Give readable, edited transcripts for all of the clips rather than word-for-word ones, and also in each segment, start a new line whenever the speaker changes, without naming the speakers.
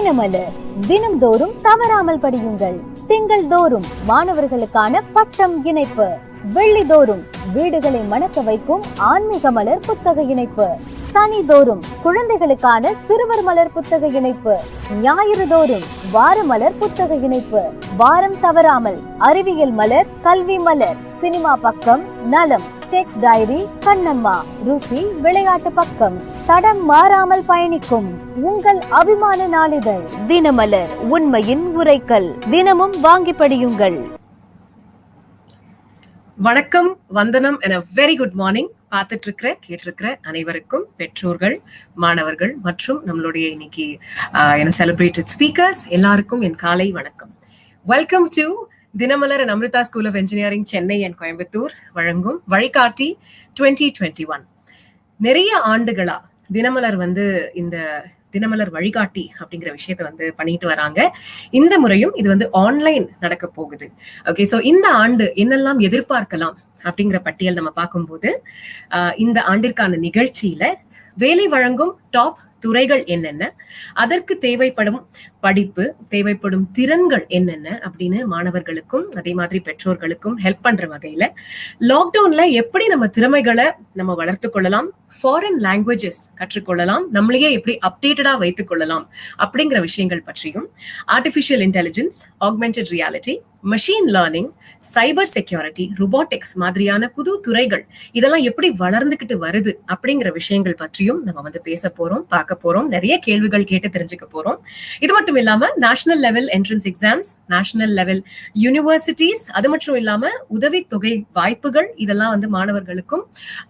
தினமலர் தினம்தோறும் தவறாமல் படியுங்கள். திங்கள் தோறும் மாணவர்களுக்கான பட்டம் இணைப்பு, வெள்ளிதோறும் வீடுகளை மணக்க வைக்கும் ஆன்மீக மலர் புத்தக இணைப்பு, சனி தோறும் குழந்தைகளுக்கான சிறுவர் மலர் புத்தக இணைப்பு, ஞாயிறு தோறும் வார மலர் புத்தக இணைப்பு, வாரம் தவறாமல் அறிவியல் மலர், கல்வி மலர், சினிமா பக்கம், நலம், டெக் டைரி, கண்ணம்மா, ருசி, விளையாட்டு பக்கம், தடம் மாறாமல் பயணிக்கும் உங்கள் அபிமான நாளிதழ் தினமலர், உண்மையின் உரைக்கல். தினமும் வாங்கி படியுங்கள்.
வணக்கம், வந்தனம் and a very good morning. பார்த்துட்டு இருக்கிற கேட்டிருக்கிற அனைவருக்கும், பெற்றோர்கள், மாணவர்கள் மற்றும் நம்மளுடைய இன்னைக்கு செலிப்ரேட்டட் ஸ்பீக்கர்ஸ் எல்லாருக்கும் என் காலை வணக்கம். Welcome to Dinamalar and Amrita school of engineering Chennai and Coimbatore வழங்கும் வழிகாட்டி 2021. நிறைய ஆண்டுகளா தினமலர் இந்த தினமலர் வழிகாட்டி அப்படிங்கிற விஷயத்த பண்ணிட்டு வராங்க. இந்த முறையும் இது ஆன்லைன் நடக்க போகுது. ஓகே, சோ இந்த ஆண்டு என்னெல்லாம் எதிர்பார்க்கலாம் அப்படிங்கிற பட்டியல் நம்ம பார்க்கும்போது, இந்த ஆண்டிற்கான நிகழ்ச்சியில வேலை வழங்கும் டாப் துறைகள் என்னென்ன, அதற்கு தேவைப்படும் படிப்பு, தேவைப்படும் திறன்கள் என்னென்ன அப்படின்னு மாணவர்களுக்கும் அதே மாதிரி பெற்றோர்களுக்கும் ஹெல்ப் பண்ற வகையில லாக்டவுன்ல எப்படி நம்ம திறமைகளை நம்ம வளர்த்து கொள்ளலாம், ஃபாரின் லாங்குவேஜஸ் கற்றுக்கொள்ளலாம், நம்மளையே எப்படி அப்டேட்டடா வைத்துக் கொள்ளலாம் அப்படிங்கிற விஷயங்கள் பற்றியும், artificial intelligence, augmented reality, machine learning, cyber security, robotics மாதிரியான புது துறைகள் இதெல்லாம் எப்படி வளர்ந்துகிட்டு வருது அப்படிங்கிற விஷயங்கள் பற்றியும் நம்ம பேச போறோம், பார்க்க போறோம், நிறைய கேள்விகள் கேட்டு தெரிஞ்சுக்க போறோம். இது மட்டும் இல்லாம national level entrance exams, national level universities, அது மட்டும் இல்லாம உதவித்தொகை வாய்ப்புகள் இதெல்லாம் மாணவர்களுக்கும்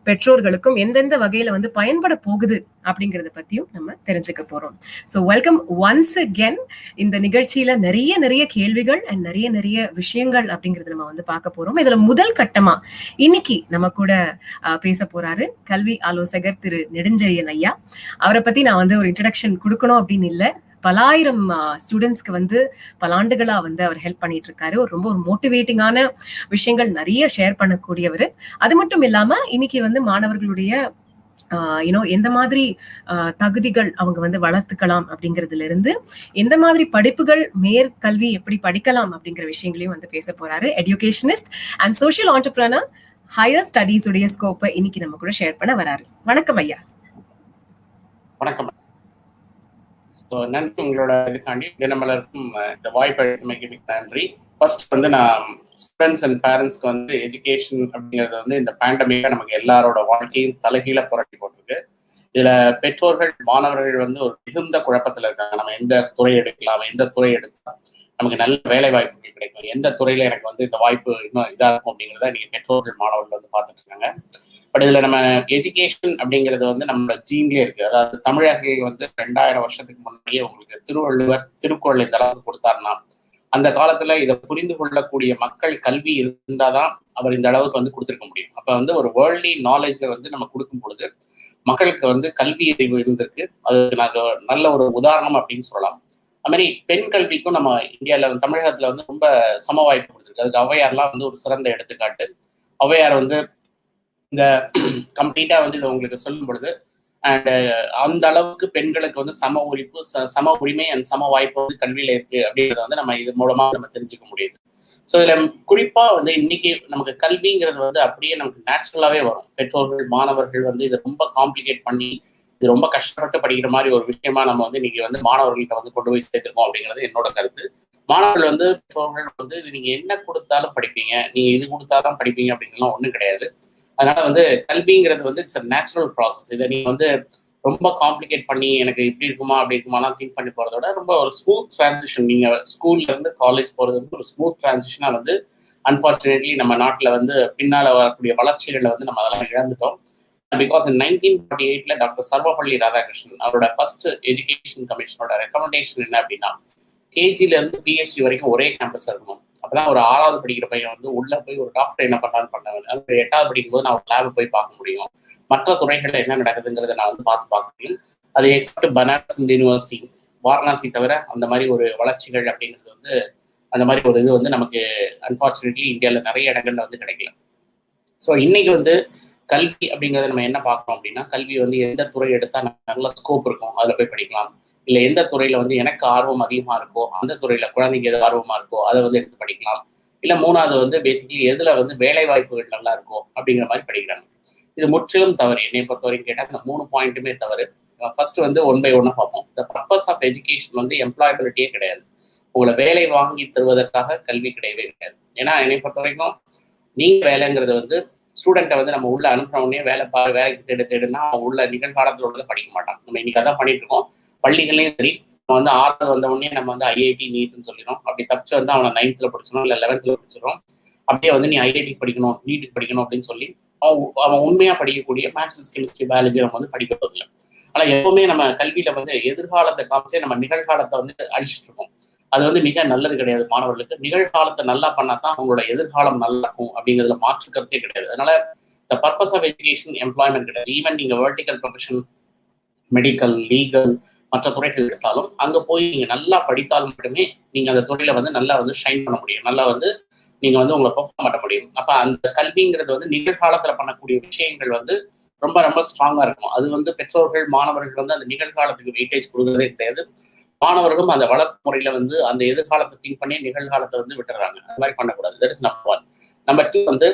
பெற்றோர்களுக்கும் எந்தெந்த வகையில பயன்பட போகுது அப்படிங்கறத பத்தியும் நம்ம தெரிஞ்சுக்க போறோம். So welcome once again. இந்த நிகழ்ச்சியில நிறைய கேள்விகள் அண்ட் நிறைய விஷயங்கள் அப்படிங்கறது நம்ம பார்க்க போறோம். இதுல முதல் கட்டமா இன்னைக்கு நம்ம கூட பேச போறாரு கல்வி ஆலோசகர் திரு நெடுஞ்செழியன் ஐயா. அவரை பத்தி நான் ஒரு இன்ட்ரடக்ஷன் கொடுக்கணும் அப்படின்னு இல்ல, பலாயிரம் ஸ்டூடெண்ட்ஸ்க்கு பல ஆண்டுகளா அவர் ஹெல்ப் பண்ணிட்டு இருக்காரு. ரொம்ப மோட்டிவேட்டிங்கான விஷயங்கள் நிறைய ஷேர் பண்ணக்கூடியவர். அது மட்டும் இல்லாம இன்னைக்கு மாணவர்களுடைய எந்த மாதிரி தகுதிகள் அவங்க வளர்த்துக்கலாம் அப்படிங்கறதுல இருந்து எந்த மாதிரி படிப்புகள், மேற்கல்வி எப்படி படிக்கலாம் அப்படிங்கிற விஷயங்களையும் பேச போறாரு. Educationist and social entrepreneur, higher studies உடைய ஸ்கோப்பை இன்னைக்கு நம்ம கூட ஷேர் பண்ண வராரு. வணக்கம் ஐயா.
வணக்கம். நன்றி உங்களோட இதுக்காண்டி தினமலருக்கும் இந்த வாய்ப்பு நன்றி. ஃபர்ஸ்ட் நான் ஸ்டூடெண்ட்ஸ் அண்ட் பேரண்ட்ஸ்க்கு எஜுகேஷன் அப்படிங்கிறது இந்த பேண்டமிக்கா நமக்கு எல்லாரோட வாழ்க்கையும் தலைகீழ புரட்டி போட்டிருக்கு. இதுல பெற்றோர்கள், மாணவர்கள் ஒரு மிகுந்த குழப்பத்துல இருக்காங்க. நம்ம எந்த துறை எடுக்கலாம், எந்த துறை எடுத்தா நமக்கு நல்ல வேலை வாய்ப்புகள் கிடைக்கும், எந்த துறையில எனக்கு இந்த வாய்ப்பு இன்னும் இதா இருக்கும் அப்படிங்கிறத நீங்க பெற்றோர்கள், மாணவர்கள் பார்த்துட்டு இருக்காங்க. பட் இதுல நம்ம எஜுகேஷன் அப்படிங்கிறது நம்மளோட ஜீன்லயே இருக்கு. அதாவது தமிழர்கள் 2000 வருஷத்துக்கு முன்னாடியே உங்களுக்கு திருவள்ளுவர் திருக்குறள் இந்த அளவுக்கு கொடுத்தாருன்னா, அந்த காலத்துல இதை புரிந்து கொள்ளக்கூடிய மக்கள் கல்வி இருந்தாதான் அவர் இந்த அளவுக்கு கொடுத்திருக்க முடியும். அப்ப ஒரு வேர்ல்ட்லி நாலேஜை நம்ம கொடுக்கும் பொழுது மக்களுக்கு கல்வி அறிவு இருந்திருக்கு. அதுக்கு நாங்க நல்ல ஒரு உதாரணம் அப்படின்னு சொல்லலாம். அது மாதிரி பெண் கல்விக்கும் நம்ம இந்தியால தமிழகத்துல ரொம்ப சம வாய்ப்பு கொடுத்துருக்கு. அதுக்கு ஔவையார்லாம் ஒரு சிறந்த எடுத்துக்காட்டு. ஔவையார் இந்த கம்ப்ளீட்டா இதை உங்களுக்கு சொல்லும் பொழுது அண்ட் அந்த அளவுக்கு பெண்களுக்கு சம உரிப்பு, சம உரிமை அண்ட் சம வாய்ப்பு கல்வியில இருக்கு அப்படிங்கிறத நம்ம இது மூலமா நம்ம தெரிஞ்சுக்க முடியுது. ஸோ இதுல குறிப்பா இன்னைக்கு நமக்கு கல்விங்கிறது அப்படியே நமக்கு நேச்சுரலாவே வரும். பெற்றோர்கள், மாணவர்கள் இதை ரொம்ப காம்ப்ளிகேட் பண்ணி இது ரொம்ப கஷ்டப்பட்டு படிக்கிற மாதிரி ஒரு விஷயமா நம்ம இன்னைக்கு மாணவர்கள்ட்ட கொண்டு போய் சேர்த்திருக்கோம் அப்படிங்கிறது என்னோட கருத்து. மாணவர்கள் பெற்றோர்கள் நீங்க என்ன கொடுத்தாலும் படிப்பீங்க, நீங்க இது கொடுத்தாதான் படிப்பீங்க அப்படின்லாம் ஒண்ணும் கிடையாது. அதனால கல்விங்கிறது இட்ஸ் அ நேச்சுரல் ப்ராசஸ். இதை நீங்க ரொம்ப காம்ப்ளிகேட் பண்ணி எனக்கு இப்படி இருக்குமா அப்படி இருக்குமாலாம் திங்க் பண்ணி போறதோட ரொம்ப ஒரு ஸ்மூத் டிரான்சிஷன். நீங்க ஸ்கூல்ல இருந்து காலேஜ் போறது ஒரு ஸ்மூத் டிரான்சிஷனா அன்பார்ச்சுனேட்லி நம்ம நாட்டுல பின்னால வரக்கூடிய வளர்ச்சிகளை நம்ம அதெல்லாம் இழந்துட்டோம். Because in 1948 doctor Sarvepalli Radhakrishnan அவரோட ஃபர்ஸ்ட் எஜுகேஷன் கமிஷனோட ரெக்கமெண்டேஷன் என்ன அப்படின்னா, கேஜில இருந்து பிஹெச்டி வரைக்கும் ஒரே கேம்பஸ்ல இருக்கணும். அப்பதான் ஒரு 6வது படிக்கிற பையன் உள்ள போய் ஒரு டாக்டர் என்ன பண்ணான்னு பண்ணாங்க. 8வது படிக்கும்போது நான் ஒரு லேப் போய் பார்க்க முடியும், மற்ற துறைகள்ல என்ன நடக்குதுங்கிறத நான் பார்க்க முடியும். அது எக்ஸப்ட் பனாரஸ் யூனிவர்சிட்டி, வாரணாசி தவிர அந்த மாதிரி ஒரு வளர்ச்சிகள் அப்படிங்கிறது அந்த மாதிரி ஒரு இது நமக்கு அன்பார்ச்சுனேட்லி இந்தியாவில நிறைய இடங்கள்ல கிடைக்கல. ஸோ இன்னைக்கு கல்வி அப்படிங்கிறத நம்ம என்ன பார்க்கணும் அப்படின்னா, கல்வி எந்த துறை எடுத்தா நல்ல ஸ்கோப் இருக்கும், அதுல போய் படிக்கலாம், இல்லை எந்த துறையில வந்து எனக்கு ஆர்வம் அதிகமா இருக்கோ அந்த துறையில குழந்தைங்க எது ஆர்வமா இருக்கோ அதை வந்து எடுத்து படிக்கலாம். இல்லை மூணாவது வந்து பேசிக்கலி எதுல வந்து வேலை வாய்ப்புகள் நல்லா இருக்கோ அப்படிங்கிற மாதிரி படிக்கிறாங்க. இது முற்றிலும் தவறு. என்னை பொறுத்த வரைக்கும் கேட்டால் இந்த 3 பாயிண்ட்டுமே தவறு. ஃபர்ஸ்ட் வந்து 1 by 1 பார்ப்போம். த பர்பஸ் ஆஃப் எஜுகேஷன் வந்து எம்ப்ளாயபிலிட்டியே கிடையாது. உங்களை வேலை வாங்கி தருவதற்காக கல்வி கிடையவே கிடையாது. ஏன்னா என்னை பொறுத்த வரைக்கும் நீங்க வேலைங்கிறது வந்து ஸ்டூடெண்ட்டை வந்து நம்ம உள்ள அனுப்பின உடனே வேலை பாரு வேலைக்கு தேடுனா அவன் உள்ள நிகழ்காலத்தில் உள்ளதை படிக்க மாட்டான். நம்ம இன்னைக்கு அதான் பண்ணிட்டு இருக்கோம். பள்ளிகளையும் சரி, நம்ம வந்து 6வது வந்த உடனே நம்ம வந்து ஐஐடி நீட்னு சொல்லிடும். அப்படி தப்பிச்சு வந்து அவனை 9th படிச்சிடும் இல்லை 11th படிச்சிடும். அப்படியே வந்து நீ ஐஐடி படிக்கணும் நீட்டுக்கு படிக்கணும் அப்படின்னு சொல்லி அவன் உண்மையா படிக்கக்கூடிய மேத்ஸ் கெமிஸ்ட்ரி பயாலஜி நம்ம வந்து படிக்கிறதில்லை. ஆனா எப்பவுமே நம்ம கல்வியில வந்து எதிர்காலத்தை காமிச்சே நம்ம நிகழ்காலத்தை வந்து அழிச்சிட்டு இருக்கோம். அது வந்து மிக நல்லது கிடையாது. மாணவர்களுக்கு நிகழ்காலத்தை நல்லா பண்ணாதான் அவங்களோட எதிர்காலம் நல்லா இருக்கும் அப்படிங்கிறதுல மாற்று கருத்தே கிடையாது. அதனால the purpose of education employment கிடையாது. ஈவன் நீங்க வெர்டிக்கல் ப்ரொஃபஷன், மெடிக்கல், லீகல், மற்ற துறைகள் எடுத்தாலும் அங்க போய் நீங்க நல்லா படித்தாலும் மட்டுமே நீங்க அந்த துறையில வந்து நல்லா வந்து ஷைன் பண்ண முடியும். நல்லா வந்து நீங்க வந்து உங்களை பெர்ஃபார்ம் பண்ண முடியும். அப்ப அந்த கல்விங்கிறது வந்து நிகழ்காலத்துல பண்ணக்கூடிய விஷயங்கள் வந்து ரொம்ப ரொம்ப ஸ்ட்ராங்கா இருக்கும். அது வந்து பெற்றோர்கள் மாணவர்கள் வந்து அந்த நிகழ்காலத்துக்கு வெயிட்டேஜ் கொடுக்கறதே கிடையாது. மாணவர்களும் அந்த வளர்ப்பு முறையில வந்து அந்த எதிர்காலத்தை திங்க் பண்ணி நிகழ்காலத்தை வந்து விட்டுறாங்க. அந்த மாதிரி பண்ணக்கூடாது. That is number 1. நம்பர் 2 வந்து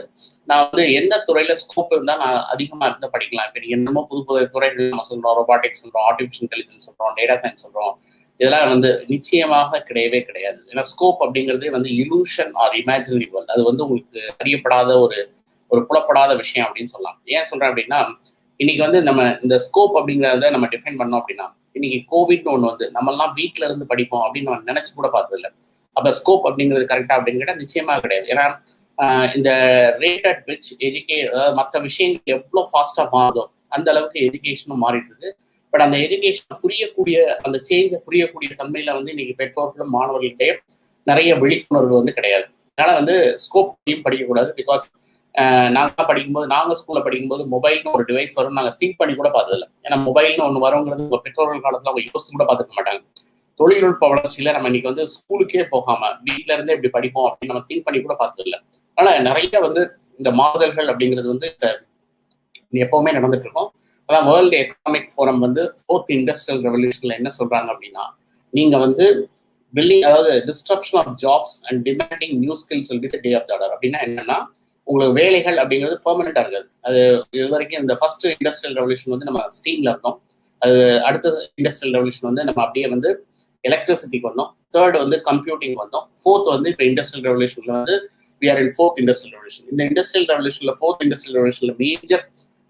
நான் வந்து எந்த துறையில ஸ்கோப் இருந்தா நான் அதிகமா இருந்து படிக்கலாம். இப்போ நீங்க என்னமோ புது புது துறைகள் நம்ம சொல்றோம், ரொபாட்டிக்ஸ் சொல்றோம், ஆர்டிஃபிஷியல் இன்டெலிஜென்ஸ் சொல்றோம், டேட்டா சயின்ஸ் சொல்றோம். இதெல்லாம் வந்து நிச்சயமாக கிடையவே கிடையாது. ஏன்னா ஸ்கோப் அப்படிங்கிறதே வந்து இலூஷன் ஆர் இமேஜினரி வேர்ல்ட். அது வந்து உங்களுக்கு அறியப்படாத ஒரு புலப்படாத விஷயம் அப்படின்னு சொல்லலாம். ஏன் சொல்றேன் அப்படின்னா, இன்னைக்கு வந்து நம்ம இந்த ஸ்கோப் அப்படிங்கிறத நம்ம டிஃபைன் பண்ணோம் அப்படின்னா, இன்னைக்கு கோவிட்னு ஒன்று வந்து நம்மளாம் வீட்டில இருந்து படிப்போம் அப்படின்னு நம்ம நினைச்சு கூட பார்த்ததில்ல. அப்ப ஸ்கோப் அப்படிங்கிறது கரெக்டா அப்படின்னு கேட்டால் நிச்சயமா கிடையாது. ஏன்னா இந்த ரேட் அட் விச் அதாவது மற்ற விஷயங்கள் எவ்வளோ ஃபாஸ்டா மாறுதோ அந்த அளவுக்கு எஜுகேஷனும் மாறிட்டு இருக்கு. பட் அந்த எஜுகேஷன் புரியக்கூடிய அந்த சேஞ்சை புரியக்கூடிய தன்மையில வந்து இன்னைக்கு பெற்றோர்களும் மாணவர்கள்கிட்டயே நிறைய விழிப்புணர்வு வந்து கிடையாது. அதனால வந்து ஸ்கோப் படிக்கக்கூடாது. பிகாஸ் நாங்க ஸ்கூல்ல படிக்கும்போது மொபைல்னு ஒரு டிவைஸ் வரும் நாங்க திங்க் பண்ணி கூட பார்த்ததில்ல. ஏன்னா மொபைல்னு ஒன்று வருங்கிறது உங்க பெற்றோர்கள் காலத்துல அவங்க யோசிச்சு கூட பார்த்துக்க மாட்டாங்க. தொழில்நுட்ப வளர்ச்சியில நம்ம இன்னைக்கு வந்து ஸ்கூலுக்கே போகாம வீட்டுல இருந்தே இப்படி படிப்போம் அப்படின்னு நம்ம திங்க் பண்ணி கூட பார்த்ததில்ல. ஆனா நிறைய வந்து இந்த மாறுதல்கள் அப்படிங்கிறது வந்து எப்பவுமே நடந்துட்டு இருக்கும். அதான் வேர்ல்டு எக்கனாமிக் ஃபோரம் வந்து 4th இண்டஸ்ட்ரியல் ரெவல்யூஷன்ல என்ன சொல்றாங்க அப்படின்னா, நீங்க வந்து அதாவது disruption of jobs and demanding new skills will be the day of the order. அப்படின்னா என்னன்னா, உங்களுக்கு வேலைகள் அப்படிங்கிறது பெர்மனண்டா இருக்காது. அது இது வரைக்கும் இந்த ஃபர்ஸ்ட் இண்டஸ்ட்ரியல் ரெவல்யூஷன் வந்து நம்ம ஸ்டீம்ல இருந்தோம். அது அடுத்த இண்டஸ்ட்ரியல் ரெவல்யூஷன் வந்து நம்ம அப்படியே வந்து எலக்ட்ரிசிட்டிக்கு வந்தோம். 3rd வந்து கம்ப்யூட்டிங் வந்தோம். 4th வந்து இப்போ இண்டஸ்ட்ரியல் ரெவல்யூஷன்ல வந்து we are in 4th industrial revolution. இந்த இண்டஸ்ட்ரியல் ரெவல்யூஷன்ல 4th இண்டஸ்ட்ரியல் ரெவல்யூஷன்ல மேஜர்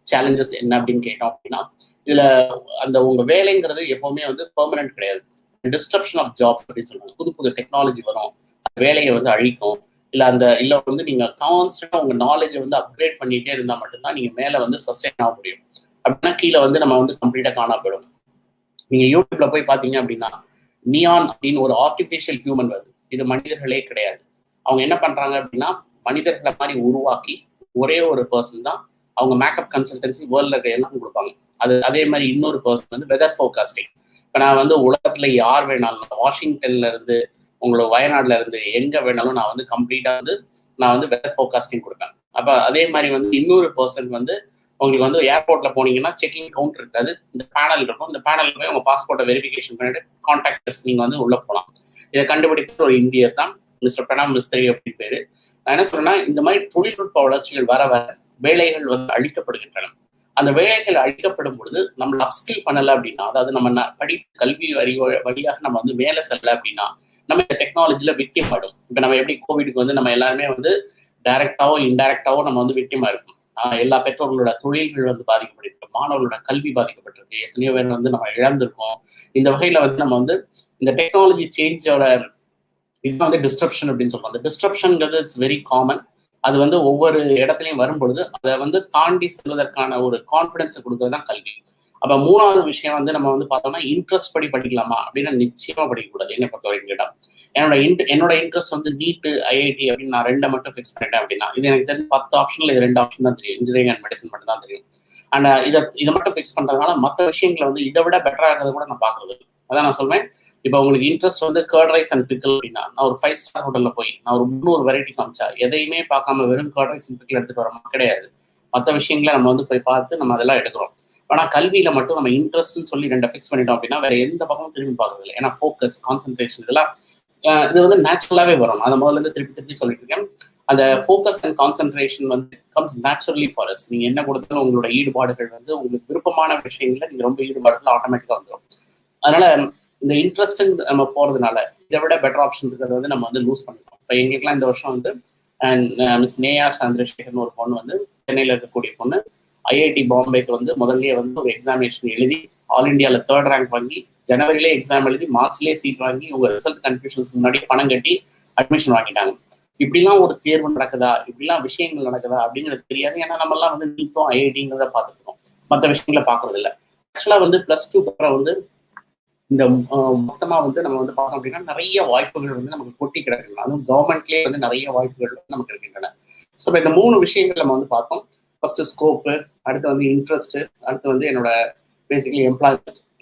சேலஞ்சஸ் என்ன அப்படின்னு கேட்டோம் அப்படின்னா, இதுல அந்த உங்க வேலைங்கிறது எப்பவுமே வந்து பெர்மனன்ட் கிடையாது. டிஸ்ட்ரப்ஷன் ஆஃப் ஜாப்ஸ் அப்படின்னு சொல்லுவாங்க. புது புது டெக்னாலஜி வரும், வேலையை வந்து அழிக்கும். இல்ல வந்து நீங்க கான்ஸ்டன்டா உங்க நாலேஜை வந்து அப்கிரேட் பண்ணிட்டே இருந்தா மட்டும்தான் நீங்க மேல வந்து சஸ்டெயின் ஆக முடியும். அப்படின்னா கீழே வந்து நம்ம வந்து கம்ப்ளீட்டா காணா போயிடும். நீங்க யூடியூப்ல போய் பாத்தீங்க அப்படின்னா, நியான் அப்படின்னு ஒரு ஆர்டிஃபிஷியல் ஹியூமன் வருது. இது மனிதர்களே கிடையாது. அவங்க என்ன பண்றாங்க அப்படின்னா, மனிதர்களை மாதிரி உருவாக்கி ஒரே ஒரு பர்சன் தான் அவங்க மேக்கப் கன்சல்டன்சி வேர்ல்ட்ல எல்லாம் கொடுப்பாங்க. அதே மாதிரி இன்னொரு பர்சன் வந்து வெதர் ஃபோர்காஸ்டிங். இப்போ நான் வந்து உலகத்துல யார் வேணாலும் வாஷிங்டன்ல இருந்து உங்களோட வயநாடுல இருந்து எங்க வேணாலும் நான் வந்து கம்ப்ளீட்டா வந்து நான் வந்து வெதர் ஃபோர்காஸ்டிங் கொடுப்பேன். அப்ப அதே மாதிரி வந்து இன்னொரு பர்சன் வந்து உங்களுக்கு வந்து ஏர்போர்ட்ல போனீங்கன்னா செக்கிங் கவுண்டர் இருக்காது, இந்த பேனல் இருக்கும். இந்த பேனல் போய் உங்க பாஸ்போர்ட்டை வெரிஃபிகேஷன் பண்ணிட்டு கான்டாக்டர்ஸ் நீங்க வந்து உள்ள போகலாம். இதை கண்டுபிடித்த ஒரு இந்தியர் தான் மிஸ்டர் பிரணாம் மிஸ்திரி அப்படின்னு பேரு. நான் என்ன சொல்றேன்னா, இந்த மாதிரி தொழில்நுட்ப வளர்ச்சிகள் வர வர வேலைகள் வந்து அழிக்கப்படுகின்றன. அந்த வேலைகள் அழிக்கப்படும் பொழுது நம்ம அப்ஸ்கில் பண்ணல அப்படின்னா, அதாவது நம்ம படித்த கல்வி வழியாக நம்ம வந்து வேலை செல்லல அப்படின்னா நம்ம இந்த டெக்னாலஜில விக்டிம் ஆயிடும். இப்ப நம்ம எப்படி கோவிடுக்கு வந்து நம்ம எல்லாருமே வந்து டைரக்டாவோ இன்டைரக்டாவோ நம்ம வந்து விக்டிமா இருக்கும். எல்லா பெற்றோர்களோட தொழில்கள் வந்து பாதிக்கப்பட்டிருக்கு, மாணவர்களோட கல்வி பாதிக்கப்பட்டிருக்கு, எத்தனையோ பேர் வந்து நம்ம இழந்திருக்கோம். இந்த வகையில வந்து நம்ம வந்து இந்த டெக்னாலஜி சேஞ்சோட இதுதான் வந்து டிஸ்ட்ரப்ஷன் அப்படின்னு சொல்லுவோம். அந்த டிஸ்ட்ரப்ஷன்ங்கிறது இட்ஸ் வெரி காமன். அது வந்து ஒவ்வொரு இடத்துலையும் வரும்பொழுது அதை வந்து தாண்டி செல்வதற்கான ஒரு கான்ஃபிடன்ஸை கொடுக்கறது தான் கல்வி. அப்ப 3வது விஷயம் வந்து நம்ம வந்து பார்த்தோம்னா, இன்ட்ரெஸ்ட் படி படிக்கலாமா அப்படின்னா நிச்சயமா படிக்கக்கூடாது. என்னை பொறுத்த வரைக்கும் கேட்டா, என்னோட இன்ட்ரெஸ்ட் வந்து நீட்டு ஐஐடி அப்படின்னு நான் 2 மட்டும் ஃபிக்ஸ் பண்ணிட்டேன் அப்படின்னா, இது எனக்கு தெரிஞ்சு 10 ஆப்ஷன்ல இது 2 ஆப்ஷன் தான் தெரியும். இன்ஜினியரிங் அண்ட் மெடிசன் மட்டும் தான் தெரியும். அண்ட் இதை மட்டும் ஃபிக்ஸ் பண்றதுனால மற்ற விஷயங்களை வந்து இதை விட பெட்டரா இருக்கிறத கூட நான் பாக்குறது. அதான் நான் சொல்வேன், இப்போ உங்களுக்கு இன்ட்ரெஸ்ட் வந்து கர்ட் ரைஸ் அண்ட் பிக்கல் அப்படின்னா, நான் ஒரு 5 ஸ்டார் ஹோட்டல்ல போய் நான் ஒரு 300 வெரைட்டி காமிச்சா எதையுமே பார்க்காம வெறும் கர்ட் ரைஸ் அண்ட் பிக்கல் எடுத்துட்டு வரோமா? கிடையாது. மற்ற விஷயங்களை நம்ம வந்து போய் பார்த்து நம்ம அதெல்லாம் எடுக்கிறோம். ஆனா கல்வியில மட்டும் நம்ம இன்ட்ரெஸ்ட்னு சொல்லி 2 ஃபிக்ஸ் பண்ணிட்டோம் அப்படின்னா வேற எந்த பக்கமும் திரும்பி பார்க்கறது இல்லை. ஏன்னா ஃபோக்கஸ், கான்சென்ட்ரேஷன் இதெல்லாம் இது வந்து நேச்சுரலாவே வரும். அதை முதல்ல இருந்து திருப்பி சொல்லிட்டு இருக்கேன். அந்த ஃபோக்கஸ் அண்ட் கான்சென்ட்ரேஷன் வந்து கம்ஸ் நேச்சுரலி ஃபார் அஸ். நீங்க என்ன கொடுத்தாலும் உங்களோட ஈடுபாடுகள் வந்து உங்களுக்கு விருப்பமான விஷயங்கள்ல நீங்க ரொம்ப ஈடுபாடுகள் ஆட்டோமேட்டிக்கா வந்துடும். அதனால இந்த இன்ட்ரெஸ்ட் நம்ம போறதுனால இதை விட பெட்டர் ஆப்ஷன் இருக்கிறத வந்து நம்ம வந்து லூஸ் பண்ணிட்டோம். இப்போ எங்களுக்குலாம் இந்த வருஷம் வந்து மிஸ் நேயா சந்திரசேகர்னு ஒரு பொண்ணு வந்து சென்னையில் இருக்கக்கூடிய பொண்ணு ஐஐடி பாம்பேக்கு வந்து முதல்லயே வந்து ஒரு எக்ஸாமினேஷன் எழுதி ஆல் இண்டியாவில் 3rd ரேங்க் வாங்கி ஜனவரியிலே எக்ஸாம் எழுதி மார்ச்லேயே சீட் வாங்கி உங்க ரிசல்ட் கன்ஃபியூஷன்ஸ்க்கு முன்னாடி பணம் கட்டி அட்மிஷன் வாங்கிட்டாங்க. இப்படிலாம் ஒரு தேர்வு நடக்குதா, இப்படிலாம் விஷயங்கள் நடக்குதா அப்படிங்கிறது தெரியாது. ஏன்னா நம்ம எல்லாம் வந்து நீட்டும் ஐஐடிங்கிறத பார்த்துருக்கோம், மற்ற விஷயங்களை பார்க்கறது இல்லை. ஆக்சுவலா வந்து +2 அப்புறம் வந்து இந்த மொத்தமா வந்து நம்ம வந்து பார்த்தோம் அப்படின்னா நிறைய வாய்ப்புகள் வந்து நமக்கு கொட்டி கிடக்குது. அதுவும் கவர்மெண்ட்லேயே வந்து நிறைய வாய்ப்புகள் நமக்கு இருக்கின்றன. ஸோ இப்போ இந்த 3 விஷயங்கள் நம்ம வந்து பார்த்தோம். ஃபர்ஸ்ட் ஸ்கோப்பு, அடுத்து வந்து இன்ட்ரெஸ்ட், அடுத்து வந்து என்னோட பேசிக்கலி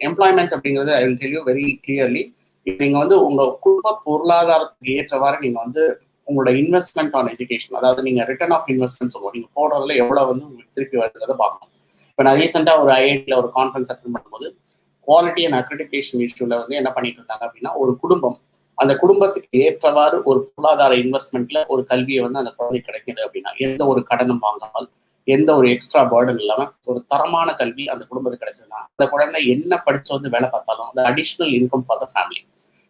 எம்ப்ளாய்மெண்ட் அப்படிங்கிறது I will tell you very clearly. நீங்க வந்து உங்க குடும்ப பொருளாதாரத்துக்கு ஏற்றவாறு நீங்க வந்து உங்களோட இன்வெஸ்ட்மெண்ட் ஆன் எஜுகேஷன், அதாவது நீங்க ரிட்டர்ன் ஆஃப் இன்வெஸ்ட்மெண்ட் சொல்லுவோம், நீங்க போடுறதுல எவ்வளவு வந்து உங்களுக்கு திருப்பி வருகிறத பார்க்கணும். இப்போ நான் ரீசெண்டா ஒரு ஐஐடியில் ஒரு கான்ஃபரன்ஸ் அட்டெண்ட் பண்ணும்போது குவாலிட்டி அண்ட் அக்ரெடிடேஷன் இஷ்யூல வந்து என்ன பண்ணிட்டு இருந்தாங்க அப்படின்னா, ஒரு குடும்பம் அந்த குடும்பத்துக்கு ஏற்றவாறு ஒரு பொருளாதார இன்வெஸ்ட்மெண்ட்ல ஒரு கல்வியை வந்து அந்த குழந்தை கிடைக்குது அப்படின்னா, எந்த ஒரு கடனும் வாங்காமல், எந்த ஒரு எக்ஸ்ட்ரா பேர்டன் இல்லாம ஒரு தரமான கல்வி அந்த குடும்பத்துக்கு கிடைச்சதுன்னா அந்த குழந்தை என்ன படிச்சு வந்து வேலை பார்த்தாலும் அந்த additional income for the family.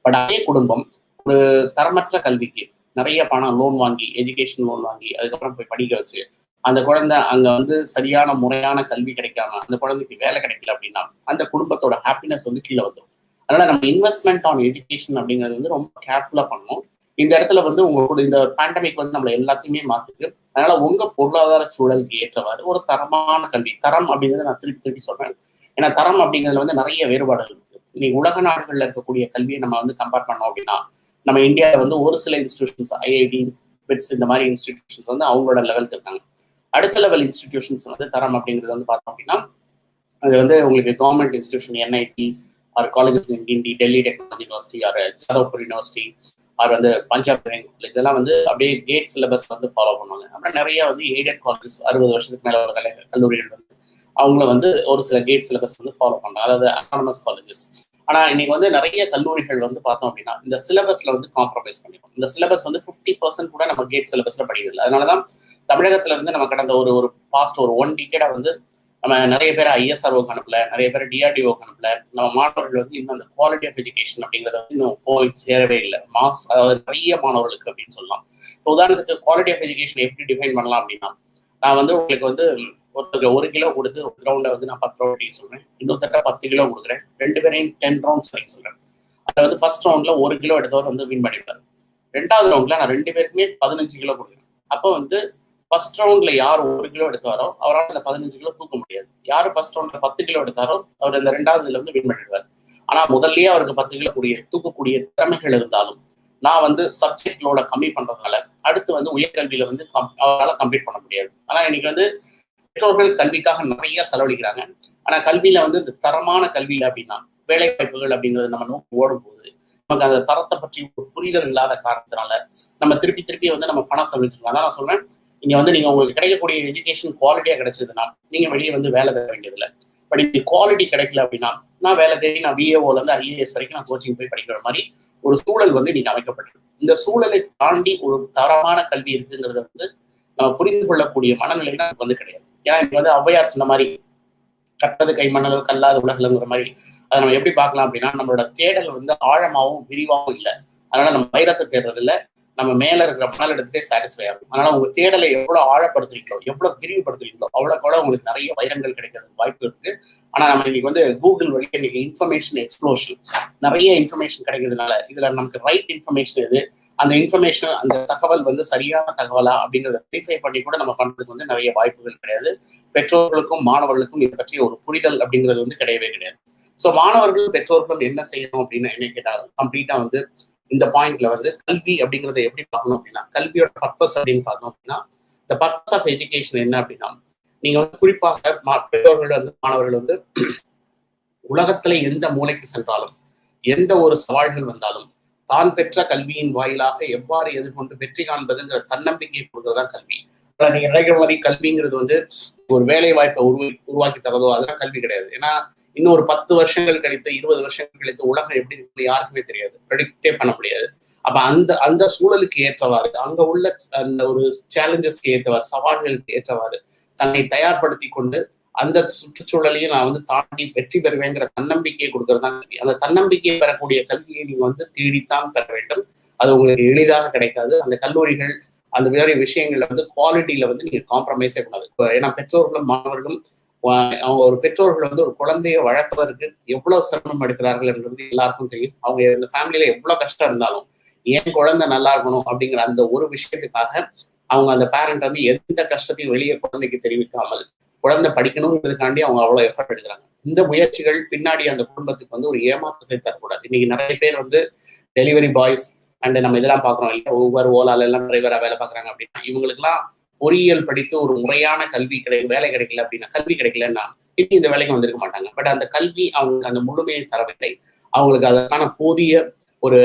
But அதே குடும்பம் ஒரு தரமற்ற கல்விக்கு நிறைய பணம் லோன் வாங்கி, எஜுகேஷன் லோன் வாங்கி அதுக்கப்புறம் போய் படிக்க வச்சு அந்த குழந்தை அங்க வந்து சரியான முறையான கல்வி கிடைக்காம அந்த குழந்தைக்கு வேலை கிடைக்கல அப்படின்னா அந்த குடும்பத்தோட ஹாப்பினஸ் வந்து கீழே வந்துடும். அதனால நம்ம இன்வெஸ்ட்மெண்ட் ஆன் எஜுகேஷன் அப்படிங்கிறது வந்து ரொம்ப கேர்ஃபுல்லா பண்ணணும். இந்த இடத்துல வந்து உங்களோட இந்த பேண்டமிக் வந்து நம்மள எல்லாத்தையுமே மாத்திருக்கு. அதனால உங்க பொருளாதார சூழலுக்கு ஏற்றவாறு ஒரு தரமான கல்வி, தரம் அப்படிங்கிறத நான் திருப்பி சொல்றேன். ஏன்னா தரம் அப்படிங்கிறதுல வந்து நிறைய வேறுபாடுகள் இருக்கு. இன்னைக்கு உலக நாடுகள்ல இருக்கக்கூடிய கல்வியை நம்ம வந்து கம்பேர் பண்ணோம் அப்படின்னா, நம்ம இந்தியாவில் வந்து ஒரு சில இன்ஸ்டிடியூஷன்ஸ் ஐஐடி, பிட்ஸ் இந்த மாதிரி இன்ஸ்டிடியூஷன்ஸ் வந்து அவங்களோட லெவலுக்கு இருக்காங்க. அடுத்த லெவல் இன்ஸ்டிடியூஷன்ஸ் வந்து தரம் அப்படிங்கிறது வந்து பார்த்தோம் அப்படின்னா, அது வந்து உங்களுக்கு government institution NIT or college of இண்டி, Delhi technology university or Jadavpur university or வந்து பஞ்சாப் காலேஜ் எல்லாம் வந்து அப்படியே கேட் சிலபஸ் வந்து ஃபாலோ பண்ணுவாங்க. அப்புறம் நிறைய வந்து எய்டட் காலேஜஸ் 60 வருஷத்துக்கு மேல ஒரு கல்லூரிகள் வந்து அவங்கள வந்து ஒரு சில கேட் சிலபஸ் வந்து ஃபாலோ பண்றாங்க, அதாவது அட்டானமஸ் காலேஜஸ். ஆனா இன்னைக்கு வந்து நிறைய கல்லூரிகள் வந்து பார்த்தோம் அப்படின்னா இந்த சிலபஸ்ல வந்து காம்ப்ரமைஸ் பண்ணிடும். இந்த சிலபஸ் வந்து 50% கூட நம்ம கேட் சிலபஸ்ல படிக்கிறது. அதனாலதான் தமிழகத்துல இருந்து நம்ம கடந்த ஒரு பாஸ்ட் ஒரு 1 டிகேடா வந்து நம்ம நிறைய பேர் ஐஎஸ்ஆர்ஓக்கு அனுப்பல, நிறைய பேர் டிஆர்டிஓக்கு அனுப்பல. நம்ம மாணவர்கள் வந்து இன்னும் அந்த குவாலிட்டி ஆஃப் எஜுகேஷன் அப்படிங்கிறத வந்து இன்னும் போய் சேரவே இல்லை. அதாவது நிறைய மாணவர்களுக்கு அப்படின்னு சொல்லலாம். இப்போ உதாரணத்துக்கு குவாலிட்டி ஆஃப் எஜுகேஷன் எப்படி டிஃபைன் பண்ணலாம் அப்படின்னா, நான் வந்து உங்களுக்கு வந்து ஒருத்தருக்கு 1 கிலோ கொடுத்து ஒரு கிரவுண்டை வந்து நான் 10 ரவுண்ட் சொல்றேன், இன்னொருத்தட்ட 10 கிலோ கொடுக்குறேன், 2 பேரையும் 10 ரவுண்ட்ஸ் வரைக்கும் சொல்றேன். அதில் வந்து ஃபர்ஸ்ட் ரவுண்ட்ல 1 கிலோ எடுத்தவர் வந்து வின் பண்ணிப்பாரு. 2வது ரவுண்ட்ல நான் 2 பேருக்குமே 15 கிலோ கொடுக்குறேன். அப்போ வந்து ஃபர்ஸ்ட் ரவுண்ட்ல யார் 1 கிலோ எடுத்தாரோ அவரால் அந்த 15 கிலோ தூக்க முடியாது. யார் ஃபர்ஸ்ட் ரவுண்ட்ல 10 கிலோ எடுத்தாரோ அவர் இந்த 2வதுல வந்து வின் பண்ணிடுவார். ஆனா முதல்லயே அவருக்கு 10 கிலோ தூக்கக்கூடிய திறமைகள் இருந்தாலும் நான் வந்து சப்ஜெக்ட் லோட கம்மி பண்றதுனால அடுத்து வந்து உயர்கல்வியில வந்து அவரால் கம்ப்ளீட் பண்ண முடியாது. ஆனா இன்னைக்கு வந்து பெற்றோர்கள் கல்விக்காக நிறைய செலவழிக்கிறாங்க. ஆனா கல்வியில வந்து இந்த தரமான கல்வியில அப்படின்னா வேலை வாய்ப்புகள் அப்படிங்கிறது நம்ம நோக்கி ஓடும் போது நமக்கு அந்த தரத்தை பற்றி ஒரு புரிதல் இல்லாத காரணத்தினால நம்ம திருப்பி வந்து நம்ம பணம் செலவழிச்சிருக்கோம். அதான் நான் சொல்றேன், இங்க வந்து நீங்க உங்களுக்கு கிடைக்கக்கூடிய எஜுகேஷன் குவாலிட்டியா கிடைச்சதுன்னா நீங்க வெளியே வந்து வேலை தர வேண்டியதில்லை. பட் இந்த குவாலிட்டி கிடைக்கல அப்படின்னா நான் வேலை தேடி நான் விஏஓல இருந்து ஐஏஎஸ் வரைக்கும் நான் கோச்சிங் போய் படிக்கிற மாதிரி ஒரு சூழல் வந்து நீங்க அமைக்கப்பட்டிருக்கு. இந்த சூழலை தாண்டி ஒரு தரமான கல்வி இருக்குங்கிறத வந்து நம்ம புரிந்து கொள்ளக்கூடிய மனநிலை தான் வந்து கிடையாது. ஏன்னா இன்னைக்கு வந்து ஔவையார் சொன்ன மாதிரி கட்டது கை மணல் கல்லாத உலகங்கிற மாதிரி அதை நம்ம எப்படி பார்க்கலாம் அப்படின்னா, நம்மளோட தேடல் வந்து ஆழமாகவும் விரிவாகவும் இல்லை. அதனால நம்ம வைரத்தை தேடுறது இல்லை, நம்ம மேல இருக்கிற மணல் எடுத்துட்டே சாட்டிஸ்ஃபை ஆகும். அதனால உங்க தேடலை எவ்வளவு ஆழப்படுத்துறீங்களோ எவ்வளவு விரிவுபடுத்துறீங்களோ அவ்வளவு உங்களுக்கு நிறைய வைரங்கள் கிடைக்கிறதுக்கு வாய்ப்பு இருக்கு. ஆனா நம்ம இன்னைக்கு வந்து கூகுள் வழியா இன்னைக்கு இன்ஃபர்மேஷன் எக்ஸ்ப்ளோஷன் நிறைய இன்ஃபர்மேஷன் கிடைக்கிறதுனால இதுல நமக்கு ரைட் இன்ஃபர்மேஷன் எது, அந்த இன்ஃபர்மேஷன் அந்த தகவல் வந்து சரியான தகவலா அப்படிங்கிறத வெரிஃபை பண்ணி கூட நம்ம பண்றதுக்கு வந்து நிறைய வாய்ப்புகள் கிடையாது. பெற்றோர்களுக்கும் மாணவர்களுக்கும் இதை பற்றி ஒரு புரிதல் அப்படிங்கிறது வந்து கிடையவே கிடையாது. ஸோ மாணவர்களும் பெற்றோர்களும் என்ன செய்யணும் அப்படின்னு என்ன கேட்டால் கம்ப்ளீட்டா வந்து இந்த பாயிண்ட்ல வந்து கல்வி அப்படிங்கிறத எப்படி பார்க்கணும் அப்படின்னா, கல்வியோட பர்பஸ் அப்படின்னு பார்த்தோம் அப்படின்னா, இந்த பர்பஸ் ஆஃப் எஜுகேஷன் என்ன அப்படின்னா, நீங்க வந்து குறிப்பாக பெற்றோர்கள் வந்து மாணவர்கள் வந்து உலகத்துல எந்த மூலைக்கு சென்றாலும் எந்த ஒரு சவால்கள் வந்தாலும் தான் பெற்ற கல்வியின் வாயிலாக எவ்வாறு எதிர்கொண்டு வெற்றி காண்பதுங்கிற தன்னம்பிக்கை கொடுக்கறதா கல்வி. நீங்க நினைக்கிற மாதிரி கல்விங்கிறது வந்து ஒரு வேலை வாய்ப்பை உருவாக்கி தரதோ அதெல்லாம் கல்வி கிடையாது. ஏன்னா இன்னும் ஒரு 10 வருஷங்கள் கழித்து 20 வருஷங்கள் கழித்து உலகம் எப்படி இருக்கு யாருக்குமே தெரியாது, ப்ரெடிக்டே பண்ண முடியாது. அப்ப அந்த சூழலுக்கு ஏற்றவாறு, அங்க உள்ள அந்த ஒரு சேலஞ்சஸ்க்கு ஏற்றவாறு, சவால்களுக்கு ஏற்றவாறு தன்னை தயார்படுத்தி கொண்டு அந்த சுற்றுச்சூழலையும் நான் வந்து தாண்டி வெற்றி பெறுவேங்கிற தன்னம்பிக்கையை கொடுக்கறது தான் கல்வி. அந்த தன்னம்பிக்கையை பெறக்கூடிய கல்வியை நீங்க வந்து தேடித்தான் பெற வேண்டும். அது உங்களுக்கு எளிதாக கிடைக்காது. அந்த கல்லூரிகள் அந்த வேற விஷயங்கள்ல வந்து குவாலிட்டியில வந்து நீங்க காம்ப்ரமைஸே கூடாது. ஏன்னா பெற்றோர்களும் மாணவர்களும் அவங்க ஒரு பெற்றோர்கள் வந்து ஒரு குழந்தையை வளர்ப்பதற்கு எவ்வளவு சிரமம் எடுக்கிறார்கள் என்றது எல்லாருக்கும் தெரியும். அவங்க இந்த ஃபேமிலியில எவ்வளவு கஷ்டம் இருந்தாலும் ஏன் குழந்தை நல்லா இருக்கணும் அப்படிங்கிற அந்த ஒரு விஷயத்துக்காக அவங்க அந்த பேரண்ட் வந்து எந்த கஷ்டத்தையும் வெளியே குழந்தைக்கு தெரிவிக்காமல் குழந்தை படிக்கணுங்கிறதுக்காண்டி அவங்க அவ்வளவு எஃபர்ட் எடுக்கிறாங்க. இந்த முயற்சிகள் பின்னாடி அந்த குடும்பத்துக்கு வந்து ஒரு ஏமாற்றத்தை தரக்கூடாது. இன்னைக்கு நிறைய பேர் வந்து டெலிவரி பாய்ஸ் அண்ட் நம்ம இதெல்லாம் பாக்குறோம் இல்லையா, ஒவ்வொரு ஓலால எல்லாம் டிரைவரா வேலை பாக்குறாங்க அப்படின்னா இவங்களுக்கு எல்லாம் பொறியியல் படித்து ஒரு முறையான கல்வி வேலை கிடைக்கல அப்படின்னா, கல்வி கிடைக்கலன்னா இன்னும் இந்த வேலைக்கு வந்திருக்க மாட்டாங்க. பட் அந்த கல்வி அவங்களுக்கு அந்த முழுமையை தரவில்லை. அவங்களுக்கு அதற்கான போதிய ஒரு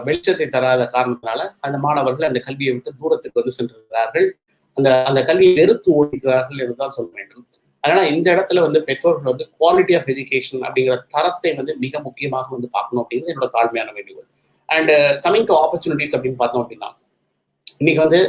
வெளிச்சத்தை தராத காரணத்தினால அந்த மாணவர்கள் அந்த கல்வியை விட்டு தூரத்துக்கு வந்து சென்றிருக்கிறார்கள். அந்த கல்வியை வெறுத்து ஓடுகிறார்கள் என்றுதான் சொல்ல வேண்டும். அதனால இந்த இடத்துல வந்து பெற்றோர்கள் வந்து குவாலிட்டி ஆஃப் எஜுகேஷன் அப்படிங்கிற தரத்தை வந்து மிக முக்கியமாக வந்து பார்க்கணும் அப்படிங்கிறது என்னோட தாழ்மையான வேண்டுகோள். அண்ட் கமிங் டு ஆப்பர்ச்சுனிட்டிஸ் அப்படின்னு பார்த்தோம் அப்படின்னா, இன்னைக்கு வந்து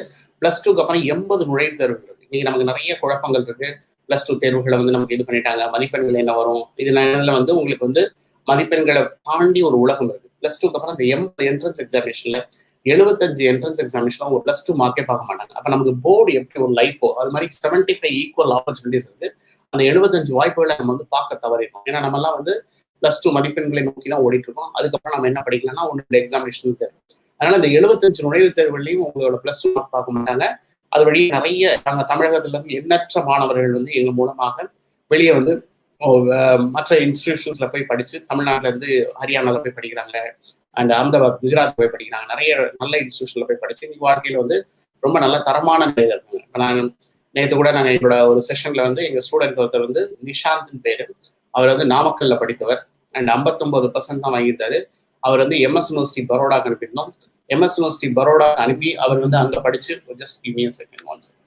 +2க்கு அப்புறம் 80 நுழைவுத் தேர்வுகள் இருக்கு. இன்னைக்கு நமக்கு நிறைய குழப்பங்கள் இருக்கு. +2 தேர்வுகளை வந்து நமக்கு இது பண்ணிட்டாங்க, மதிப்பெண்கள் என்ன வரும், இதனால வந்து உங்களுக்கு வந்து மதிப்பெண்களை தாண்டி ஒரு உலகம் இருக்கு. +2க்கு அப்புறம் இந்த 80 என்ட்ரன்ஸ் எக்ஸாமினேஷன்ல 75 என்ட்ரன்ஸ் எக்ஸாமினேஷன்ல ஒரு +2 மார்க்கே பார்க்க மாட்டாங்க. அப்ப நமக்கு போர்டு எப்படி ஒரு லைஃபோ அது மாதிரி 75 ஈக்குவல் ஆப்பர்ச்சுனிட்டிஸ் இருக்கு. அந்த 75 வாய்ப்புகளை நம்ம வந்து பார்க்க தவறிடும். ஏன்னா நம்ம எல்லாம் வந்து +2 மதிப்பெண்களை நோக்கி தான் ஓடிட்டு இருக்கோம். அதுக்கப்புறம் நம்ம என்ன படிக்கலாம்னா ஒன்று எக்ஸாமினேஷன் தேர்வு. அதனால இந்த 75 நுழைவுத் தேர்வுகளையும் உங்களோட +2 மார்க் பார்க்க மாட்டாங்க. அது வழி நிறைய நாங்கள் தமிழகத்துல இருந்து எண்ணற்ற மாணவர்கள் வந்து எங்க மூலமாக வெளியே வந்து மற்ற இன்ஸ்டிடியூஷன்ஸ்ல போய் படிச்சு தமிழ்நாட்டுல இருந்து ஹரியானால போய் படிக்கிறாங்க, அண்ட் அகமதாபாத் குஜராத் போய் படிக்கிறாங்க. நிறைய நல்ல இன்ஸ்டிடியூஷன்ல போய் படிச்சு இன்னைக்கு வாழ்க்கையில வந்து ரொம்ப நல்ல தரமான நிலையில இருக்காங்க. நான் நேற்று கூட நாங்கள் எங்களோட ஒரு செஷன்ல வந்து எங்க ஸ்டூடெண்ட் ஒருத்தர் வந்து நிஷாந்த் பேரு, அவர் வந்து நாமக்கல்ல படித்தவர் அண்ட் 59% தான் வாங்கியிருந்தாரு. அவர் வந்து MS யூனிவர்சிட்டி பரோடாக்கு அனுப்பியிருந்தோம். MS யூனிவர்சிட்டி பரோடா அனுப்பி அவர் வந்து அங்க படிச்சு just give me a second, one second.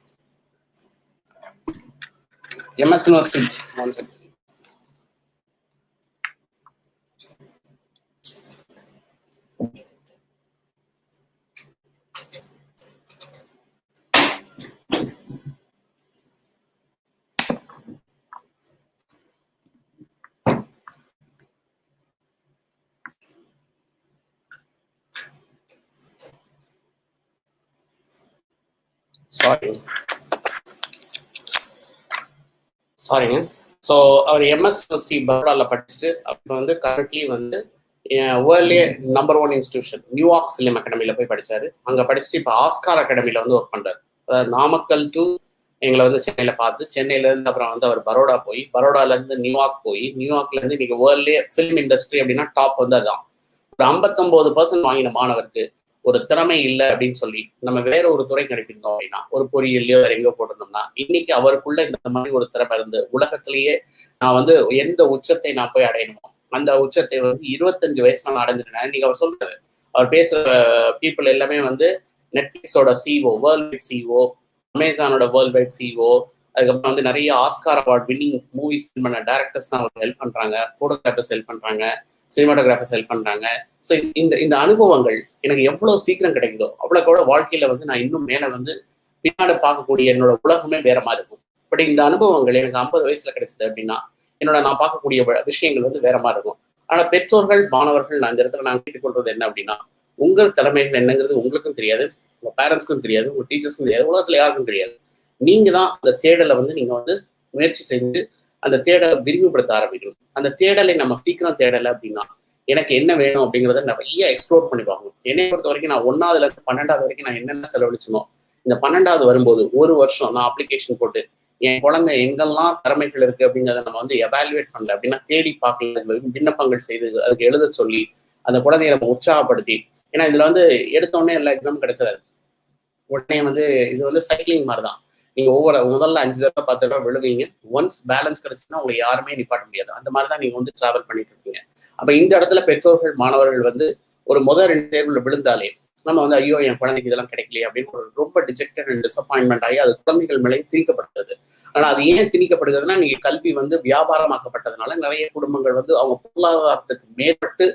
MS university one second. சாரிங்க. ஸோ அவர் MS யூனிவர்சிட்டி பரோடாவில் படிச்சுட்டு அப்புறம் வந்து கரண்ட்லி வந்து வேர்ல்ட்லேயே நம்பர் 1 இன்ஸ்டிடியூஷன் நியூயார்க் ஃபிலிம் அகாடமியில் போய் படித்தார். அங்கே படிச்சுட்டு இப்போ ஆஸ்கார் அகாடமியில் வந்து ஒர்க் பண்ணுறாரு. அதாவது நாமக்கல் டு எங்களை வந்து சென்னையில் பார்த்து, சென்னையிலேருந்து அப்புறம் வந்து அவர் பரோடா போய், பரோடாலேருந்து நியூயார்க் போய், நியூயார்க்லேருந்து இன்னைக்கு வேர்ல்ட்லேயே ஃபிலிம் இண்டஸ்ட்ரி அப்படின்னா டாப் வந்து அதுதான். ஒரு 59% வாங்கின மாணவருக்கு ஒரு திறமை இல்லை அப்படின்னு சொல்லி நம்ம வேற ஒரு துறைக்கு அனுப்பியிருந்தோம் அப்படின்னா, ஒரு பொறியியலையோ வேற எங்கோ போட்டிருந்தோம்னா இன்னைக்கு அவருக்குள்ள இந்த மாதிரி ஒரு திறமை இருந்து உலகத்திலேயே நான் வந்து எந்த உச்சத்தை நான் போய் அடையணுமோ அந்த உச்சத்தை வந்து 25 வயசு நான் அடைஞ்சிருந்தேன். இன்னைக்கு அவர் சொல்றாரு, அவர் பேசுற பீப்புள் எல்லாமே வந்து நெட்ஃபிளிக்ஸோட CEO, வேர்ல்ட் வைட் CEO, அமேசானோட வேர்ல்ட் வைட் CEO, அதுக்கப்புறம் வந்து நிறைய ஆஸ்கார் அவார்ட் வின்னிங் மூவிஸ் பண்ண டேரக்டர்ஸ் தான் அவருக்கு ஹெல்ப் பண்றாங்க, போட்டோகிராஃபர்ஸ் ஹெல்ப் பண்றாங்க, சினிமாட்டோகிராஃபர்ஸ் ஹெல்ப் பண்றாங்க. ஸோ இந்த அனுபவங்கள் எனக்கு எவ்வளவு சீக்கிரம் கிடைக்குதோ அவ்வளோக்கு கூட வாழ்க்கையில வந்து நான் இன்னும் மேல வந்து பின்னாடி பார்க்கக்கூடிய என்னோட உலகமே வேற மாதிரி இருக்கும். பட் இந்த அனுபவங்கள் எனக்கு 50 வயசுல கிடைச்சது அப்படின்னா நான் பார்க்கக்கூடிய விஷயங்கள் வந்து வேற மாதிரி இருக்கும். ஆனா பெற்றோர்கள், மாணவர்கள், நான் இந்த இடத்துல நான் கேட்டுக்கொள்றது என்ன அப்படின்னா, உங்கள் திறமைகள் என்னங்கிறது உங்களுக்கும் தெரியாது, உங்க பேரண்ட்ஸ்க்கும் தெரியாது, உங்க டீச்சர்ஸ்க்கும் தெரியாது, உலகத்துல யாருக்கும் தெரியாது. நீங்க தான் அந்த தேடலை வந்து நீங்க வந்து முயற்சி செஞ்சு அந்த தேடலை விரிவுபடுத்த ஆரம்பிக்கணும். அந்த தேடலை நம்ம சீக்கிரம் தேடலை அப்படின்னா எனக்கு என்ன வேணும் அப்படிங்கிறத நிறைய எக்ஸ்ப்ளோர் பண்ணி பார்க்கணும். என்னை பொறுத்த வரைக்கும் நான் 1ஆவதுல இருந்து 12ஆவது வரைக்கும் நான் என்னென்ன செலவழிச்சனோ இந்த 12ஆவது வரும்போது ஒரு வருஷம் நான் அப்ளிகேஷன் போட்டு என் குழந்தை எங்கெல்லாம் திறமைகள் இருக்கு அப்படிங்கிறத நம்ம வந்து எவாலுவேட் பண்ணல அப்படின்னா தேடி பார்க்கல, விண்ணப்பங்கள் செய்து அதுக்கு எழுத சொல்லி அந்த குழந்தைய நம்ம உற்சாகப்படுத்தி, ஏன்னா இதுல வந்து எடுத்தோடனே எல்லா எக்ஸாம் கிடைச்சிடாது. உடனே வந்து இது வந்து சைக்கிளிங் மாதிரி தான். நீங்க முதல்ல 5 தடவை 10 தடவை விழுவீங்க. ஒன்ஸ் பேலன்ஸ் கிடைச்சுன்னா உங்களை யாருமே நிப்பாட்ட முடியாது. அந்த மாதிரிதான் நீங்க வந்து டிராவல் பண்ணிட்டு இருக்கீங்க. அப்ப இந்த இடத்துல பெற்றோர்கள், மாணவர்கள் வந்து ஒரு முதல் 2 தேர்வுல விழுந்தாலே நம்ம வந்து ஐயோ என் குழந்தைக்கு இதெல்லாம் கிடைக்கலையே அப்படின்னு ஒரு ரொம்ப டிஜெக்டட் அண்ட் டிசப்பாயின்மெண்ட் ஆகி அது குழந்தைகள் மேலே திணிக்கப்படுகிறது. ஆனால் அது ஏன் திணிக்கப்படுகிறதுனா, நீங்க கல்வி வந்து வியாபாரமாக்கப்பட்டதுனால நிறைய குடும்பங்கள் வந்து அவங்க பொருளாதாரத்துக்கு மேற்பட்டு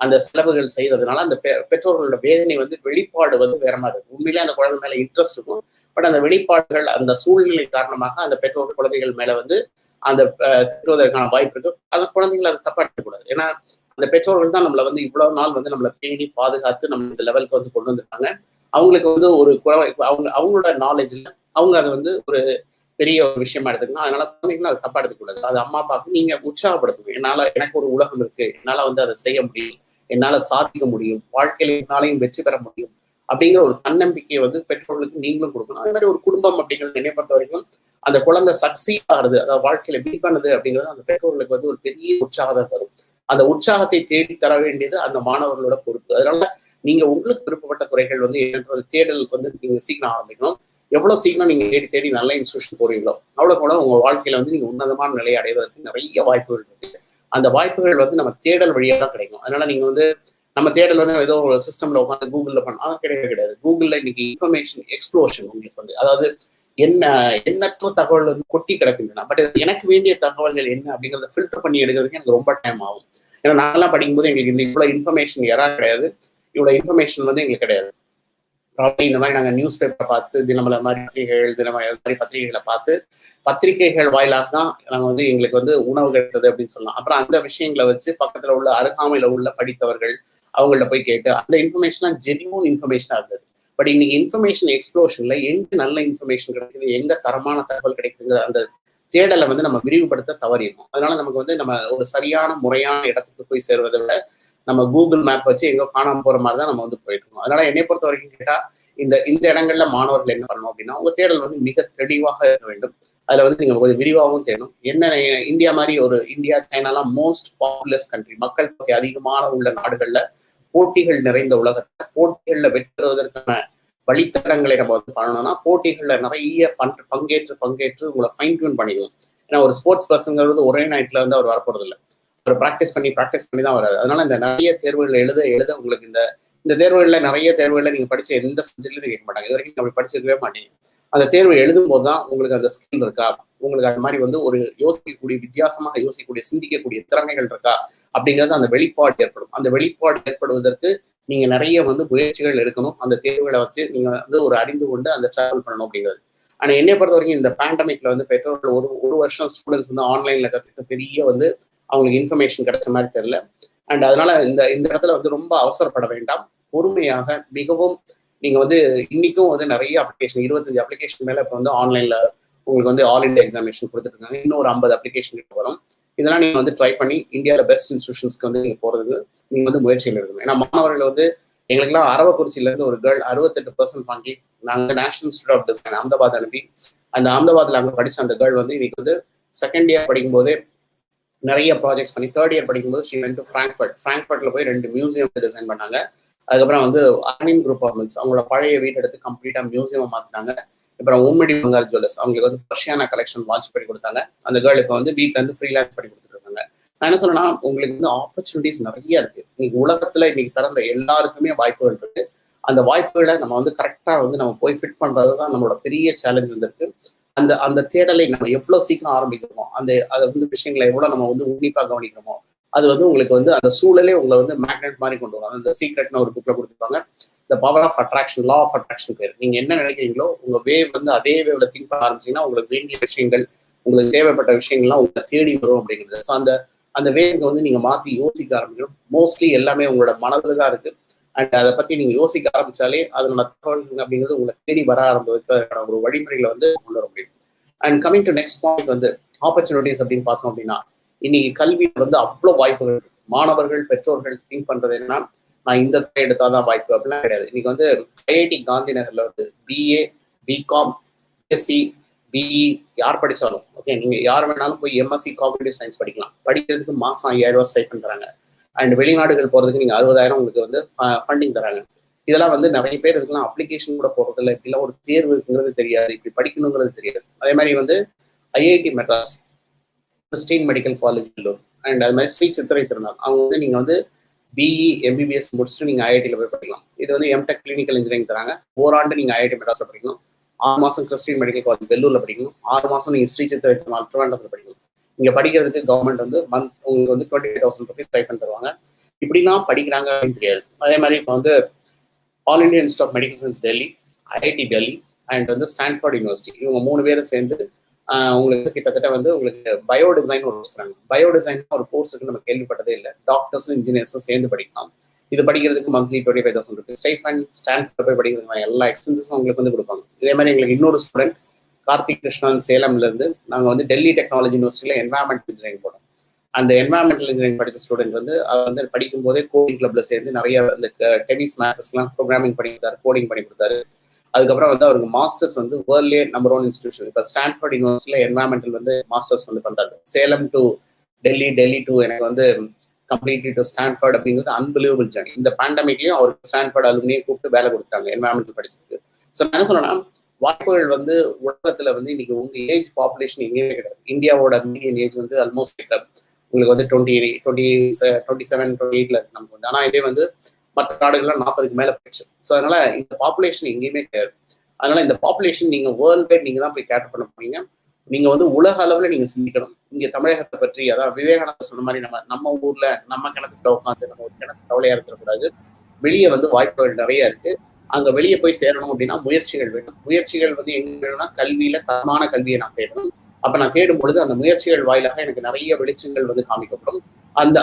அந்த செலவுகள் செய்யறதுனால அந்த பெற்றோர்களோட வேதனை வந்து வெளிப்பாடு வந்து வேற மாதிரி இருக்கும். உண்மையிலே அந்த குழந்தை மேல இன்ட்ரெஸ்ட் இருக்கும், பட் அந்த வெளிப்பாடுகள் அந்த சூழ்நிலை காரணமாக அந்த பெற்றோர்கள் குழந்தைகள் மேல வந்து அந்த திட்டுவதற்கான வாய்ப்பு இருக்கு. அந்த குழந்தைகளை அதை தப்பா எடுக்கக்கூடாது. ஏன்னா அந்த பெற்றோர்கள் தான் நம்மளை வந்து இவ்வளவு நாள் வந்து நம்மளை பேணி பாதுகாத்து நம்ம இந்த லெவலுக்கு வந்து கொண்டு வந்துருக்காங்க. அவங்களுக்கு வந்து ஒரு அவங்களோட நாலேஜ்ல அவங்க அதை வந்து ஒரு பெரிய ஒரு விஷயமா எடுத்துக்கணும். அதனால குழந்தைங்களும் அதை தப்பா எடுத்துக்கூடாது. அது அம்மா அப்பாவுக்கு நீங்க உற்சாகப்படுத்தணும். எனக்கு ஒரு உலகம் இருக்கு, என்னால வந்து அதை செய்ய முடியும், என்னால சாதிக்க முடியும், வாழ்க்கையில என்னாலையும் வெற்றி பெற முடியும் அப்படிங்கிற ஒரு தன்னம்பிக்கையை வந்து பெற்றோர்களுக்கு நீங்களும் கொடுக்கணும். அதே மாதிரி ஒரு குடும்பம் அப்படிங்கிறது என்னை பொறுத்த வரைக்கும் அந்த குழந்தை சக்சீட் ஆகுது, அதாவது வாழ்க்கையில பீட் பண்ணுது அப்படிங்கிறது அந்த பெற்றோர்களுக்கு வந்து ஒரு பெரிய உற்சாகத்தை தரும். அந்த உற்சாகத்தை தேடி தர வேண்டியது அந்த மாணவர்களோட பொறுப்பு. அதனால நீங்க உங்களுக்கு விருப்பப்பட்ட துறைகள் வந்து என்னன்றது தேடலுக்கு வந்து நீங்க சீக்கிரம் ஆரம்பிக்கணும். எவ்வளவு சீக்கிரம் நீங்க தேடி தேடி நல்ல இன்ஸ்டியூஷன் போறீங்களோ அவ்வளவு கூட உங்க வாழ்க்கையில வந்து நீங்க உன்னதமான நிலையை அடைவதற்கு நிறைய வாய்ப்புகள் இருக்கு. அந்த வாய்ப்புகள் வந்து நம்ம தேடல் வழியாக தான் கிடைக்கும். அதனால நீங்க வந்து நம்ம தேடல் வந்து ஏதோ ஒரு சிஸ்டம்ல உட்காந்து கூகுள்ல பண்ணலாம் கிடையவே கிடையாது. கூகுள்ல இன்னைக்கு இன்ஃபர்மேஷன் எக்ஸ்ப்ளோஷன் உங்களுக்கு வந்து, அதாவது எண்ணற்ற தகவல் வந்து கொட்டி கிடக்கின்றன. பட் எனக்கு வேண்டிய தகவல்கள் என்ன அப்படிங்கிறத ஃபில்டர் பண்ணி எடுக்கிறதுக்கு எனக்கு ரொம்ப டைம் ஆகும். ஏன்னா நாங்கெல்லாம் படிக்கும்போது எங்களுக்கு இந்த இவ்வளவு இன்ஃபர்மேஷன் யாராவது கிடையாது, இவ்வளவு இன்ஃபர்மேஷன் வந்து எங்களுக்கு கிடையாது. இந்த மாதிரி நாங்கள் நியூஸ் பேப்பரை பார்த்து, தினமலர் மாதிரி பத்திரிகைகளை பார்த்து பத்திரிகைகள் வாயிலாக தான் நாங்கள் வந்து எங்களுக்கு வந்து உணவு கிடைத்தது அப்படின்னு சொல்லலாம். அப்புறம் அந்த விஷயங்களை வச்சு பக்கத்துல உள்ள அருகாமையில உள்ள படித்தவர்கள் அவங்கள்ட்ட போய் கேட்டு அந்த இன்ஃபர்மேஷன்லாம் ஜென்யூன் இன்ஃபர்மேஷனா இருந்தது. பட் இன்னைக்கு இன்ஃபர்மேஷன் எக்ஸ்ப்ளோஷன்ல எங்க நல்ல இன்ஃபர்மேஷன் கிடைக்குது, எங்க தரமான தகவல் கிடைக்குதுங்கிற அந்த தேடலை வந்து நம்ம விரிவுபடுத்த தவறிடும். அதனால நமக்கு வந்து நம்ம ஒரு சரியான முறையான இடத்துக்கு போய் சேர்வதை விட நம்ம கூகுள் மேப் வச்சு எங்கோ காணாம போற மாதிரி தான் நம்ம வந்து போயிட்டு இருக்கோம். அதனால என்னை பொறுத்த வரைக்கும் கேட்டா இந்த இடங்கள்ல மாணவர்கள் என்ன பண்ணணும் அப்படின்னா, உங்க தேடல் வந்து மிக தெளிவாக இருக்க வேண்டும். அதுல வந்து நீங்க கொஞ்சம் விரிவாகவும் தேடணும். என்ன இந்தியா மாதிரி ஒரு இந்தியா சைனாலாம் மோஸ்ட் பாப்புலஸ் கண்ட்ரி, மக்கள் தொகை அதிகமான உள்ள நாடுகள்ல போட்டிகள் நிறைந்த உலகத்தை போட்டிகள்ல வெற்றுவதற்கான வழித்தடங்களை நம்ம வந்து பண்ணணும்னா போட்டிகள்ல நிறைய பங்கேற்று உங்களை ஃபைன் டியூன் பண்ணிக்கணும். ஏன்னா ஒரு ஸ்போர்ட்ஸ் பர்சன்ங்கிறது ஒரே நைட்ல வந்து அவர் வரப்போறது இல்லை, அவர் ப்ராக்டிஸ் பண்ணி தான் வராது. அதனால இந்த நிறைய தேர்வுகள் எழுத உங்களுக்கு இந்த தேர்வுகளில் நிறைய தேர்வுகளில் நீங்க படிச்ச எந்த சப்ஜெக்ட்லையும் கேட்க மாட்டாங்க. இது வரைக்கும் அப்படி படிச்சிருக்கவே மாட்டீங்க. அந்த தேர்வு எழுதும் போது தான் உங்களுக்கு அந்த ஸ்கில் இருக்கா, உங்களுக்கு அந்த மாதிரி வந்து ஒரு யோசிக்கக்கூடிய, வித்தியாசமாக யோசிக்கக்கூடிய, சிந்திக்கக்கூடிய திறமைகள் இருக்கா அப்படிங்கிறது அந்த வெளிப்பாடு ஏற்படும். அந்த வெளிப்பாடு ஏற்படுவதற்கு நீங்க நிறைய வந்து முயற்சிகள் எடுக்கணும். அந்த தேர்வுகளை வந்து நீங்க வந்து ஒரு அறிந்து கொண்டு அந்த டிராவல் பண்ணணும் அப்படிங்கிறது. ஆனா என்னை பொறுத்த வரைக்கும் இந்த பேண்டமிக்ல வந்து பெற்றோர்கள் ஒரு வருஷம் ஸ்டூடெண்ட்ஸ் வந்து ஆன்லைன்ல கத்துக்கிட்டு பெரிய வந்து அவங்களுக்கு இன்ஃபர்மேஷன் கிடைச்ச மாதிரி தெரியல. அண்ட் அதனால இந்த இடத்துல வந்து ரொம்ப அவசரப்பட வேண்டாம். பொறுமையாக மிகவும் நீங்க வந்து இன்னைக்கும் வந்து நிறைய அப்ளிகேஷன் 25 அப்ளிகேஷன் மேல இப்போ வந்து ஆன்லைன்ல உங்களுக்கு வந்து ஆல் இண்டியா எக்ஸாமினேஷன் கொடுத்துட்டு இருக்காங்க. இன்னும் ஒரு 50 அப்ளிகேஷன் கிட்ட வரும். இதெல்லாம் நீங்க வந்து ட்ரை பண்ணி இந்தியாவில் பெஸ்ட் இன்ஸ்டியூஷன்ஸ்க்கு வந்து நீங்க போறதுக்கு நீங்க வந்து முயற்சிகள் எடுக்கணும். ஏன்னா மாணவர்கள் வந்து எங்களுக்கெல்லாம் அரவக்குறிச்சியில இருந்து ஒரு கேர்ள் 68% வாங்கி நாங்க national institute of design Ahmedabad அனுப்பி அந்த அகமதாபாத்ல அங்க படிச்ச அந்த கேர்ள் வந்து இன்னைக்கு வந்து செகண்ட் இயர் படிக்கும் போதே நிறைய ப்ராஜெக்ட்ஸ் பண்ணி தேர்ட் இயர் படிக்கும்போது ஷீ வென்ட் டு ஃப்ராங்க்ஃபர்ட்ல போய் 2 மியூசியம் டிசைன் பண்ணாங்க. அதுக்கப்புறம் வந்து அர்னிங் குரூப் ஆஃப் மில்ஸ் அவங்களோட பழைய வீட்டை எடுத்து கம்ப்ளீட்டா மியூசியமா மாத்தினாங்க. அப்புறம் உம்மடி பங்கார் ஜுவல்லர்ஸ் அவங்களுக்கு வந்து பர்ஷியானா கலெக்ஷன் வாட்ச் பண்ணி கொடுத்தாங்க. அந்த கேர்ள் இப்போ வந்து வீட்டுல இருந்து ஃப்ரீலான்ஸ் பண்ணி கொடுத்துட்டு இருக்காங்க. நான் என்ன சொல்றேன்னா, உங்களுக்கு வந்து ஆப்பர்ச்சுனிட்டிஸ் நிறைய இருக்கு. இன்னைக்கு உலகத்துல இன்னைக்கு பிறந்த எல்லாருக்குமே வாய்ப்புகள் இருக்கு. அந்த வாய்ப்புகளை நம்ம வந்து கரெக்டா வந்து நம்ம போய் ஃபிட் பண்றதுதான் நம்மளோட பெரிய சேலஞ்ச் வந்துருக்கு. அந்த தேடலை நம்ம எவ்வளவு சீக்கிரம் ஆரம்பிக்கிறோமோ அதை வந்து விஷயங்களை எவ்வளவு நம்ம வந்து உன்னிப்பா கவனிக்கிறோமோ அது வந்து உங்களுக்கு வந்து அந்த சூழலே உங்களை வந்து மேக்னெட் மாதிரி கொண்டு வரும். அந்த சீக்ரெட்னு ஒரு புக்ல கொடுத்துருப்பாங்க. இந்த power of attraction, law of attraction பேர். நீங்க என்ன நினைக்கிறீங்களோ உங்க வேவ் வந்து அதே வேவ்ல திங்க் பண்ண ஆரம்பிச்சீங்கன்னா உங்களுக்கு வேண்டிய விஷயங்கள், உங்களுக்கு தேவைப்பட்ட விஷயங்கள்லாம் உங்களை தேடி வரும் அப்படிங்கிறது. ஸோ அந்த வேவ்க்கு வந்து நீங்க மாத்தி யோசிக்க ஆரம்பிக்கணும். மோஸ்ட்லி எல்லாமே உங்களோட மனதில் தான் இருக்கு. அண்ட் அதை பத்தி நீங்க யோசிக்க ஆரம்பிச்சாலே அதனோட தகவல்கள் அப்படிங்கிறது உங்களை தேடி வர ஆரம்பிச்சதுக்கு ஒரு வழிமுறைகளை வந்து கொண்டு வர முடியும். And coming to next point வந்து ஆப்பர்ச்சுனிட்டிஸ் அப்படின்னு பார்த்தோம் அப்படின்னா, இன்னைக்கு கல்வியில் வந்து அவ்வளோ வாய்ப்புகள் இருக்கு. மாணவர்கள் பெற்றோர்கள் திங்க் பண்றது என்னன்னா, நான் இந்த துறை எடுத்தாதான் வாய்ப்பு அப்படிலாம் கிடையாது. இன்னைக்கு வந்து ஐஐடி காந்தி நகர்ல வந்து பிஏ, பிகாம், பிஎஸ்சி, பிஇ யார் படிச்சாலும் ஓகே, நீங்க யார் வேணாலும் போய் எம்எஸ்சி காக்னிட்டிவ் சயின்ஸ் படிக்கலாம். படிக்கிறதுக்கு மாசம் 5000 ரூபாய் ஸ்டைஃபண்ட் தராங்க. அண்ட் வெளிநாடுகள் போறதுக்கு நீங்க 60,000 உங்களுக்கு வந்து ஃபண்டிங் தராங்க. இதெல்லாம் வந்து நிறைய பேர் இதுக்கெல்லாம் அப்ளிகேஷன் கூட போடுறதில்ல. இப்படிலாம் ஒரு தேர்வு இருக்குங்கிறது தெரியாது, இப்படி படிக்கணுங்கிறது தெரியாது. அதே மாதிரி வந்து IIT Madras, Christian medical college, and அது மாதிரி ஸ்ரீ சித்திரை திருநாள் அவங்க வந்து நீங்க வந்து பிஇ எம்பிபிஎஸ் முடிச்சுட்டு நீங்கள் ஐஐடியில் போய் படிக்கலாம். இது வந்து எம்டெக் கிளினிக்கல் இன்ஜினியரிங் தராங்க. ஓராண்டு நீங்கள் ஐஐடி மெட்ராஸில் படிக்கணும். 6 மாதம் கிறிஸ்டியன் மெடிக்கல் காலேஜ் வெள்ளூரில் படிக்கணும். 6 மாதம் நீங்கள் ஸ்ரீ சித்திரை திருவனந்தபுரத்தில் படிக்கணும். இங்கே படிக்கிறதுக்கு கவர்மெண்ட் வந்து உங்களுக்கு வந்து 25,000 rupees ஸ்டைஃபண்ட் தருவாங்க. இப்படிலாம் படிக்கிறாங்க அப்படின்னு தெரியாது. அதே மாதிரி இப்போ வந்து all India institute of medical science Delhi, IIT Delhi and வந்து ஸ்டான்ஃபோர்ட் யூனிவர்சிட்டி, இவங்க 3 பேரும் சேர்ந்து உங்களுக்கு கிட்டத்தட்ட வந்து உங்களுக்கு பயோ டிசைன் ஒரு கோர்ஸ் தராங்க. பயோ டிசைன் ஒரு கோர்ஸுக்கு நம்ம கேள்விப்பட்டதே இல்லை. டாக்டர்ஸும் இன்ஜினியர்ஸும் சேர்ந்து படிக்கலாம். இது படிக்கிறதுக்கு மந்த்லி 25,000 rupees ஸ்டைஃபண்ட். ஸ்டான்ஃபோர்ட் போய் படிக்கிறதுக்கு எல்லா எக்ஸ்பென்சஸும் உங்களுக்கு வந்து கொடுப்பாங்க. இதே மாதிரி எங்களுக்கு இன்னொரு ஸ்டூடெண்ட் கார்த்திக் கிருஷ்ணன் சேலம்லேருந்து நாங்கள் வந்து டெல்லி டெக்னாலஜி யூனிவர்சிட்டியில் என்வாயர்மெண்டல் இன்ஜினியரிங் போனோம். அந்த என்வாயர்மெண்டல் இன்ஜினியரிங் படித்த ஸ்டூடெண்ட் வந்து அது வந்து படிக்கும் போதே கோடிங் கிளப்ல சேர்ந்து நிறைய இந்த டென்னிஸ் மேட்சஸ்லாம் ப்ரோக்ராமிங் பண்ணி கொடுத்தாரு, கோடிங் பண்ணி கொடுத்தாரு. அதுக்கப்புறம் வந்து அவருக்கு மாஸ்டர்ஸ் வந்து வேர்ல்ட்லேயே நம்பர் 1 இன்ஸ்டிடியூஷன் இப்போ ஸ்டான்ஃபோர்ட் யூனிவர்சிட்டியில் என்வாயர்மெண்டல் வந்து மாஸ்டர்ஸ் வந்து பண்ணுறாரு. சேலம் டு டெல்லி, டெல்லி டு எனக்கு வந்து கம்ப்ளீட்லி டு ஸ்டான்ஃபோர்ட் அப்படிங்கிறது அன்பிலீவபிள் ஜர்னி. இந்த பேண்டமிக்லையும் அவருக்கு ஸ்டான்ஃபோர்ட் அலுமினியை கூப்பிட்டு வேலை கொடுத்தாங்க என்வாயர்மெண்டல் படிச்சதுக்கு. ஸோ நான் என்ன சொல்றேன்னா, வாய்ப்புகள் வந்து உலகத்துல வந்து இன்னைக்கு உங்க ஏஜ் பாப்புலேஷன் எங்கேயுமே கிடையாது. இந்தியாவோட மீடியன் ஏஜ் வந்து ஆல்மோஸ்ட் உங்களுக்கு வந்து 27, 28 நமக்கு வந்து. ஆனா இதே வந்து மற்ற நாடுகள்லாம் 40க்கு மேல போயிடுச்சு. ஸோ அதனால இந்த பாப்புலேஷன் எங்கேயுமே கிடையாது. அதனால இந்த பாப்புலேஷன் நீங்க வேர்ல்ட் வைட் நீங்க தான் போய் கேட்டர் பண்ண போறீங்க. நீங்க வந்து உலக அளவுல நீங்க சிந்திக்கணும். இங்க தமிழகத்தை பற்றி, அதாவது விவேகானந்தர் சொன்ன மாதிரி நம்ம ஊர்ல நம்ம கிணத்துக்கிட்ட உட்காந்து நம்ம ஒரு கிணத்து கவலையா இருக்கக்கூடாது. வெளியே வந்து வாய்ப்புகள் நிறைய இருக்கு. அங்க வெளியே போய் சேரணும் அப்படின்னா முயற்சிகள் வேணும். முயற்சிகள் வந்து எங்க வேணும்னா கல்வியில தரமான கல்வியை நான் தேடணும். அப்ப நான் தேடும் பொழுது அந்த முயற்சிகள் வாயிலாக எனக்கு நிறைய வெளிச்சங்கள் வந்து காமிக்கப்படும்.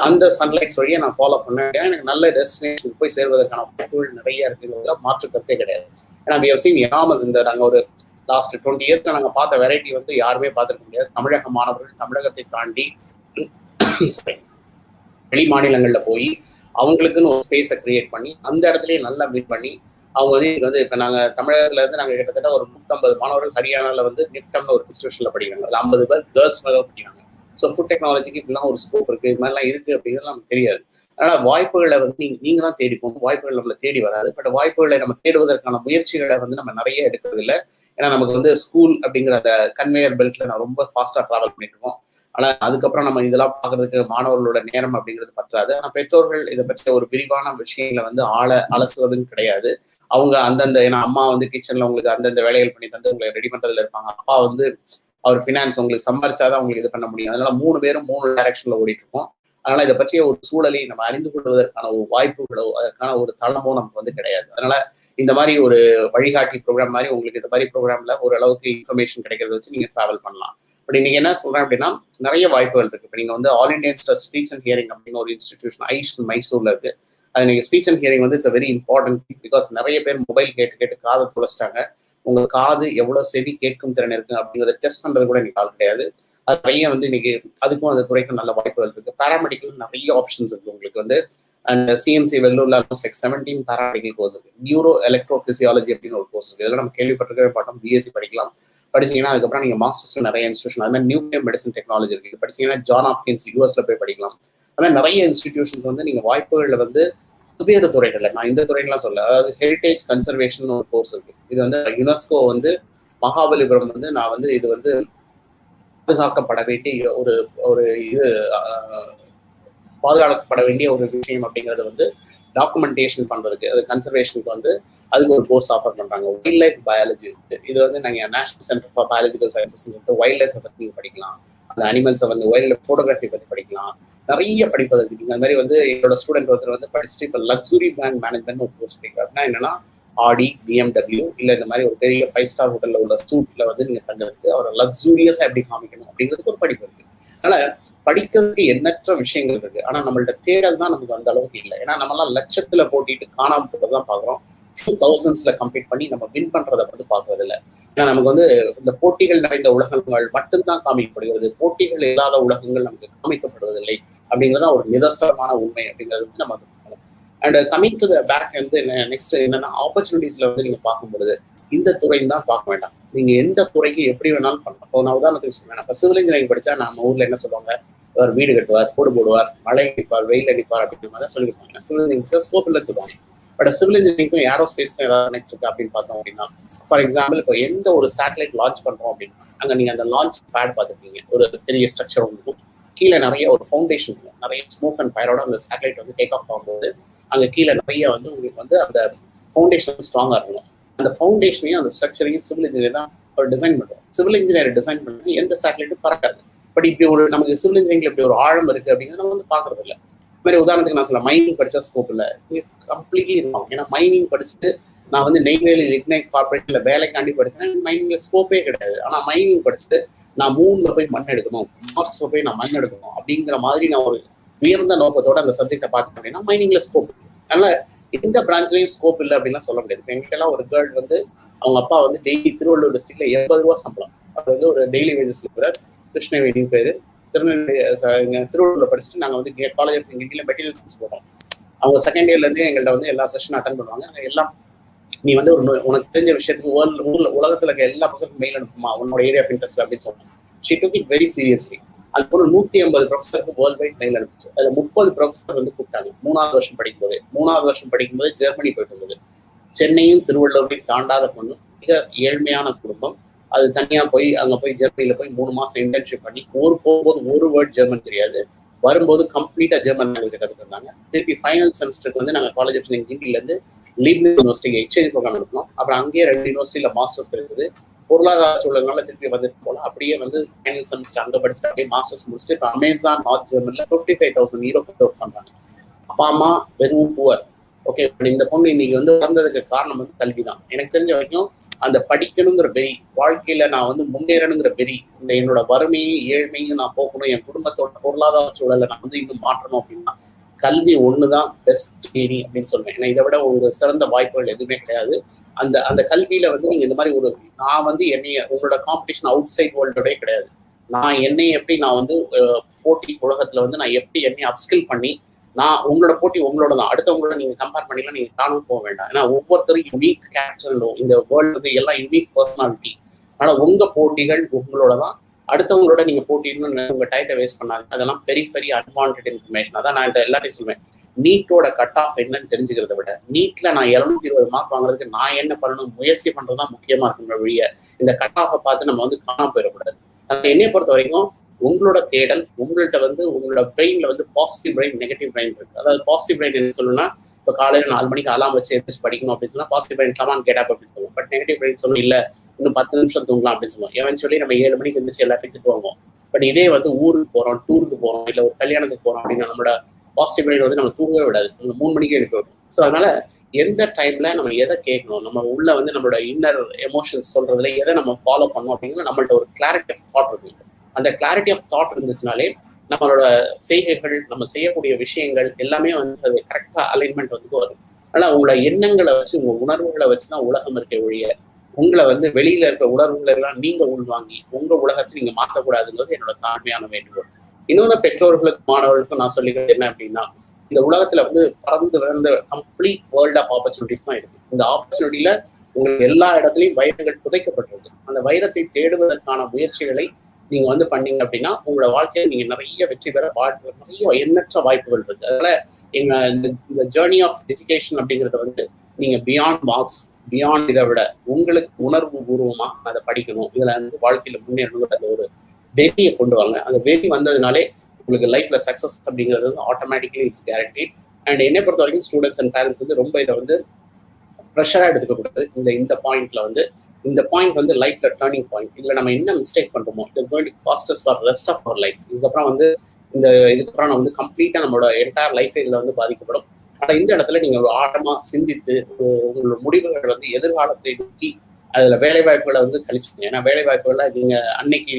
அந்த சன்லைட்ஸ் வழியை நான் ஃபாலோ பண்ண எனக்கு நல்ல டெஸ்டினேஷனுக்கு போய் சேர்வதற்கான வாய்ப்புகள் நிறைய இருக்குங்கிறதுல மாற்று கருத்தே கிடையாது. ஏன்னா we have seen enormous இந்த நாங்கள் ஒரு லாஸ்ட் 20 years நாங்கள் பார்த்த வெரைட்டி வந்து யாருமே பார்த்துருக்க முடியாது. தமிழக மாணவர்கள் தமிழகத்தை தாண்டி வெளி மாநிலங்கள்ல போய் அவங்களுக்குன்னு ஒரு ஸ்பேஸை கிரியேட் பண்ணி அந்த இடத்துலயே நல்லா மீட் பண்ணி அவங்க வந்து இப்போ நாங்கள் தமிழகத்துல இருந்து நாங்கள் கிட்டத்தட்ட ஒரு 150 மாணவர்கள் ஹரியானாவில் வந்து நிஃப்டம்னு ஒரு இன்ஸ்டியூஷன்ல படிக்கிறாங்க. அது 50 பேர் கேர்ள்ஸ் மேலே படிக்கிறாங்க. ஸோ ஃபுட் டெக்னாலஜிக்கு இப்படிலாம் ஒரு ஸ்கோப் இருக்கு, இது மாதிரிலாம் இருக்கு அப்படிங்கிறது நமக்கு தெரியாது. அதனால வாய்ப்புகளை வந்து நீங்க தான் தேடி போகணும். வாய்ப்புகள் நம்மளை தேடி வராது. பட் வாய்ப்புகளை நம்ம தேடுவதற்கான முயற்சிகளை வந்து நம்ம நிறைய எடுக்கிறது இல்லை. ஏன்னா நமக்கு வந்து ஸ்கூல் அப்படிங்கிற அந்த கன்வேயர் பெல்ட்ல நான் ரொம்ப ஃபாஸ்டா டிராவல் பண்ணிட்டு இருக்கோம். ஆனா அதுக்கப்புறம் நம்ம இதெல்லாம் பாக்குறதுக்கு மாணவர்களோட நேரம் அப்படிங்கிறது பற்றாது. ஆனா பெற்றோர்கள் இதை பற்றிய ஒரு விரிவான விஷயங்களை வந்து அலசுவதும் கிடையாது. அவங்க அந்தந்த, ஏன்னா அம்மா வந்து கிச்சன்ல உங்களுக்கு அந்தந்த வேலைகள் பண்ணி தந்து உங்களை ரெடி பண்றதுல இருப்பாங்க. அப்பா வந்து அவர் ஃபினான்ஸ் உங்களுக்கு சம்பாரிச்சாதான் உங்களுக்கு இது பண்ண முடியும். அதனால 3 பேரும் 3 டைரக்ஷன்ல ஓடிட்டு இருக்கோம். அதனால இதை பற்றிய ஒரு சூழலை நம்ம அறிந்து கொள்வதற்கான ஒரு வாய்ப்புகளோ அதற்கான ஒரு தளமோ நமக்கு வந்து கிடையாது. அதனால இந்த மாதிரி ஒரு வழிகாட்டி ப்ரோக்ராம் மாதிரி உங்களுக்கு இந்த மாதிரி ப்ரோக்ராம்ல ஓரளவுக்கு இன்ஃபர்மேஷன் கிடைக்கிறத வச்சு நீங்க டிராவல் பண்ணலாம். பட் இன்னைக்கு என்ன சொல்றேன் அப்படின்னா, நிறைய வாய்ப்புகள் இருக்கு. இப்போ நீங்க வந்து all India institute of speech and hearing அப்படின்னு ஒரு இன்ஸ்டிடியூஷன் ஐஷன் மைசூர்ல இருக்கு. அது நீங்க ஸ்பீச் அண்ட் ஹியரிங் வந்து இட்ஸ் வெரி இம்பார்ட்டன்ட். பிகாஸ் நிறைய பேர் மொபைல் கேட்டு காதை துளைச்சிட்டாங்க. உங்க காது எவ்வளவு செவி கேட்கும் திறன் இருக்கு அப்படிங்கிறத டெஸ்ட் பண்றது கூட இன்னைக்கு ஆள் கிடையாது. அது நிறைய வந்து இன்னைக்கு அதுக்கும் அந்த துறைக்கும் நல்ல வாய்ப்புகள் இருக்கு. பேராமெடிக்கல் நிறைய ஆப்ஷன்ஸ் இருக்கு உங்களுக்கு வந்து. அண்ட் சிஎம்சி வெள்ளூர்ல ஆல்மோஸ்ட் லைக் 17 பேராமெடிக்கல் கோர்ஸ் இருக்கு. நியூரோ எலக்ட்ரோ பிசியாலஜி அப்படின்னு ஒரு கோர்ஸ் இருக்கு. இதெல்லாம் நம்ம கேள்விப்பட்டிருக்கவே மாட்டோம். பிஎஸ்சி படிக்கலாம். படிச்சீங்கன்னா அதுக்கப்புறம் நீங்க மாஸ்டர்ஸ்ல நிறைய இன்ஸ்டியூஷன், அது மாதிரி நியூக்ளியர் மெடிசன் டெக்னாலஜி இருக்கு. படிச்சீங்கன்னா ஜான் ஹாப்கின்ஸ் யூஎஸ்ல போய் படிக்கலாம். அது மாதிரி நிறைய இன்ஸ்டிடியூஷன்ஸ் வந்து நீங்க வாய்ப்புகள்ல வந்து வெவ்வேறு துறைகள்ல, நான் இந்த துறைகள்லாம் சொல்ல, அதாவது ஹெரிட்டேஜ் கன்சர்வேஷன் ஒரு கோர்ஸ் இருக்கு. இது வந்து யுனெஸ்கோ வந்து மகாபலிபுரம் வந்து நான் வந்து இது வந்து பாதுகாக்கப்பட வேண்டிய ஒரு இது பாதுகாக்கப்பட வேண்டிய ஒரு விஷயம் அப்படிங்கறது வந்து டாக்குமெண்டேஷன் பண்றதுக்கு, அது கன்சர்வேஷனுக்கு வந்து அதுக்கு ஒரு கோர்ஸ் ஆஃபர் பண்றாங்க. வைல்ட் லைஃப் பயாலஜி இது வந்து நாங்கள் national centre for biological sciences wild life பற்றி நீங்கள் படிக்கலாம். அந்த அனிமல்ஸை வந்து வைல்ட் லைஃப் ஃபோட்டோகிராஃபி பற்றி படிக்கலாம். நிறைய படிப்பதற்கு நீங்கள் அந்த மாதிரி வந்து என்னோட ஸ்டூடெண்ட் ஒருத்தர் வந்து படிச்சுட்டு இப்போ லக்ஸுரி பிராண்ட் மேனேஜ்மெண்ட் ஒரு கோர்ஸ் படிக்கிறாருன்னா என்னன்னா ஆடி, பிஎம்டபிள்யூ இல்லை இந்த மாதிரி ஒரு பெரிய 5 ஸ்டார் ஹோட்டல்ல உள்ள சூட்ல வந்து நீங்க தங்கிறதுக்கு அவரை லக்ஸூரியஸா எப்படி காமிக்கணும் அப்படிங்கிறதுக்கு ஒரு படிப்பு இருக்கு. அதனால படிக்கிறதுக்கு எண்ணற்ற விஷயங்கள் இருக்கு. ஆனா நம்மள்ட்ட தேடல் தான் நமக்கு அந்த அளவுக்கு இல்லை. ஏன்னா நம்மளாம் லட்சத்துல போட்டிட்டு காணாம போறதுதான் பாக்குறோம். thousandsல கம்ப்ளீட் பண்ணி நம்ம வின் பண்றதை வந்து பாக்குறது இல்லை. ஏன்னா நமக்கு வந்து இந்த போட்டிகள் நிறைந்த உலகங்கள் மட்டும்தான் காமிக்கப்படுகிறது. போட்டிகள் இல்லாத உலகங்கள் நமக்கு காமிக்கப்படுவதில்லை அப்படிங்கிறதா ஒரு நிதர்சனமான உண்மை அப்படிங்கிறது வந்து நம்ம. And coming to the back வந்து நெக்ஸ்ட் என்னன்னா, ஆப்பர்ச்சுனிட்டிஸ்ல வந்து நீங்க பார்க்கும்பொழுது இந்த துறைன்னு தான் பார்க்க வேண்டாம். நீங்க எந்த துறைக்கு எப்படி வேணாலும் பண்ணலாம். இப்போ நான் உதாரணத்துக்கு சொல்லுவேன், இப்போ சிவில் இன்ஜினியரிங் படிச்சா நம்ம ஊர்ல என்ன சொல்லுவாங்க, அவர் வீடு கட்டுவார், கோடு போடுவார், மழை அடிப்பார், வெயில் அடிப்பார் அப்படிங்கிற மாதிரி தான் சொல்லியிருப்பாங்க. சிவில் இன்ஜினியரிங் ஸ்கோப் இல்லைன்னு சொல்லுவாங்க. பட் சிவில் இன்ஜினியரிங்கும் ஏரோஸ்பேஸ்க்கும் ஏதாவது கனெக்ட் இருக்கு அப்படின்னு பார்த்தோம் அப்படின்னா, ஃபார் எக்ஸாம்பிள் இப்போ எந்த ஒரு சேட்டலைட் லான்ச் பண்றோம் அப்படின்னா அங்க நீங்க அந்த லான்ச் பேட் பார்த்துருக்கீங்க, ஒரு பெரிய ஸ்ட்ரக்சர் இருக்கும். கீழே நிறைய ஒரு ஃபவுண்டேஷன், நிறைய ஸ்மோக் அண்ட் ஃபயரோட அந்த சேட்டலைட் வந்து டேக் ஆஃப் ஆகும்போது அங்கே கீழே நிறைய வந்து உங்களுக்கு வந்து அந்த ஃபவுண்டேஷன் ஸ்ட்ராங்காக இருக்கணும். அந்த ஃபவுண்டேஷனையும் அந்த ஸ்ட்ரக்சரையும் சிவில் இன்ஜினியர் தான் டிசைன் பண்ணுவோம். சிவில் இன்ஜினியர் டிசைன் பண்ணி எந்த சேட்டலைட்டும் பறக்காது. பட் இப்படி ஒரு நமக்கு சிவில் இன்ஜினியரிங்ல இப்படி ஒரு ஆழம் இருக்கு அப்படிங்கிறது நம்ம வந்து பார்க்கறது இல்லை. இந்த மாதிரி உதாரணத்துக்கு நான் சொல்ல மைனிங் படிச்சா ஸ்கோப் இல்லை, கம்ப்ளீட்லி இருக்கும். ஏன்னா மைனிங் படிச்சுட்டு நான் வந்து நெய்வேலி லிக்னைட் கார்பரேஷன்ல வேலைக்காண்டி படிச்சேன்னா மைனிங்ல ஸ்கோப்பே கிடையாது. ஆனால் மைனிங் படிச்சுட்டு நான் மூணுல போய் மண் எடுக்கணும், மார்ஸ்ல போய் நான் மண் எடுக்கணும் அப்படிங்கிற மாதிரி நான் ஒரு உயர்ந்த நோக்கத்தோட அந்த சப்ஜெக்டை பார்த்தேன் அப்படின்னா மைனிங்ல ஸ்கோப். அதனால எந்த பிரான்ச்லயும் ஸ்கோப் இல்லை அப்படின்லாம் சொல்ல முடியாது. எங்களுக்கெல்லாம் ஒரு கேர்ள் வந்து அவங்க அப்பா வந்து டெய்லி திருவள்ளூர் டிஸ்ட்ரிக்ட்ல 80 ரூபா சம்பளம். அது வந்து ஒரு டெய்லி வேஜஸ் இருக்கிறார். கிருஷ்ணவேணின்னு பேரு. திருவள்ளூர்ல படிச்சுட்டு நாங்கள் வந்து காலேஜ் ஆஃப் இன்ஜினியரிங்ல மெட்டீரியல் சயின்ஸ் போகிறோம். அவங்க செகண்ட் இயர்ல இருந்து எங்கள்கிட்ட வந்து எல்லா செஷனும் அட்டன் பண்ணுவாங்க. எல்லாம் நீ வந்து உனக்கு தெரிஞ்ச விஷயத்துக்கு உலகத்துல இருக்க எல்லா பர்சனுக்கும் மெயில் அனுப்புமா உன்னோட ஏரியா ஆஃப் இன்ட்ரெஸ்ட் அப்படின்னு சொன்னாங்க. She took it very seriously. அது போல 150 ப்ரொஃபஸருக்கு வேர்ல்ட் வைட் மெயில் அனுப்பிச்சு. அதுல 30 ப்ரொஃபஸர் வந்து கூப்பிட்டாங்க. 3வது வருஷம் படிக்கும்போது ஜெர்மனி போயிட்டு இருந்தது. சென்னையும் திருவள்ளூரையும் தாண்டாத பொண்ணு, மிக ஏழ்மையான குடும்பம். அது தனியா போய் அங்க போய் ஜெர்மனியில போய் 3 மாசம் இன்டர்ன்ஷிப் பண்ணி போகும்போது ஒரு வேர்ட் ஜெர்மன் தெரியாது, வரும்போது கம்ப்ளீட்டா ஜெர்மன் லாங்குவேஜ் கற்றுக்கிட்டாங்க. திருப்பி ஃபைனல் செமஸ்டருக்கு வந்து நாங்கள் காலேஜ் ஆஃப் இன்ஜினியரிங்ல இருந்து லீப்னிஸ் யூனிவர்சிட்டிக்கு எக்ஸ்சேஞ்ச் ப்ரோக்ராம் அனுப்பணும். அப்புறம் அங்கேயே 2 யூனிவர்சிட்டியில மாஸ்டர்ஸ் கிடைச்சது. பொருளாதார சூழல்னால திருப்பி வந்துட்டு போல அப்படியே வந்து ஃபைனல் செமஸ்டர் அங்கே படிச்சுட்டு அப்படியே மாஸ்டர்ஸ் முடிச்சுட்டு இப்போ அமேசான் நார்த் ஜெர்மனில 55,000 யூரோ ஒர்க் பண்றாங்க. அப்பா அம்மா வெறும் புவர். ஓகே, இந்த பொண்ணு இன்னைக்கு வந்து வளர்ந்ததுக்கு காரணம் வந்து கல்வி தான். எனக்கு தெரிஞ்ச வரைக்கும் அந்த படிக்கணுங்கிற வெறி, வாழ்க்கையில நான் வந்து முன்னேறணுங்கிற வெறி, இந்த என்னோட வறுமையும் ஏழ்மையும் நான் போக்கணும், என் குடும்பத்தோட பொருளாதார சூழலை நான் வந்து இன்னும் மாற்றணும் அப்படின்னா கல்வி ஒண்ணுதான் பெஸ்ட் ஏணி அப்படின்னு சொல்லுவேன். ஏன்னா இதை விட ஒரு சிறந்த வாய்ப்புகள் எதுவுமே கிடையாது. அந்த கல்வியில வந்து நீங்க இந்த மாதிரி ஒரு நான் வந்து என்னைய உங்களோட காம்படிஷன் அவுட் சைட் வேர்ல்டோடே கிடையாது. நான் எப்படி நான் வந்து போட்டி உலகத்துல வந்து நான் எப்படி என்னை அப்ஸ்கில் பண்ணி நான் உங்களோட போட்டி உங்களோட தான். அடுத்தவங்களோட நீங்க கம்பேர் பண்ணிக்கலாம், நீங்க காணும் போக வேண்டாம். ஏன்னா ஒவ்வொருத்தரும் யுனிக் கேரக்டர், இந்த வேர்ல்டு வந்து எல்லாம் யுனிக் பர்சனாலிட்டி. ஆனா உங்க போட்டிகள் உங்களோட தான். அடுத்தவங்களோட நீங்க போட்டிடணும்னு உங்க டயத்தை வேஸ்ட் பண்ணாங்க. அதெல்லாம் பெரிய அட்வான்டேஜ் இன்ஃபர்மேஷன். அதான் நான் இந்த எல்லாத்தையும் சொல்லுவேன். நீட்டோட கட் ஆஃப் என்னன்னு தெரிஞ்சுக்கிறத விட நீட்ல நான் 220 மார்க் வாங்குறதுக்கு நான் என்ன பண்ணணும் முயற்சி பண்றதுதான் முக்கியமா இருக்குங்கிற வழிய இந்த கட் ஆஃபை பார்த்து நம்ம வந்து காணாம போயிடக்கூடாது. என்னைய பொறுத்த வரைக்கும் உங்களோட தேடல் உங்கள்கிட்ட வந்து உங்களோட பிரெயின்ல வந்து பாசிட்டிவ் பிரெயின், நெகட்டிவ் பிரெயின் இருக்கு. அதாவது பாசிட்டிவ் பிரெயின் என்ன சொல்லணும்னா இப்போ காலையில 4 மணிக்கு அலாம் வச்சு எதிர்த்து படிக்கணும் அப்படின்னு சொன்னா பாசிட்டிவ் பிரெயின் கமான் கேட் அப் அப்படின்னு சொல்லுவோம். பட் நெகட்டிவ் பிரெயின் சொல்லணும் இல்ல இன்னும் 10 நிமிஷம் தூங்கலாம் அப்படின்னு சொல்லுவோம். எவென்ச்சுவலி நம்ம 7 மணிக்கு எழுந்திரிச்சு எல்லாத்தையும் திட்டுவாங்க. பட் இதே வந்து ஊருக்கு போறோம், டூருக்கு போறோம், இல்ல ஒரு கல்யாணத்துக்கு போறோம் அப்படின்னா நம்மளோட பாசிட்டிவ் பிரெயின் வந்து நம்ம தூங்கவே விடாது. நம்ம 3 மணிக்கு எழுப்பி விடும். ஸோ அதனால எந்த டைம்ல நம்ம எதை கேட்கணும், நம்ம உள்ள வந்து நம்மளோட இன்னர் எமோஷன்ஸ் சொல்றதுல எதை நம்ம ஃபாலோ பண்ணணும் அப்படிங்கிற நம்மள்ட்ட ஒரு கிளாரிட்டி ஆஃப் தாட் இருக்கு. அந்த கிளாரிட்டி ஆஃப் தாட் இருந்துச்சுனாலே நம்மளோட செய்கைகள், நம்ம செய்யக்கூடிய விஷயங்கள் எல்லாமே வந்து அது கரெக்டா அலைன்மெண்ட் வந்து வரும். அதனால உங்களோட எண்ணங்களை வச்சு உங்க உணர்வுகளை வச்சுதான் உலகம் இருக்க ஒழிய உங்களை வந்து வெளியில இருக்க உணர்வுகளை எல்லாம் நீங்க உள்வாங்கி உங்க உலகத்தை நீங்க மாற்றக்கூடாதுங்கிறது என்னோட தாழ்மையான வேண்டுகோள். இன்னொன்று பெற்றோர்களுக்கு மாணவர்களுக்கும் நான் சொல்லிக்கிறது என்ன அப்படின்னா, இந்த உலகத்துல வந்து பறந்து விழுந்த கம்ப்ளீட் வேர்ல்ட் ஆஃப் ஆப்பர்ச்சுனிட்டிஸ் தான் இருக்கு. இந்த ஆப்பர்ச்சுனிட்டியில உங்களுக்கு எல்லா இடத்துலையும் வைரங்கள் புதைக்கப்பட்டிருக்கு. அந்த வைரத்தை தேடுவதற்கான முயற்சிகளை நீங்க வந்து பண்ணீங்க அப்படின்னா உங்களோட வாழ்க்கையில நீங்க நிறைய வெற்றி பெற நிறைய எண்ணற்ற வாய்ப்புகள் இருக்கு. அதனால இந்த ஜேர்னி ஆஃப் எஜுகேஷன் அப்படிங்கறத வந்து நீங்க பியாண்ட் மார்க்ஸ், பியாண்ட் இதை விட உங்களுக்கு உணர்வு பூர்வமா அதை படிக்கணும், இதுல வந்து வாழ்க்கையில முன்னேறணுங்கிற ஒரு வெறியை கொண்டு வாங்க. அந்த வெறி வந்ததுனாலே உங்களுக்கு லைஃப்ல சக்சஸ் அப்படிங்கிறது வந்து ஆட்டோமேட்டிக்கலி இட்ஸ் கேரண்டீட். அண்ட் என்னை பொறுத்த வரைக்கும் ஸ்டூடெண்ட்ஸ் அண்ட் பேரண்ட்ஸ் வந்து ரொம்ப இதை வந்து ப்ரெஷரா எடுத்துக்க கூடாது. இந்த பாயிண்ட்ல வந்து இந்த பாயிண்ட் வந்து லைஃப்ல டர்னிங் பாயிண்ட். இதுல நம்ம என்ன மிஸ்டேக் பண்றோமோ it is going to cost us for rest of our life. இதுக்கப்புறம் வந்து இதுக்கப்புறம் நம்ம வந்து கம்ப்ளீட்டா நம்மளோட என்டையர் லைஃப் இதுல வந்து பாதிக்கப்படும். ஆனா இந்த இடத்துல நீங்க ஒரு ஆழமா சிந்தித்து உங்களோட முடிவுகள் வந்து எதிர்காலத்தை நோக்கி அதுல வேலை வாய்ப்புகளை வந்து கழிச்சுங்க. ஏன்னா வேலை வாய்ப்புகளை நீங்க அன்னைக்கு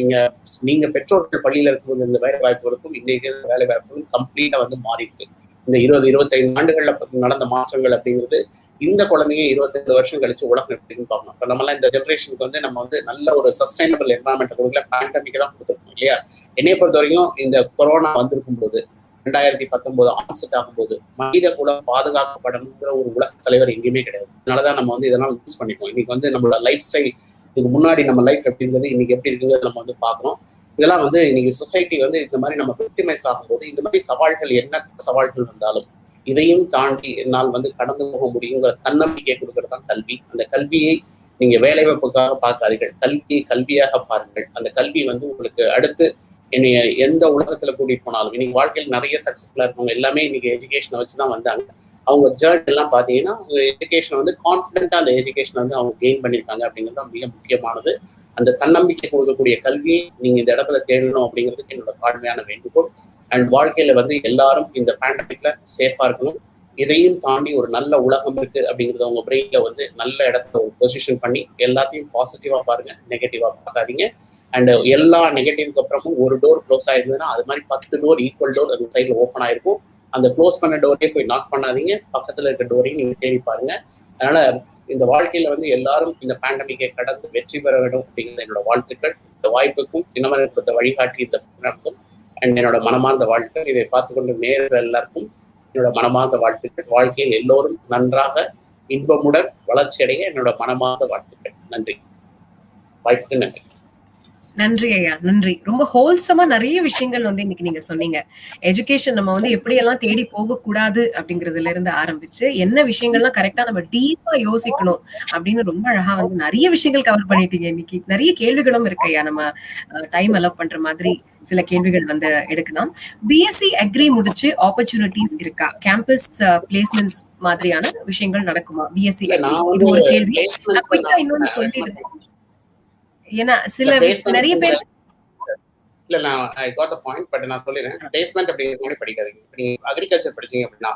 நீங்க பெற்றோர்கள் பள்ளியில இருக்கும்போது இந்த வேலை வாய்ப்புகளுக்கும் இன்னைக்கு வேலை வாய்ப்புகளும் கம்ப்ளீட்டா வந்து மாறி இருக்கு. இந்த 20-25 ஆண்டுகள்ல நடந்த மாற்றங்கள் அப்படிங்கிறது இந்த குழந்தைங்க 25 வருஷம் கழிச்சு உலகம் எப்படின்னு பார்க்கணும். இப்போ நம்மளாம் இந்த ஜென்ரேஷனுக்கு வந்து நம்ம வந்து நல்ல ஒரு சஸ்டைனபிள் என்வரான்மெண்ட் கொடுக்கல, பேண்டமிக் தான் கொடுத்துருக்கோம் இல்லையா. என்னைய பொறுத்த வரைக்கும் இந்த கொரோனா வந்திருக்கும் போது 2019 ஆன்செட் ஆகும்போது மனித குலம் பாதுகாக்கப்படணுங்கிற ஒரு உலக தலைவர் எங்கேயுமே கிடையாது. அதனாலதான் நம்ம வந்து இதெல்லாம் யூஸ் பண்ணிப்போம். இன்னைக்கு வந்து நம்மளோட லைஃப் ஸ்டைல், இதுக்கு முன்னாடி நம்ம லைஃப் எப்படி இருந்தது, இன்னைக்கு எப்படி இருக்குங்கிறது நம்ம வந்து பார்க்கணும். இதெல்லாம் வந்து இன்னைக்கு சொசைட்டி வந்து இந்த மாதிரி நம்ம விக்டிமைஸ் ஆகும்போது இந்த மாதிரி சவால்கள், என்ன சவால்கள் வந்தாலும் இதையும் தாண்டி என்னால் வந்து கடந்து போக முடியுங்கிற தன்னம்பிக்கை கொடுக்கறது தான் கல்வி. அந்த கல்வியை நீங்க வேலைவாய்ப்புக்காக பார்க்காதீர்கள், கல்வியை கல்வியாக பாருங்கள். அந்த கல்வி வந்து உங்களுக்கு அடுத்து என்னைய எந்த உலகத்துல கூட்டிட்டு போனாலும் இன்னைக்கு வாழ்க்கையில் நிறைய சக்சஸ்ஃபுல்லா இருக்கவங்க எல்லாமே இன்னைக்கு எஜுகேஷனை வச்சுதான் வந்தாங்க. அவங்க ஜேர்னி எல்லாம் பாத்தீங்கன்னா எஜுகேஷன் வந்து கான்ஃபிடென்ட்டா அந்த எஜுகேஷன் வந்து அவங்க கெயின் பண்ணியிருக்காங்க அப்படிங்கிறது மிக முக்கியமானது. அந்த தன்னம்பிக்கை கொடுக்கக்கூடிய கல்வியை நீங்க இந்த இடத்துல தேடணும் அப்படிங்கிறதுக்கு என்னோட தாழ்மையான வேண்டுகோள். அண்ட் வாழ்க்கையில வந்து எல்லாரும் இந்த பேண்டமிக்ல சேஃபா இருக்கணும். இதையும் தாண்டி ஒரு நல்ல உலகம் இருக்கு அப்படிங்கிறத உங்க பிரெயின்ல வந்து நல்ல இடத்துல ஒரு பொசிஷன் பண்ணி எல்லாத்தையும் பாசிட்டிவா பாருங்க, நெகட்டிவா பார்க்காதீங்க. அண்ட் எல்லா நெகட்டிவ்க்கு அப்புறமும் ஒரு டோர் க்ளோஸ் ஆயிருந்ததுன்னா அது மாதிரி 10 டோர் ஈக்குவல் டோர் அந்த சைட்ல ஓப்பன் ஆயிருக்கும். அந்த க்ளோஸ் பண்ண டோரையே போய் நாக் பண்ணாதீங்க, பக்கத்துல இருக்க டோரையும் நீங்க தேடி பாருங்க. அதனால இந்த வாழ்க்கையில வந்து எல்லாரும் இந்த பேண்டமிக்கை கடந்து வெற்றி பெற வேண்டும் அப்படிங்கிற என்னோட வாழ்த்துக்கள். இந்த வாய்ப்புக்கும் தினமலர் கொடுத்த வழிகாட்டி இந்த ப்ரோக்ராமுக்கும் அண்ட் என்னோட மனமார்ந்த வாழ்த்துக்கள். இதை பார்த்துக்கொண்டு நேரில் எல்லாருக்கும் என்னோட மனமார்ந்த வாழ்த்துக்கள். வாழ்க்கையில் எல்லோரும் நன்றாக இன்பமுடன் வளர்ச்சி அடைய என்னோட மனமார்ந்த வாழ்த்துக்கள். நன்றி, வாய்ப்புக்கு நன்றி.
நன்றி ஐயா, நன்றி. ரொம்ப ஹோல்சமா நிறைய விஷயங்கள் வந்து இன்னைக்கு நீங்க சொன்னீங்க. எஜுகேஷன் நம்ம வந்து எப்படியெல்லாம் தேடி போக கூடாது அப்படிங்கறதுல இருந்து ஆரம்பிச்சு என்ன விஷயங்கள்லாம் கரெக்டா நம்ம டீப்பா யோசிக்கணும் அப்படின்னு ரொம்ப அழகா வந்து நிறைய விஷயங்கள் கவர் பண்ணிட்டீங்க. இன்னைக்கு நிறைய கேள்விகளும் இருக்கு ஐயா, நம்ம டைம் அலோவ் பண்ற மாதிரி சில கேள்விகள் வந்து எடுக்கலாம். பிஎஸ்சி அக்ரி முடிச்சு ஆப்பர்ச்சுனிட்டிஸ் இருக்கா? கேம்பஸ் பிளேஸ்மெண்ட்ஸ் மாதிரியான விஷயங்கள் நடக்குமா பிஎஸ்சி அக்ரி? இது ஒரு கேள்வி. இன்னொன்னு சொல்லிட்டு ஏன்னா சில நிறைய பேர்
இல்ல நான் I got the point, but நான் சொல்லிடுறேன். பிளேஸ்மெண்ட் அப்படிங்கிறது படிக்காதீங்க. நீங்க அக்ரிகல்ச்சர் படிச்சீங்க அப்படின்னா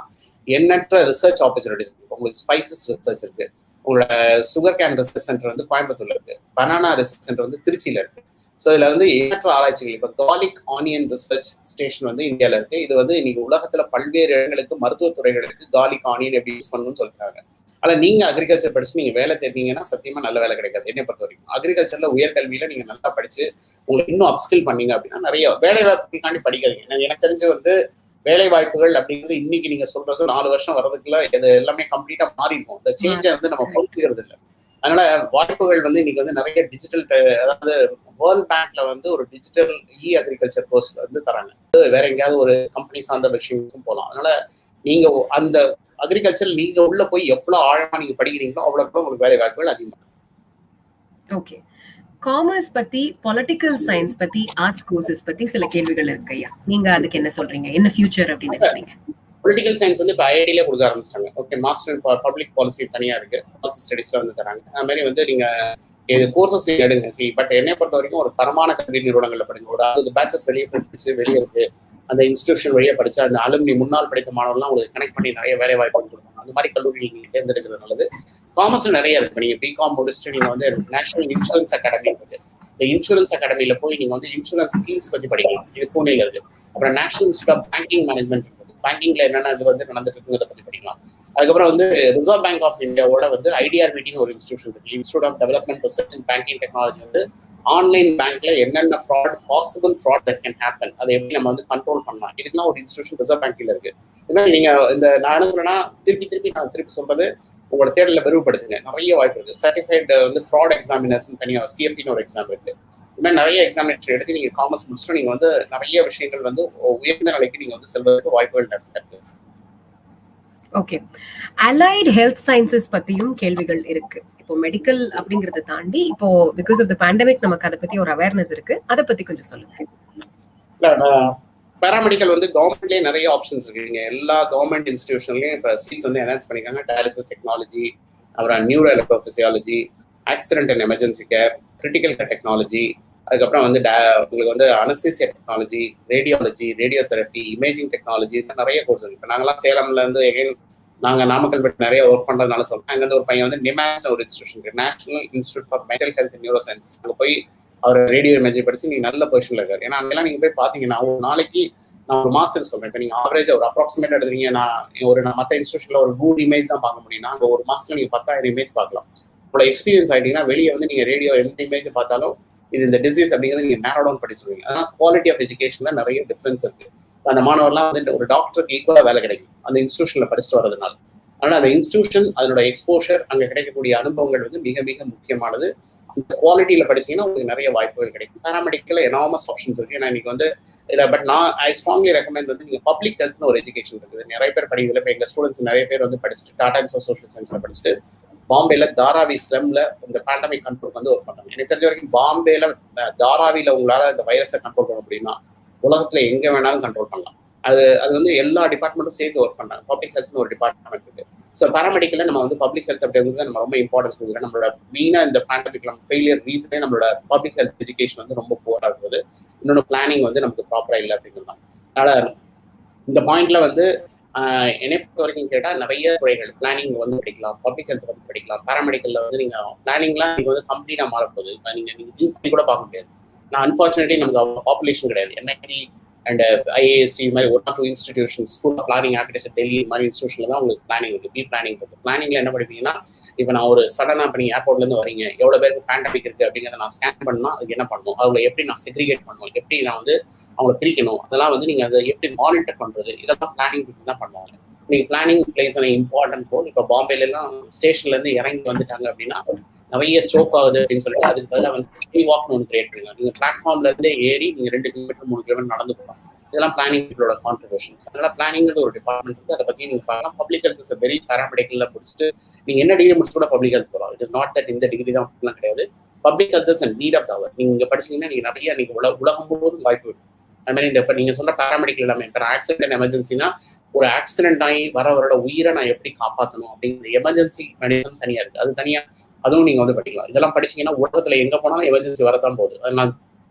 எண்ணற்ற ரிசர்ச் ஆப்பர்ச்சுனிட்டிஸ் இருக்கு. உங்களுக்கு ஸ்பைசஸ் ரிசர்ச் இருக்கு, உங்களோட சுகர் கேன் ரிசர்ச் சென்டர் வந்து கோயம்புத்தூர்ல இருக்கு, பனானா ரிசர்ச் சென்டர் வந்து திருச்சியில இருக்கு. ஸோ இதுல வந்து எண்ணற்ற ஆராய்ச்சிகள். இப்போ கார்லிக் ஆனியன் ரிசர்ச் ஸ்டேஷன் வந்து இந்தியாவில இருக்கு. இது வந்து இன்னைக்கு உலகத்துல பல்வேறு இடங்களுக்கு மருத்துவத்துறைகளுக்கு கார்லிக் ஆனியன் எப்படி யூஸ் பண்ணணும்னு சொல்றாங்க. ஆனா நீங்க அக்ரிகல்ச்சர் படிச்சு நீங்க வேலை தேடினீங்கன்னா சத்தியமா நல்ல வேலை கிடைக்காது. என்னை பொறுத்த வரைக்கும் அக்ரிகல்ச்சர்ல உயர்கல்வியில நீங்க நல்லா படிச்சு உங்களுக்கு இன்னும் அப்ஸ்கில் பண்ணீங்க அப்படின்னா நிறைய வேலை வாய்ப்புகளுக்காண்டி படிக்காதீங்க. எனக்கு தெரிஞ்சு வந்து வேலை வாய்ப்புகள் அப்படிங்கிறது இன்னைக்கு நீங்க சொல்றது 4 வருஷம் வர்றதுக்குள்ள இது எல்லாமே கம்ப்ளீட்டா மாறி இருக்கும். இந்த சேஞ்சை வந்து நம்ம பொறுத்துக்கிறது இல்லை. அதனால வாய்ப்புகள் வந்து இன்னைக்கு வந்து நிறைய டிஜிட்டல், அதாவது வேர்ல்ட் பேங்க்ல வந்து ஒரு டிஜிட்டல் அக்ரிகல்ச்சர் கோர்ஸ் வந்து தராங்க. வேற எங்கேயாவது ஒரு கம்பெனி சார்ந்த விஷயங்களுக்கும் போகலாம். அதனால நீங்க அந்த அக்ரிகல்ச்சர் நீங்க உள்ள போய் எவ்வளவு ஆழமா நீங்க படிக்கிறீங்களோ அவ்வளவு உங்களுக்கு வேலை வாய்ப்புகள் அதிகமா.
ஓகே, காமர்ஸ் பத்தி, பொலிட்டிக்கல் சயின்ஸ் பத்தி, ஆர்ட்ஸ் கோர்சஸ் பத்தி சில கேள்விகள் இருக்கு ஐயா. நீங்க அதுக்கு என்ன சொல்றீங்க? என்ன ஃபியூச்சர் அப்படின்னு நினைக்கிறீங்க?
பொலிட்டிக்கல் சயின்ஸ் வந்து இப்போ ஐஐடியிலே கொடுக்க ஆரம்பிச்சிட்டாங்க. Okay, master in public policy தனியா இருக்கு, பாலிசி ஸ்டடிஸ்ல வந்து தராங்க. அது மாதிரி வந்து நீங்க இது கோர்சஸ் நீங்க எடுங்க. பட் என்னை பொறுத்த வரைக்கும் ஒரு தரமான கல்வி நிறுவனங்கள்ல படிங்க. ஒரு 60 பேச்சஸ் வெளியே படிச்சு வெளியே இருக்கு, அந்த இன்ஸ்டிடியூஷன் வழியா படிச்சா அந்த அலுமினி முன்னாள் படித்த மாணவர்லாம் உங்களுக்கு கனெக்ட் பண்ணி நிறைய வேலை வாய்ப்பு கொடுப்பாங்க. அந்த மாதிரி கல்லூரிகள் நீங்க தேர்ந்தெடுக்கிறது நல்லது. காமர்ஸ்ல நிறைய இருக்கு. நீங்க பிகாம் முடிச்சுட்டு நீங்க வந்து நேஷனல் இன்சூரன்ஸ் அகாடமி இருக்கு. இந்த இன்சூரன்ஸ் அகாடமியில போய் நீங்க வந்து இன்சூரன்ஸ் ஸ்கீம்ஸ் பத்தி படிக்கலாம். இது புனேல இருக்கு. அப்புறம் national institute of banking management இருக்கு. பேங்கிங்ல என்னென்ன இது வந்து நடந்துட்டு இருக்குங்கிறத பத்தி படிக்கலாம். அதுக்கப்புறம் வந்து ரிசர்வ் பேங்க் ஆஃப் இந்தியாவோட வந்து ஐடிஆர்பிடின்னு ஒரு இன்ஸ்டியூஷன் இருக்கு, institute of development research and banking technology. வந்து ஆன்லைன் பேங்க்ல என்னென்ன fraud, possible fraud that can happen, அதை எப்படி நம்ம வந்து கண்ட்ரோல் பண்ணலாம், இதுக்குலாம் ஒரு இன்ஸ்டியூஷன் ரிசர்வ் பேங்க்ல இருக்கு. இதனால நீங்க இந்த நான் என்ன சொல்றேன்னா திருப்பி சொல்றது உங்களோட தேடல விரிவுபடுத்துங்க. நிறைய வாய்ப்பு இருக்கு. சர்டிஃபைடு வந்து ஃப்ராட் எக்ஸாமினர்ஸ் தனியாக சிஎஃப்இன்னு ஒரு எக்ஸாம் இருக்கு. இது மாதிரி நிறைய எக்ஸாமினேஷன் எடுத்து நீங்க காமர்ஸ் முடிச்சுட்டு நீங்க வந்து நிறைய விஷயங்கள் வந்து உயர்ந்த நிலைக்கு நீங்க வந்து செல்வதற்கு வாய்ப்புகள் இருக்கு.
ஓகே, அலைட் ஹெல்த் சயின்சஸ் பத்தியும் கேள்விகள் இருக்கு. இப்போ மெடிக்கல் அப்படிங்கறத தாண்டி இப்போ பிகாஸ் ஆஃப் த பேண்டமிக் நமக்கு அதை பத்தி ஒரு அவேர்னஸ் இருக்கு, அதை பத்தி கொஞ்சம் சொல்லுங்க.
பேராமெடிக்கல் வந்து கவர்மெண்ட்லேயே நிறைய ஆப்ஷன்ஸ் இருக்கு. நீங்க எல்லா கவர்மெண்ட் இன்ஸ்டிடியூஷன்லயும் இப்போ சீட்ஸ் வந்து என்ஹான்ஸ் பண்ணிருக்காங்க. டயாலிசிஸ் டெக்னாலஜி, அப்புறம் neuro electrophysiology, accident and emergency care, critical care technology, அதுக்கப்புறம் வந்து உங்களுக்கு வந்து anaesthesia technology, radiology, radio therapy, imaging technology, நிறைய கோர்ஸ் இருக்கு. இப்போ நாங்களாம் சேலம்ல இருந்து எகைன் நாங்க நாமக்கல் பற்றி நிறைய ஒர்க் பண்றதுனால சொல்றேன். அங்க இருந்து ஒரு பையன் வந்து நிமாஸ் ஒரு இன்ஸ்டியூஷன் இருக்கு, national institute for mental health and neuro science. அங்க போய் அவர் ரேடியோ இமேஜி படிச்சு நீங்க நல்ல பொசிஷன்ல இருக்காரு. ஏன்னா அங்கெல்லாம் நீங்க போய் பாத்தீங்கன்னா ஒரு நாளைக்கு நான் ஒரு மாசத்துக்கு சொல்றேன், இப்போ நீங்க ஆவரேஜா ஒரு அப்ராக்சிமேட் எடுத்துறீங்க, நான் மற்ற இன்ஸ்டியூஷன்ல ஒரு 100 இமேஜ் தான் பார்க்க முடியும். அங்க ஒரு மாசத்துல நீங்க 10,000 இமேஜ் பார்க்கலாம். உங்களோட எக்ஸ்பீரியன்ஸ் ஆயிட்டீங்கன்னா வெளியே வந்து நீங்க ரேடியோ எந்த இமேஜ் பார்த்தாலும் இது இந்த டிசீஸ் அப்படிங்கிறது நீங்க நேரோ டவுன் பண்ணி சொல்லுவீங்க. அதனால குவாலிட்டி ஆஃப் எஜுகேஷன்ல நிறைய டிஃபரன்ஸ் இருக்கு. அந்த மாணவர்லாம் வந்து ஒரு டாக்டருக்கு ஈக்குவலா வேலை கிடைக்கும் அந்த இன்ஸ்டியூஷன்ல படிச்சுட்டு வரதுனால. ஆனால் அந்த இன்ஸ்டியூஷன் அதனோட எக்ஸ்போஷர் அங்கே கிடைக்கக்கூடிய அனுபவங்கள் வந்து மிக மிக முக்கியமானது. அந்த குவாலிட்டியில படிச்சீங்கன்னா உங்களுக்கு நிறைய வாய்ப்புகள் கிடைக்கும். பேராமெடிக்கல் எனாமஸ் ஆப்ஷன்ஸ் இருக்கு. ஏன்னா இன்னைக்கு வந்து இல்லை, பட் நான் ஐ ஸ்ட்ராங்லி ரெக்கமெண்ட் வந்து நீங்கள் பப்ளிக் ஹெல்த்னு ஒரு எஜுகேஷன் இருக்குது. நிறைய பேர் படிக்கல. இப்போ எங்கள் ஸ்டூடெண்ட்ஸ் நிறைய பேர் வந்து படிச்சுட்டு டாடா இன்ஸ்டியூட் சோஷியல் சயின்ஸ்ல படிச்சுட்டு பாம்பேல தாராவி ஸ்லம்ல இந்த பேண்டமிக் கண்ட்ரோல் வந்து ஒர்க் பண்றாங்க. எனக்கு தெரிஞ்ச வரைக்கும் பாம்பேல தாராவில உங்களால இந்த வைரஸை கண்ட்ரோல் பண்ண முடியுமா? உலகத்துல எங்க வேணாலும் கண்ட்ரோல் பண்ணலாம். அது வந்து எல்லா டிபார்ட்மெண்ட்டும் சேர்த்து ஒர்க் பண்ணாங்க. பப்ளிக் ஹெல்த்னு ஒரு டிபார்ட்மெண்ட் இருக்கு. ஸோ பேராமெடிக்கல்ல நம்ம வந்து பப்ளிக் ஹெல்த் அப்படிங்கிறது நம்ம ரொம்ப இம்பார்ட்டன்ஸ் கொடுக்குறோம். நம்மளோட மெயினா இந்த பேண்டமிக் ஃபெயிலியர் ரீசனே நம்மளோட பப்ளிக் ஹெல்த் எஜுகேஷன் வந்து ரொம்ப போரா இருக்குது. இன்னொன்று பிளானிங் வந்து நமக்கு ப்ராப்பரா இல்லை அப்படிங்கிறது தான். அதனால இந்த பாயிண்ட்ல வந்து என்னை பொறுத்த வரைக்கும் கேட்டால் நிறைய துறைகள் பிளானிங் வந்து படிக்கலாம், பப்ளிக் ஹெல்த் வந்து படிக்கலாம். பேராமெடிக்கல்ல வந்து நீங்க பிளானிங்லாம் நீங்க வந்து கம்ப்ளீட்டா மாறப்போகுது. நீங்க திங்க் பண்ணி கூட பார்க்க முடியாது. நான் அன்பார்ச்சுனேட்லி நமக்கு பாப்புலேஷன் கிடையாது. என்ஐடி அண்ட் ஐஏஎஸ்டி மாதிரி 1 or 2 institution school of planning architecture Delhi மாதிரி இன்ஸ்டியூஷன்ல தான் உங்களுக்கு பிளானிங் இருக்கு. பி பிளானிங் இருக்கு. பிளானிங்ல என்ன படிப்பீங்கன்னா, இப்போ நான் ஒரு சடனா இப்போ நீங்கள் ஏர்போர்ட்ல இருந்து வரீங்க, எவ்வளவு பேருக்கு பேண்டமிக் இருக்கு அப்படிங்கிறத நான் ஸ்கேன் பண்ணா அதுக்கு என்ன பண்ணணும், அவங்களை எப்படி நான் செக்ரிகேட் பண்ணணும், எப்படி நான் வந்து அவங்களை பிரிக்கணும், அதெல்லாம் வந்து நீங்க அதை எப்படி மானிட்டர் பண்றது, இதெல்லாம் பிளானிங் தான் பண்ணுவாங்க. நீங்க பிளானிங் பிளேஸ் இம்பார்ட்டன்ட் ரோல். இப்போ பாம்பேல எல்லாம் ஸ்டேஷன்ல இருந்து இறங்கி வந்துட்டாங்க அப்படின்னா நிறைய சோக் ஆகுது அப்படின்னு சொல்லிட்டு அதுக்கு பதிலாக வந்து ஸ்கை வாக்னு ஒன்று கிரியேட் பண்ணுங்க. நீங்க பிளாட்ஃபார்ம்ல இருந்தே ஏறி நீங்க 2 கிலோமீட்டர் 3 கிலோமீட்டர் நடந்து போகலாம். இதெல்லாம் பிளானிங்கோட கான்ட்ரிபியூஷன்ஸ். அதனால பிளானிங்கிறது ஒரு டிபார்ட்மெண்ட் இருக்கு. அதை பத்தி நீங்க பார்க்கலாம். பப்ளிக் ஹெல்த் இஸ் வெரி பேராமெடிக்கல்ல முடிச்சுட்டு நீங்க என்ன டிகிரி முடிச்சு கூட பப்ளிக் ஹெல்த் போகலாம். இட் இஸ் நாட் தட் இந்த டிகிரி தான் கிடையாது. Public health is need of our. நீங்க இங்க படிச்சீங்கன்னா நீங்க நிறைய நீங்க உலகம் முழுவதும் வாய்ப்பு இருக்கு. அது மாதிரி இந்த இப்போ நீங்க சொன்ன பேராமெடிக்கல் எல்லாமே இப்போ ஆக்சிடென்ட் எமர்ஜென்சினா ஒரு ஆக்சிடென்ட் ஆகி வரவரோட உயிரை நான் எப்படி காப்பாற்றணும் அப்படிங்கிற எமர்ஜென்சி மெடிசன் தனியா இருக்கு. அது தனியா அதுவும் நீங்க வந்து படிக்கலாம். இதெல்லாம் படிச்சீங்கன்னா உலகத்துல எங்க போனாலும் எமர்ஜென்சி வரதான் போகுது. அதனால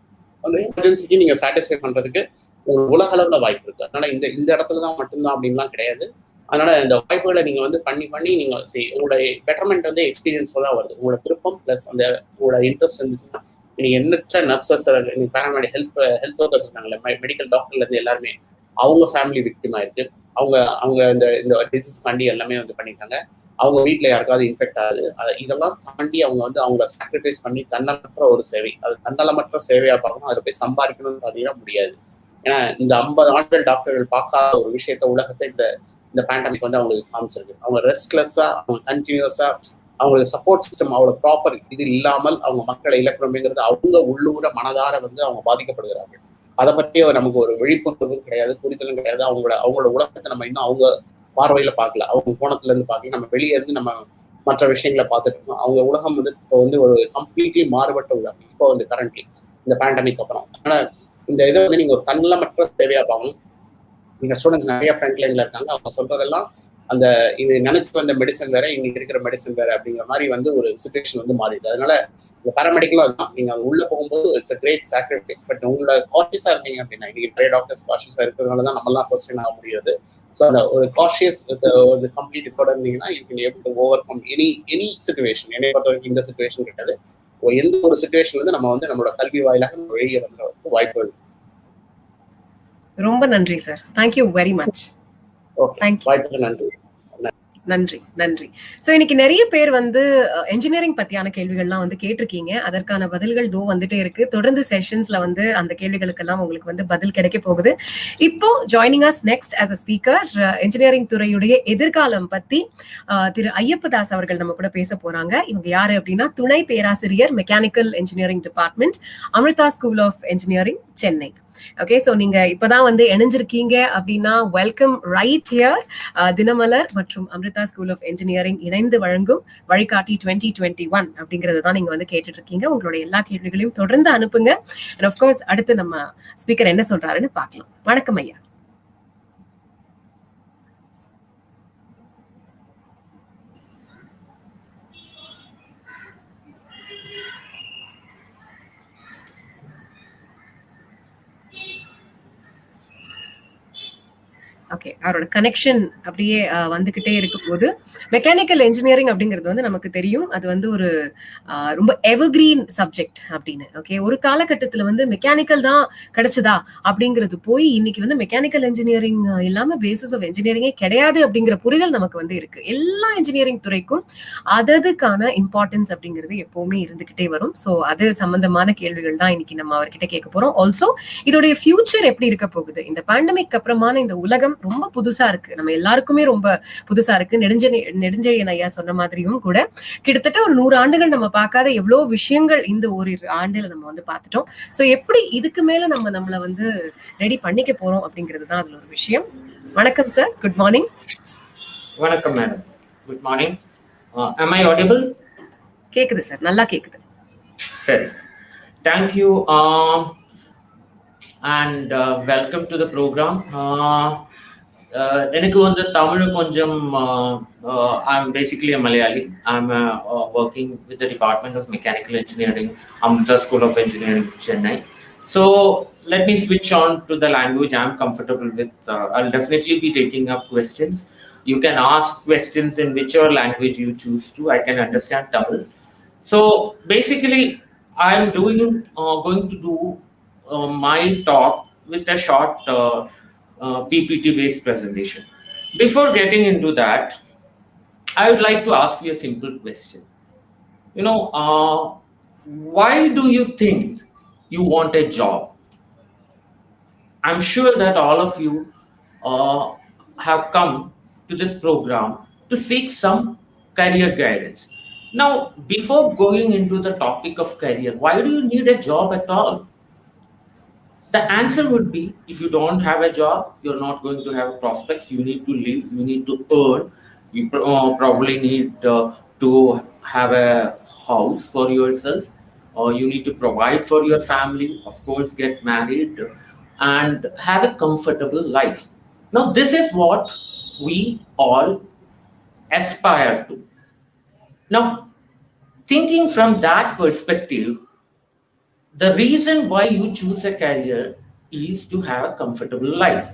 அந்த எமர்ஜென்சிக்கு நீங்க சாட்டிஸ்ஃபை பண்றதுக்கு உங்களுக்கு உலக அளவுல வாய்ப்பு இருக்கு. அதனால இந்த இடத்துலதான் மட்டும்தான் அப்படின்லாம் கிடையாது. அதனால இந்த வாய்ப்புகளை நீங்க வந்து பண்ணி நீங்க உங்களோட பெட்டர்மெண்ட் வந்து எக்ஸ்பீரியன்ஸ் தான் வருது. உங்களோட விருப்பம் பிளஸ் அந்த உங்களோட இன்ட்ரெஸ்ட் இருந்துச்சுன்னா நீங்க எண்ணற்ற நர்சஸ், பேராமெடி ஹெல்த் ஒர்க்கர்ஸ் இருக்காங்கல்ல, மெடிக்கல் டாக்டர்ல இருந்து எல்லாருமே அவங்க ஃபேமிலி விக்டிமா இருக்கு. அவங்க இந்த டிசீஸ் தாண்டி எல்லாமே வந்து பண்ணிட்டாங்க. அவங்க வீட்டுல யாருக்காவது இன்ஃபெக்ட் ஆகுது. இதெல்லாம் தாண்டி அவங்க வந்து அவங்கள சாக்ரிஃபைஸ் பண்ணி தன்னலமற்ற ஒரு சேவை, அது தன்னலமற்ற சேவையா பார்க்கணும். அதை போய் சம்பாதிக்கணும்னு பார்த்தீங்கன்னா முடியாது. ஏன்னா இந்த 50 ஆண்டுகள் டாக்டர்கள் பார்க்காத ஒரு விஷயத்த உலகத்தை இந்த பேண்டமிக் வந்து அவங்களுக்கு காமிச்சிருக்கு. அவங்க ரெஸ்ட்லெஸ்ஸா, அவங்க கண்டினியூஸா, அவங்களுக்கு சப்போர்ட் சிஸ்டம் அவ்வளவு ப்ராப்பர் இது இல்லாமல் அவங்க மக்களை இழக்கணுங்கிறது அவங்க உள்ளூர மனதார வந்து அவங்க பாதிக்கப்படுகிறார்கள். அதை பற்றி நமக்கு ஒரு விழிப்புணர்வும் கிடையாது, புரிதலும் கிடையாது. அவங்களோட உலகத்தை நம்ம இன்னும் அவங்க பார்வையில பார்க்கல, அவங்க கோணத்துல இருந்து பார்க்கல. நம்ம வெளியே இருந்து நம்ம மற்ற விஷயங்களை பார்த்துட்டு இருக்கோம். அவங்க உலகம் வந்து இப்போ வந்து ஒரு கம்ப்ளீட்லி மாறுபட்ட உலகம் இப்போ வந்து கரண்ட்லி இந்த பேண்டமிக் அப்புறம். அதனால இந்த இதை வந்து நீங்க ஒரு தன்னலமற்ற சேவையா பார்க்கணும். நீங்க ஸ்டூடெண்ட்ஸ் நிறைய ஃப்ரண்ட் லைன்ல இருக்காங்க. அவங்க சொல்றதெல்லாம் அந்த இது நினைச்சிட்டு வந்த மெடிசன் வேற, இன்னைக்கு இருக்கிற மெடிசன் வேற அப்படிங்கிற மாதிரி வந்து ஒரு சிச்சுவேஷன் வந்து மாறிடுது. அதனால இந்த பேராமெடிக்கலும் அதுதான். நீங்க உள்ள போகும்போது it's a great sacrifice. But உங்களோட காஷியஸா இருந்தீங்க அப்படின்னா, இன்னைக்கு நிறைய டாக்டர்ஸ் காஷியஸா இருக்கிறதுனால தான் நம்மளாம் சஸ்டெயின் ஆக முடியாது. ஸோ அந்த ஒரு காஷியஸ் ஒரு கம்ப்ளீட் இதோட இருந்தீங்கன்னா you can able to over come any situation. என்னை பொறுத்த வரைக்கும் இந்த சிச்சுவேஷன் கிடையாது. எந்த ஒரு சிச்சுவேஷன் வந்து நம்ம வந்து நம்மளோட கல்வி வாயிலாக வெளியே வந்த வாய்ப்பு இருக்கு.
ரொம்ப நன்றி சார். Thank you very much.
வாய்ப்புக்கு நன்றி.
நன்றி நன்றி. சோ இன்னைக்கு நிறைய பேர் வந்து என்ஜினியரிங் பத்தியான கேள்விகள்லாம் வந்து கேட்டிருக்கீங்க. அதற்கான பதில்கள் வந்துட்டே இருக்கு. தொடர்ந்து செஷன்ஸ்ல வந்து அந்த கேள்விகளுக்கெல்லாம் உங்களுக்கு வந்து பதில் கிடைக்க போகுது. இப்போ joining us next as a speaker, engineering துறையுடைய எதிர்காலம் பத்தி திரு ஐயப்பதாஸ் அவர்கள் நம்ம கூட பேச போறாங்க. இவங்க யாரு அப்படின்னா துணை பேராசிரியர் mechanical engineering department, Amrita school of engineering, Chennai. Okay, so நீங்க இப்பதான் வந்து இணைஞ்சிருக்கீங்க அப்படின்னா வெல்கம் ரைட் ஹியர். தினமலர் மற்றும் அமிர்தா ஸ்கூல் ஆஃப் இன்ஜினியரிங் இணைந்து வழங்கும் வழிகாட்டி 2021 அப்படிங்கறது தான் நீங்க வந்து கேட்டுட்டு இருக்கீங்க. உங்களோட எல்லா கேள்விகளையும் தொடர்ந்து அனுப்புங்க. அண்ட் ஆஃப் கோர்ஸ் அடுத்து நம்ம ஸ்பீக்கர் என்ன சொல்றாருன்னு பார்க்கலாம். வணக்கம் ஐயா. ஓகே, அவரோட கனெக்ஷன் அப்படியே வந்துகிட்டே இருக்கும் போது, மெக்கானிக்கல் இன்ஜினியரிங் அப்படிங்கிறது வந்து நமக்கு தெரியும், அது வந்து ஒரு ரொம்ப எவர்கிரீன் சப்ஜெக்ட் அப்படின்னு. ஓகே, ஒரு காலகட்டத்துல வந்து மெக்கானிக்கல் தான் கிடைச்சதா அப்படிங்கிறது போய் இன்னைக்கு வந்து மெக்கானிக்கல் இன்ஜினியரிங் இல்லாம பேசிஸ் ஆஃப் இன்ஜினியரிங்கே கிடையாது அப்படிங்கிற புரிதல் நமக்கு வந்து இருக்கு. எல்லா இன்ஜினியரிங் துறைக்கும் அததுக்கான இம்பார்ட்டன்ஸ் அப்படிங்கிறது எப்பவுமே இருந்துகிட்டே வரும். ஸோ அது சம்பந்தமான கேள்விகள் தான் இன்னைக்கு நம்ம அவர்கிட்ட கேட்க போறோம். ஆல்சோ இதோடைய ஃபியூச்சர் எப்படி இருக்க போகுது, இந்த பேண்டமிக் அப்புறமான இந்த உலகம் ரொம்ப புதுசா இருக்கு, நம்ம எல்லாருக்குமே ரொம்ப புதுசா இருக்கு. நெடுஞ்செழியன் ஐயா சொன்ன மாதிரியும் கூட கிட்டத்தட்ட ஒரு 100 ஆண்டுகள் நம்ம பார்க்காத எவ்வளவு விஷயங்கள் இந்த ஒரு ஆண்டுல நம்ம வந்து பார்த்துட்டோம். சோ எப்படி இதுக்கு மேல நம்மள வந்து ரெடி பண்ணிக்க போறோம் அப்படிங்கிறது தான் அதுல ஒரு விஷயம். வணக்கம் சார், குட் மார்னிங்.
வணக்கம் madam, good morning. Am I audible?
கேக்குது சார், நல்லா கேக்குது.
Sir, thank you and welcome to the program. எனக்கு வந்து தமிழ் கொஞ்சம் I'm basically a Malayali. I'm working with the Department of Mechanical Engineering, Amrita School of Engineering, Chennai. So let me switch on to the language I'm comfortable with. I'll definitely be taking up questions. You can ask questions in whichever language you choose to. I can understand Tamil. So basically, I'm going to do my talk with a short PPT-based presentation. Before getting into that, I would like to ask you a simple question. Why do you think you want a job? I'm sure that all of you have come to this program to seek some career guidance. Now, before going into the topic of career, why do you need a job at all? The answer would be, if you don't have a job, you're not going to have prospects. You need to live, you need to earn, you probably need to have a house for yourself, or you need to provide for your family, of course, get married, and have a comfortable life. Now, this is what we all aspire to. Now, thinking from that perspective, the reason why you choose a career is to have a comfortable life.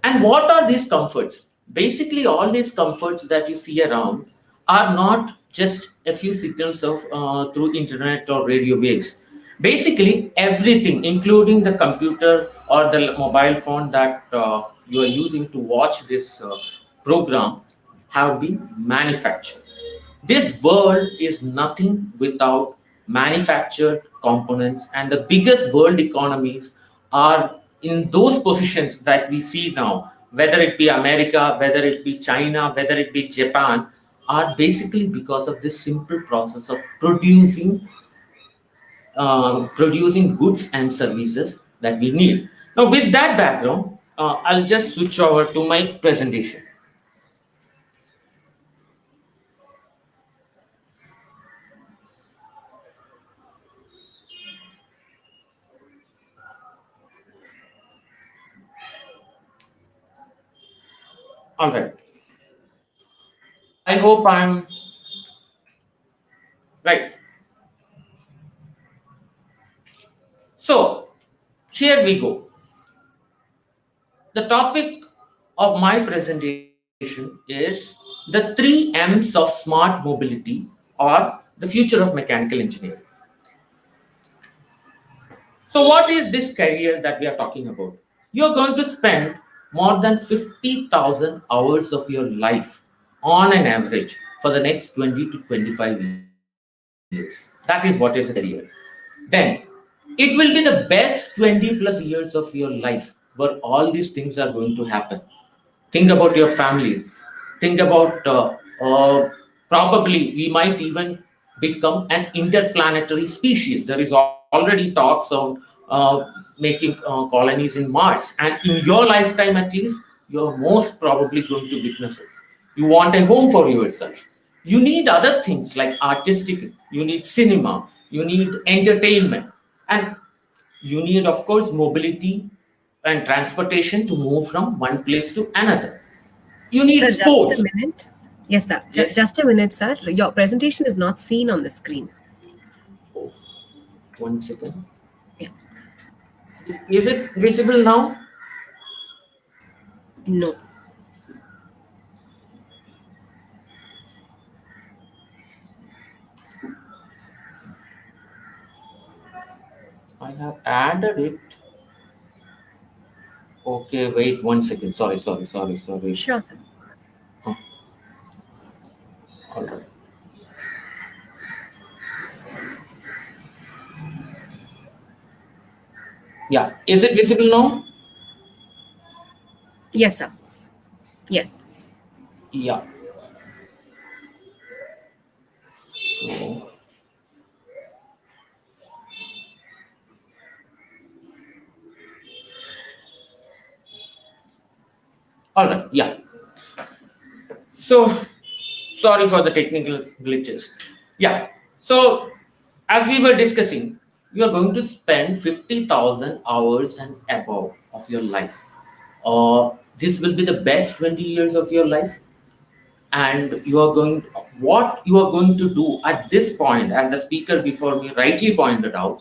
And what are these comforts? Basically, all these comforts that you see around are not just a few signals of through internet or radio waves. Basically, everything, including the computer or the mobile phone that you are using to watch this program, have been manufactured. This world is nothing without manufactured components, and the biggest world economies are in those positions that we see now, whether it be America, whether it be China, whether it be Japan, are basically because of this simple process of producing goods and services that we need. Now, with that background, I'll just switch over to my presentation. All right. I hope I'm right. So, here we go. The topic of my presentation is the 3 M's of smart mobility, or the future of mechanical engineering. So, what is this career that we are talking about? You're going to spend more than 50,000 hours of your life on an average for the next 20 to 25 years. That is what is a career. Then it will be the best 20 plus years of your life where all these things are going to happen. Think about your family. Think about probably we might even become an interplanetary species. There is already talks on making colonies in Mars, and in your lifetime at least, you're most probably going to witness it. You want a home for yourself. You need other things like artistic. You need cinema. You need entertainment, and you need, of course, mobility and transportation to move from one place to another. You need
Sir, just a
sports.
minute. Yes, sir.
Yes.
Just a minute, sir. Your presentation is not seen on the screen.
Oh, 1 second.
Yeah.
Is it visible now?
No.
I have added it. Okay, wait 1 second. Sorry.
Sure, sir.
Huh. All right. Yeah. Is it visible now?
Yes, sir. Yes.
Yeah. So, all right. Yeah. So Sorry for the technical glitches. Yeah. So as we were discussing, you are going to spend 50,000 hours and above of your life. This will be the best 20 years of your life. And what you are going to do at this point, as the speaker before me rightly pointed out,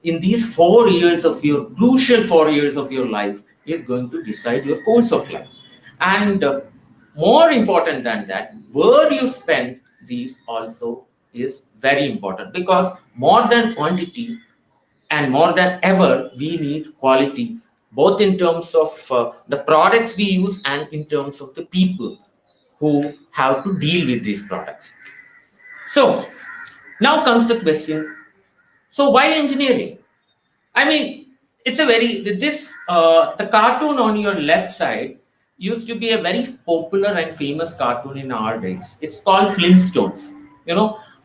in these 4 years of your crucial 4 years of your life is going to decide your course of life. And more important than that, where you spend these also is very important, because more than quantity and more than ever we need quality, both in terms of the products we use and in terms of the people who have to deal with these products. So now comes the question, so why engineering? I mean, it's a very, the cartoon on your left side used to be a very popular and famous cartoon in our days. It's called Flintstones,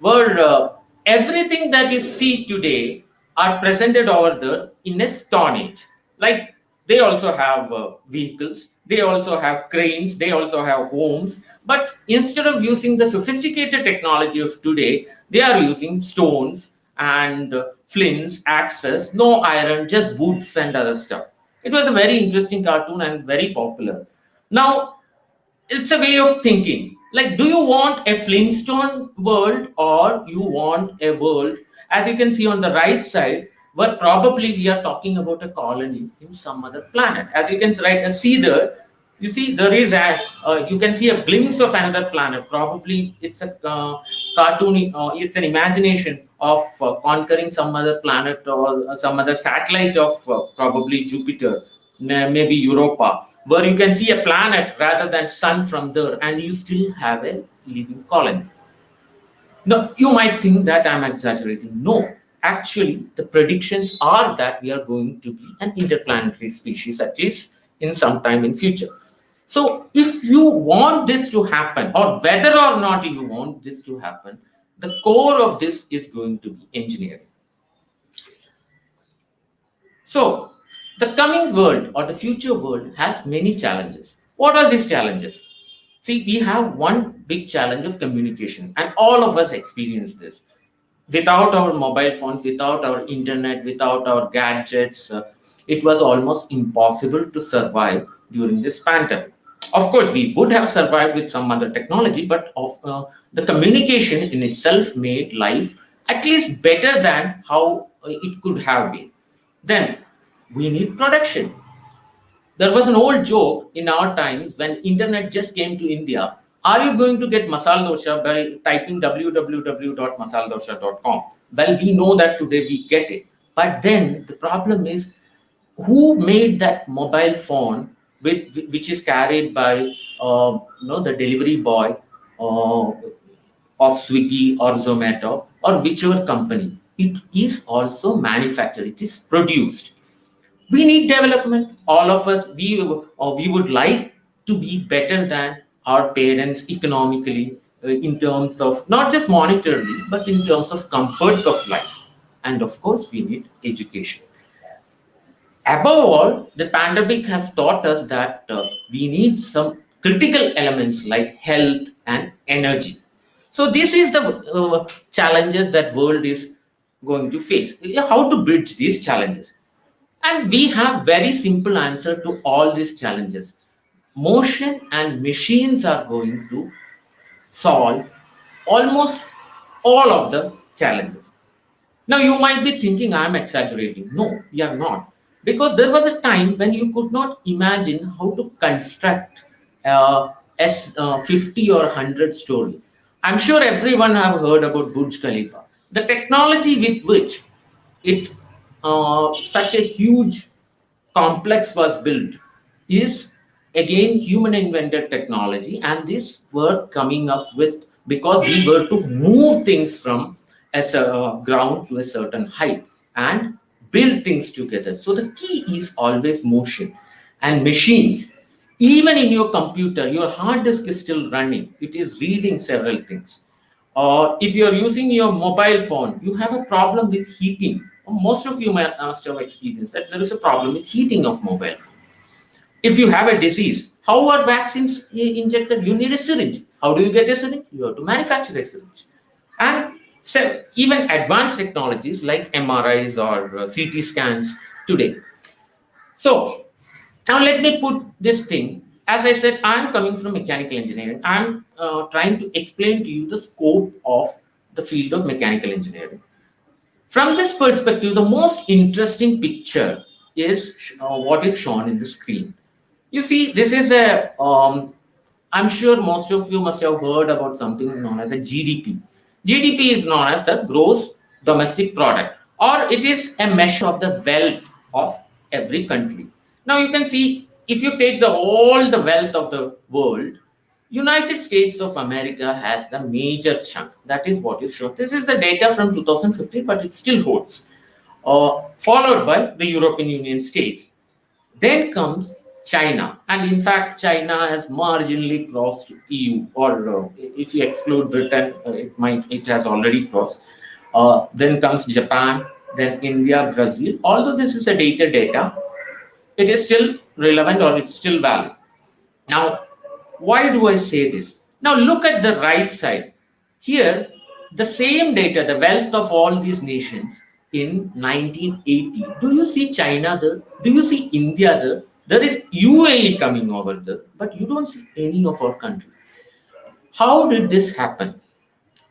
where everything that you see today are presented over there in a stone age. Like, they also have vehicles, they also have cranes, they also have homes. But instead of using the sophisticated technology of today, they are using stones and flints, axes, no iron, just woods and other stuff. It was a very interesting cartoon and very popular. Now, it's a way of thinking. Like, do you want a Flintstone world, or you want a world, as you can see on the right side, where probably we are talking about a colony in some other planet? As you can see there, you see there is you can see a glimpse of another planet. Probably it's a cartoon, it's an imagination of conquering some other planet or some other satellite of probably Jupiter, maybe Europa, where you can see a planet rather than sun from there, and you still have a living colony. Now, you might think that I'm exaggerating. No, actually, the predictions are that we are going to be an interplanetary species, at least in some time in future. So, if you want this to happen, or whether or not you want this to happen, the core of this is going to be engineering. So, the coming world or the future world has many challenges. What are these challenges? See, we have one big challenge of communication, and all of us experience this. Without our mobile phones, without our internet, without our gadgets, it was almost impossible to survive during this pandemic. Of course, we would have survived with some other technology, but the communication in itself made life at least better than how it could have been. Then we need production. There was an old joke in our times when internet just came to India. Are you going to get masala dosa by typing www.masaladosha.com? Well, we know that today we get it. But then the problem is, who made that mobile phone which is carried by the delivery boy of Swiggy or Zomato or whichever company? It is also manufactured. It is produced. We need development. All of us, we would like to be better than our parents economically, in terms of not just monetarily, but in terms of comforts of life. And of course, we need education. Above all, the pandemic has taught us that we need some critical elements like health and energy. So this is the challenges that world is going to face. How to bridge these challenges? And we have very simple answer to all these challenges. Motion and machines are going to solve almost all of the challenges. Now you might be thinking I'm exaggerating. No, we are not. Because there was a time when you could not imagine how to construct a 50 or 100 story. I'm sure everyone have heard about Burj Khalifa. The technology with which it such a huge complex was built is again human invented technology, and this were coming up with because we were to move things from a ground to a certain height and build things together. So the key is always motion and machines. Even in your computer, your hard disk is still running, it is reading several things. Or if you're using your mobile phone, you have a problem with heating. Most of you must have experienced that there is a problem with heating of mobile phones. If you have a disease, how are vaccines injected? You need a syringe. How do you get a syringe? You have to manufacture a syringe. And so even advanced technologies like MRIs or CT scans today. So now let me put this thing. As I said, I'm coming from mechanical engineering. I'm trying to explain to you the scope of the field of mechanical engineering. From this perspective, the most interesting picture is what is shown in the screen. You see, this is I'm sure most of you must have heard about something known as a GDP. GDP is known as the gross domestic product, or it is a measure of the wealth of every country. Now you can see, if you take all the wealth of the world, United States of America has the major chunk. That is what is shown. This is the data from 2015, but it still holds. Followed by the European Union states. Then comes China, and in fact, China has marginally crossed EU, or if you exclude Britain, it has already crossed. Then comes Japan, then India, Brazil. Although this is a dated data, it is still relevant, or it's still valid. Now, why do I say this? Now look at the right side. Here, the same data, the wealth of all these nations in 1980. Do you see China there? Do you see India there? There is UAE coming over there, but you don't see any of our country. How did this happen?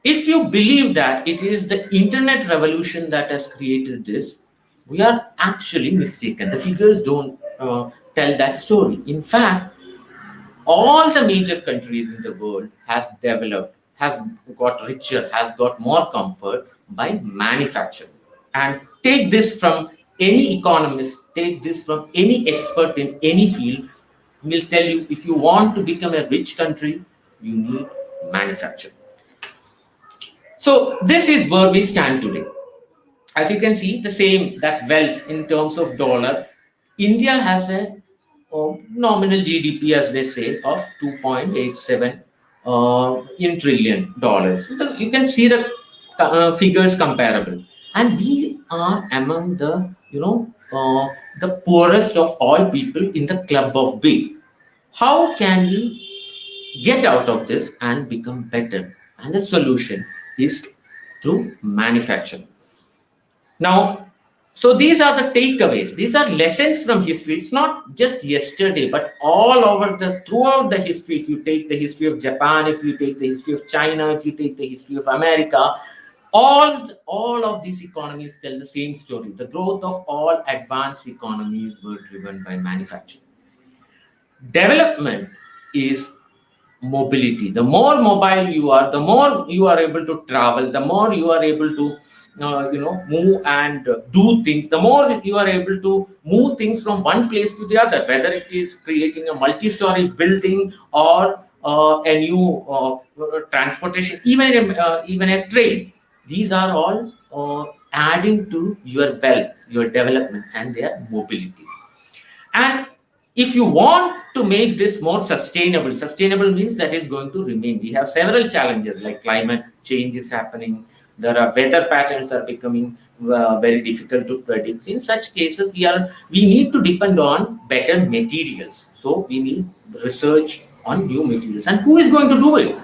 If you believe that it is the internet revolution that has created this, we are actually mistaken. The figures don't tell that story. In fact, all the major countries in the world has developed, has got richer, has got more comfort by manufacturing. And take this from any economist, take this from any expert in any field, will tell you, if you want to become a rich country, you need manufacturing. So this is where we stand today. As you can see, the same, that wealth in terms of dollar, India has a nominal GDP, as they say, of 2.87 in trillion dollars. So you can see the figures comparable, and we are among the the poorest of all people in the club of big. How can we get out of this and become better? And the solution is through manufacturing. Now, so these are the takeaways. These are lessons from history. It's not just yesterday, but all over throughout the history. If you take the history of Japan, if you take the history of China, if you take the history of America, all of these economies tell the same story. The growth of all advanced economies were driven by manufacturing. Development is mobility. The more mobile you are, the more you are able to travel, the more you are able to move and do things, the more you are able to move things from one place to the other, whether it is creating a multi-story building or a new transportation, even a train. These are all adding to your wealth, your development, and their mobility. And if you want to make this more sustainable, sustainable means that is going to remain. We have several challenges, like climate change is happening. There are weather patterns are becoming very difficult to predict. In such cases, we need to depend on better materials. So we need research on new materials. And who is going to do it?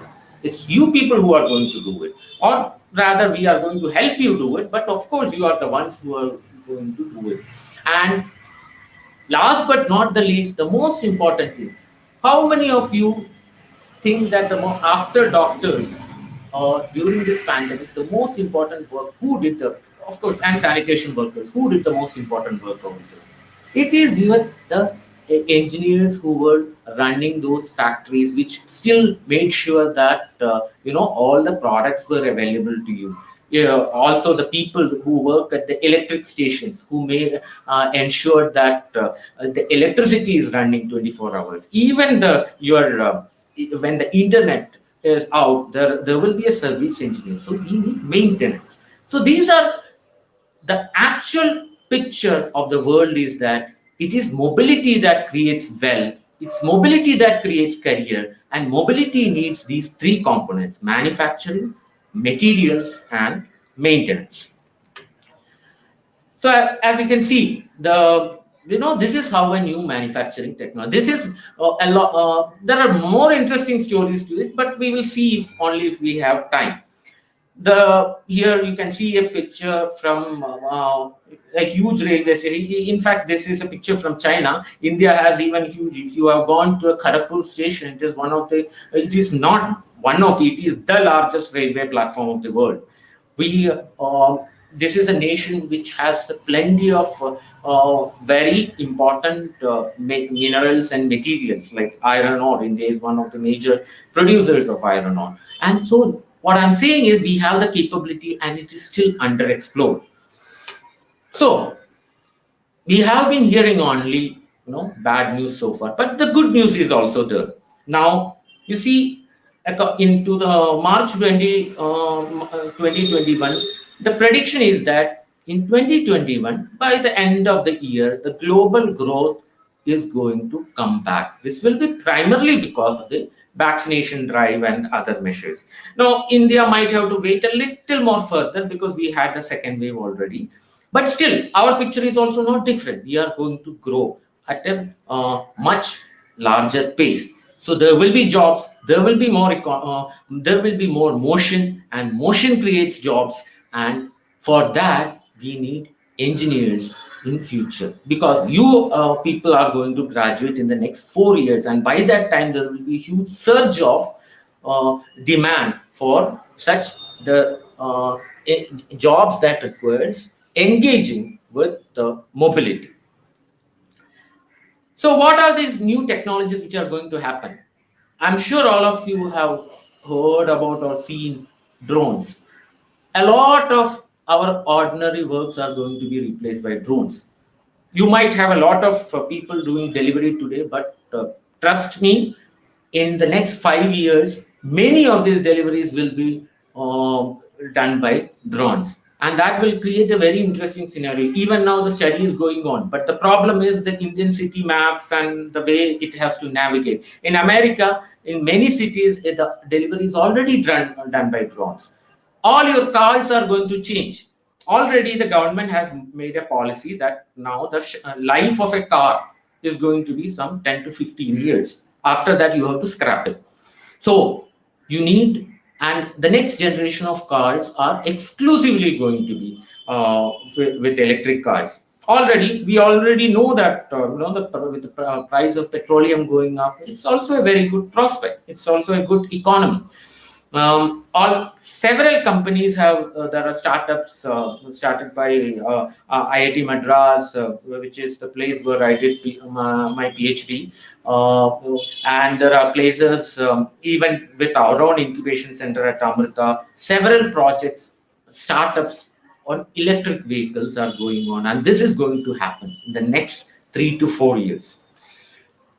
It's you people who are going to do it. Or rather, we are going to help you do it. But of course, you are the ones who are going to do it. And last but not the least, the most important thing, how many of you think that after doctors during this pandemic, the most important work, of course, and sanitation workers, who did the most important work over there? It is the engineers who were running those factories, which still made sure that all the products were available to you. Also the people who work at the electric stations, who may ensure that the electricity is running 24 hours. Even when the internet is out, there will be a service engineer. So we need maintenance. So these are the actual picture of the world, is that it is mobility that creates wealth, it's mobility that creates career, and mobility needs these three components: manufacturing, materials, and maintenance. So as you can see, This is how a new manufacturing technology. This is a lot. There are more interesting stories to it, but we will see if we have time. Here you can see a picture from a huge railway station. In fact, this is a picture from China. India has even huge. If you have gone to a Kharagpur station, it is one of the. It is not one of the. It is the largest railway platform of the world. This is a nation which has plenty of very important minerals and materials like iron ore. India is one of the major producers of iron ore, and so what I'm saying is we have the capability and it is still underexplored. So we have been hearing only bad news so far, but the good news is also there. Now you see, into the March 2021, the prediction is that in 2021, by the end of the year, the global growth is going to come back. This will be primarily because of the vaccination drive and other measures. Now, India might have to wait a little more further because we had the second wave already. But still, our picture is also not different. We are going to grow at a much larger pace. So there will be jobs, there will be more motion, and motion creates jobs. And for that, we need engineers in future, because you people are going to graduate in the next 4 years, and by that time there will be a huge surge of demand for such the jobs that requires engaging with the mobility. So what are these new technologies which are going to happen? I'm sure all of you have heard about or seen drones. A lot of our ordinary works are going to be replaced by drones. You might have a lot of people doing delivery today, but trust me, in the next 5 years, many of these deliveries will be done by drones. And that will create a very interesting scenario. Even now, the study is going on. But the problem is the Indian city maps and the way it has to navigate. In America, in many cities, the delivery is already done by drones. All your cars are going to change. Already, the government has made a policy that now the life of a car is going to be some 10 to 15 years. After that, you have to scrap it. So you need, and the next generation of cars are exclusively going to be with electric cars. We already know that with the price of petroleum going up, it's also a very good prospect. It's also a good economy. Several companies have there are startups started by IIT Madras, which is the place where I did my PhD, and there are places even with our own incubation center at Amrita. Several projects, startups on electric vehicles are going on, and this is going to happen in the next 3 to 4 years.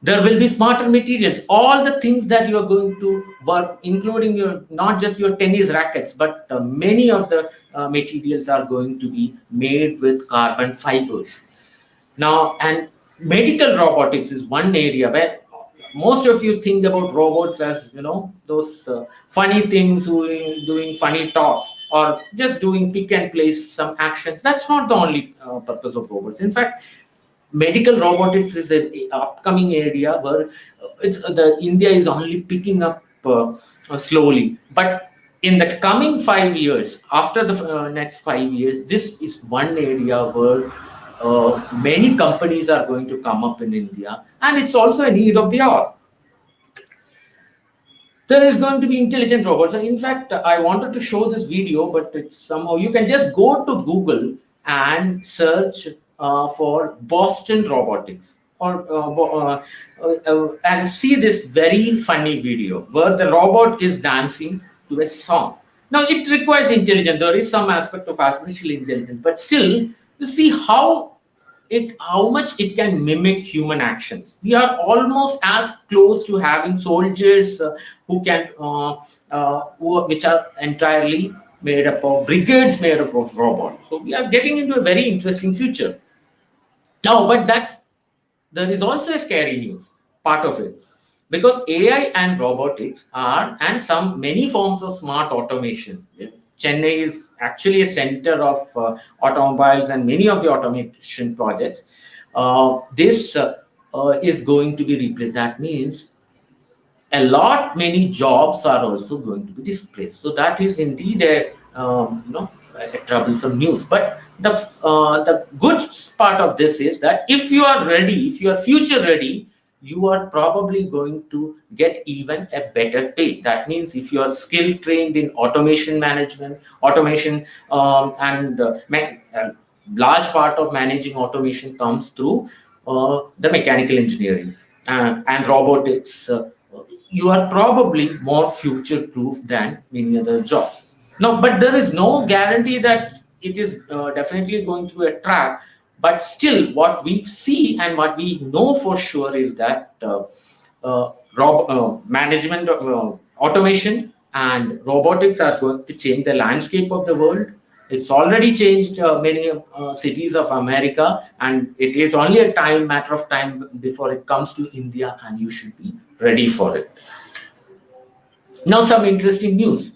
There will be smarter materials. All the things that you are going to work, including not just your tennis rackets, but many of the materials are going to be made with carbon fibers. Now, and medical robotics is one area where most of you think about robots as those funny things, doing funny talks, or just doing pick and place some actions. That's not the only purpose of robots. In fact, medical robotics is an upcoming area where India is only picking up slowly. But in the coming 5 years, after the next 5 years, this is one area where many companies are going to come up in India, and it's also a need of the hour. There is going to be intelligent robots. In fact, I wanted to show this video, but it's somehow you can just go to Google and search for Boston Robotics, or and see this very funny video where the robot is dancing to a song. Now it requires intelligence. There is some aspect of artificial intelligence, but still, you see how much it can mimic human actions. We are almost as close to having soldiers who can, which are entirely made up of brigades made up of robots. So we are getting into a very interesting future. Now, but there is also a scary news part of it, because AI and robotics are, and many forms of smart automation. Chennai is actually a center of automobiles and many of the automation projects. this is going to be replaced. That means many jobs are also going to be displaced. So that is indeed a troublesome news. But the good part of this is that if you are ready, if you are future ready, you are probably going to get even a better pay. That means if you are skill trained in automation management, automation, and large part of managing automation comes through the mechanical engineering and robotics. You are probably more future proof than many other jobs. Now, but there is no guarantee that it is definitely going to attract. But still, what we see and what we know for sure is that management, automation, and robotics are going to change the landscape of the world. It's already changed many cities of America, and it is only a matter of time before it comes to India, and you should be ready for it. Now, some interesting news.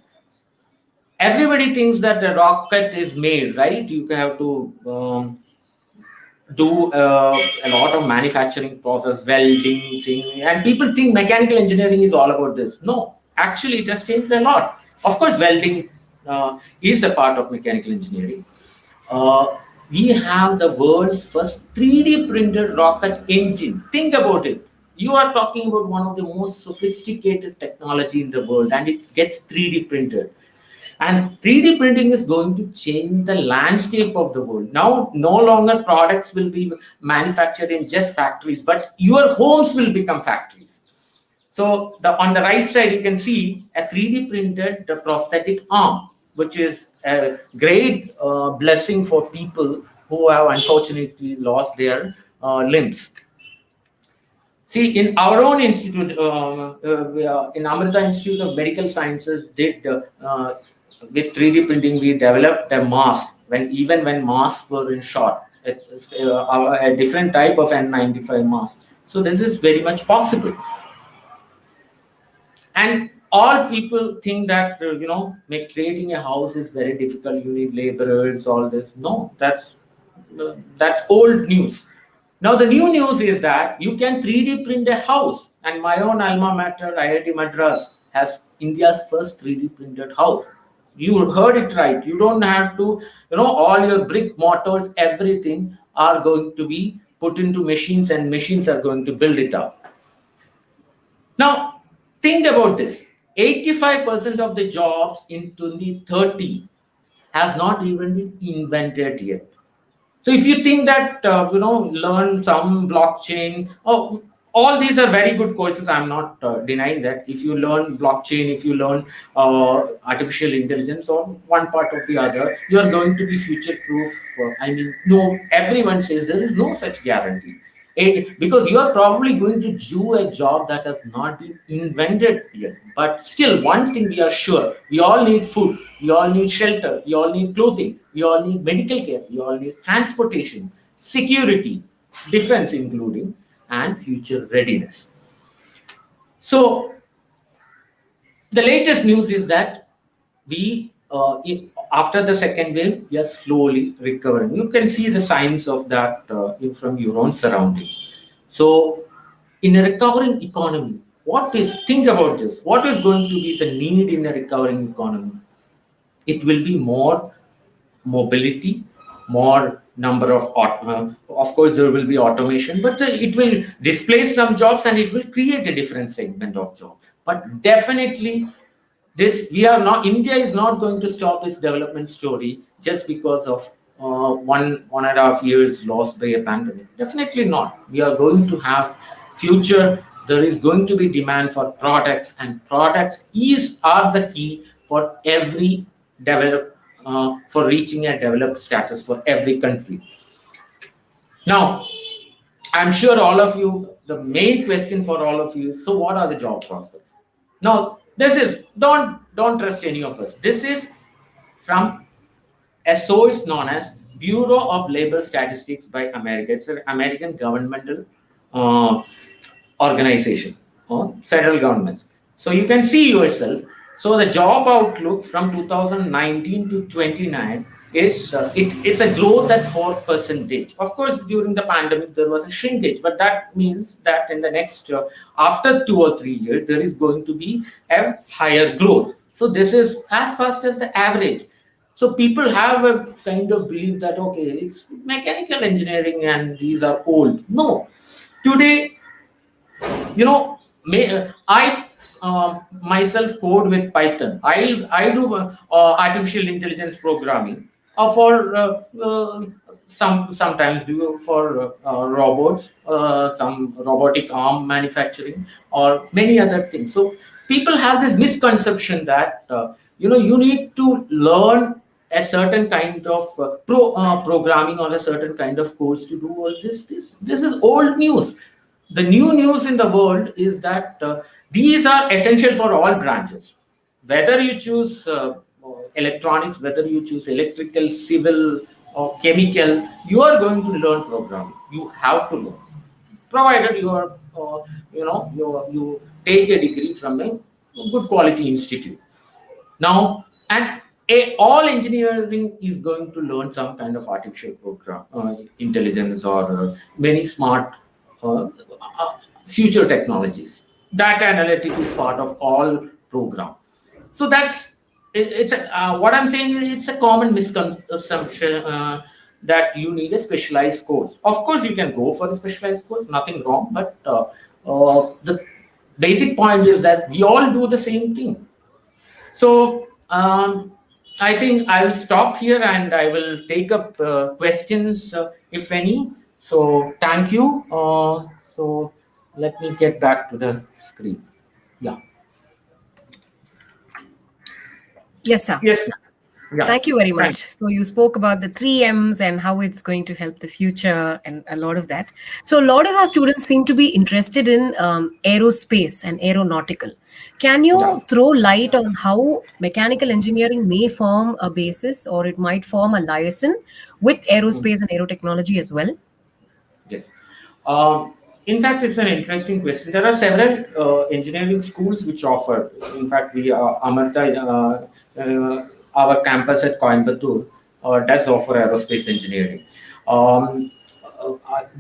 Everybody thinks that the rocket is made, right? You have to do a lot of manufacturing process, welding, thing, and people think mechanical engineering is all about this. No, actually, it has changed a lot. Of course, welding is a part of mechanical engineering. We have the world's first 3D printed rocket engine. Think about it. You are talking about one of the most sophisticated technology in the world, and it gets 3D printed. And 3D printing is going to change the landscape of the world. Now, no longer products will be manufactured in just factories, but your homes will become factories. So on the right side, you can see a 3D printed prosthetic arm, which is a great blessing for people who have unfortunately lost their limbs. See, in our own institute, in Amrita Institute of Medical Sciences, with 3D printing, we developed a mask even when masks were in short. It's a different type of N95 mask. So this is very much possible. And all people think that creating a house is very difficult. You need laborers, all this. No, that's old news. Now the new news is that you can 3D print a house, and my own alma mater, IIT Madras, has India's first 3D printed house. You heard it right. You don't have to, all your brick mortars, everything are going to be put into machines, and machines are going to build it up. Now, think about this. 85% of the jobs in 2030 have not even been invented yet. So if you think that, learn some blockchain, all these are very good courses. I'm not denying that. If you learn blockchain, if you learn artificial intelligence, or one part or the other, you are going to be future proof. No, everyone says there is no such guarantee. Because you are probably going to do a job that has not been invented yet. But still, one thing we are sure, we all need food, we all need shelter, we all need clothing, we all need medical care, we all need transportation, security, defense including, and future readiness. So, the latest news is that after the second wave, we are slowly recovering. You can see the signs of that from your own surrounding. So, in a recovering economy, think about this. What is going to be the need in a recovering economy? It will be more mobility, more number of course there will be automation, but it will displace some jobs and it will create a different segment of jobs. But definitely, India is not going to stop its development story just because of 1.5 years lost by a pandemic. Definitely not. We are going to have future. There is going to be demand for products, and products are the key for every for reaching a developed status for every country. Now, I'm sure all of you, the main question for all of you is, so what are the job prospects? Now, this is, don't trust any of us. This is from a source known as Bureau of Labor Statistics by America. It's an American governmental organization, federal governments. So you can see yourself. So the job outlook from 2019 to 29 is it's a growth at 4%. Of course, during the pandemic there was a shrinkage, but that means that in the next after 2 or 3 years there is going to be a higher growth. So this is as fast as the average. So people have a kind of belief that okay, it's mechanical engineering and these are old. No, today, you know, I myself code with Python. I do artificial intelligence programming for sometimes do for robots, some robotic arm manufacturing, or many other things. So people have this misconception that you need to learn a certain kind of programming or a certain kind of course to do all this. This is old news. The new news in the world is that these are essential for all branches. Whether you choose electronics, whether you choose electrical, civil, or chemical, you are going to learn programming. You have to learn, provided you are, you take a degree from a good quality institute. Now, and all engineering is going to learn some kind of artificial intelligence or many smart future technologies. Data analytics is part of all program. So what I'm saying is it's a common misconception that you need a specialized course. Of course, you can go for a specialized course, nothing wrong, but the basic point is that we all do the same thing. So I think I will stop here and I will take up questions if any. So thank you. So let me get back to the screen. Yeah.
Yes, sir.
Yes. Yeah.
Thank you very much.
Thanks.
So you spoke about the 3Ms and how it's going to help the future and a lot of that. So a lot of our students seem to be interested in aerospace and aeronautical. Can you throw light on how mechanical engineering may form a basis or it might form a liaison with aerospace and aerotechnology as well?
Yes. In fact, it's an interesting question. There are several engineering schools which offer. In fact, Amartya, our campus at Coimbatore, does offer aerospace engineering.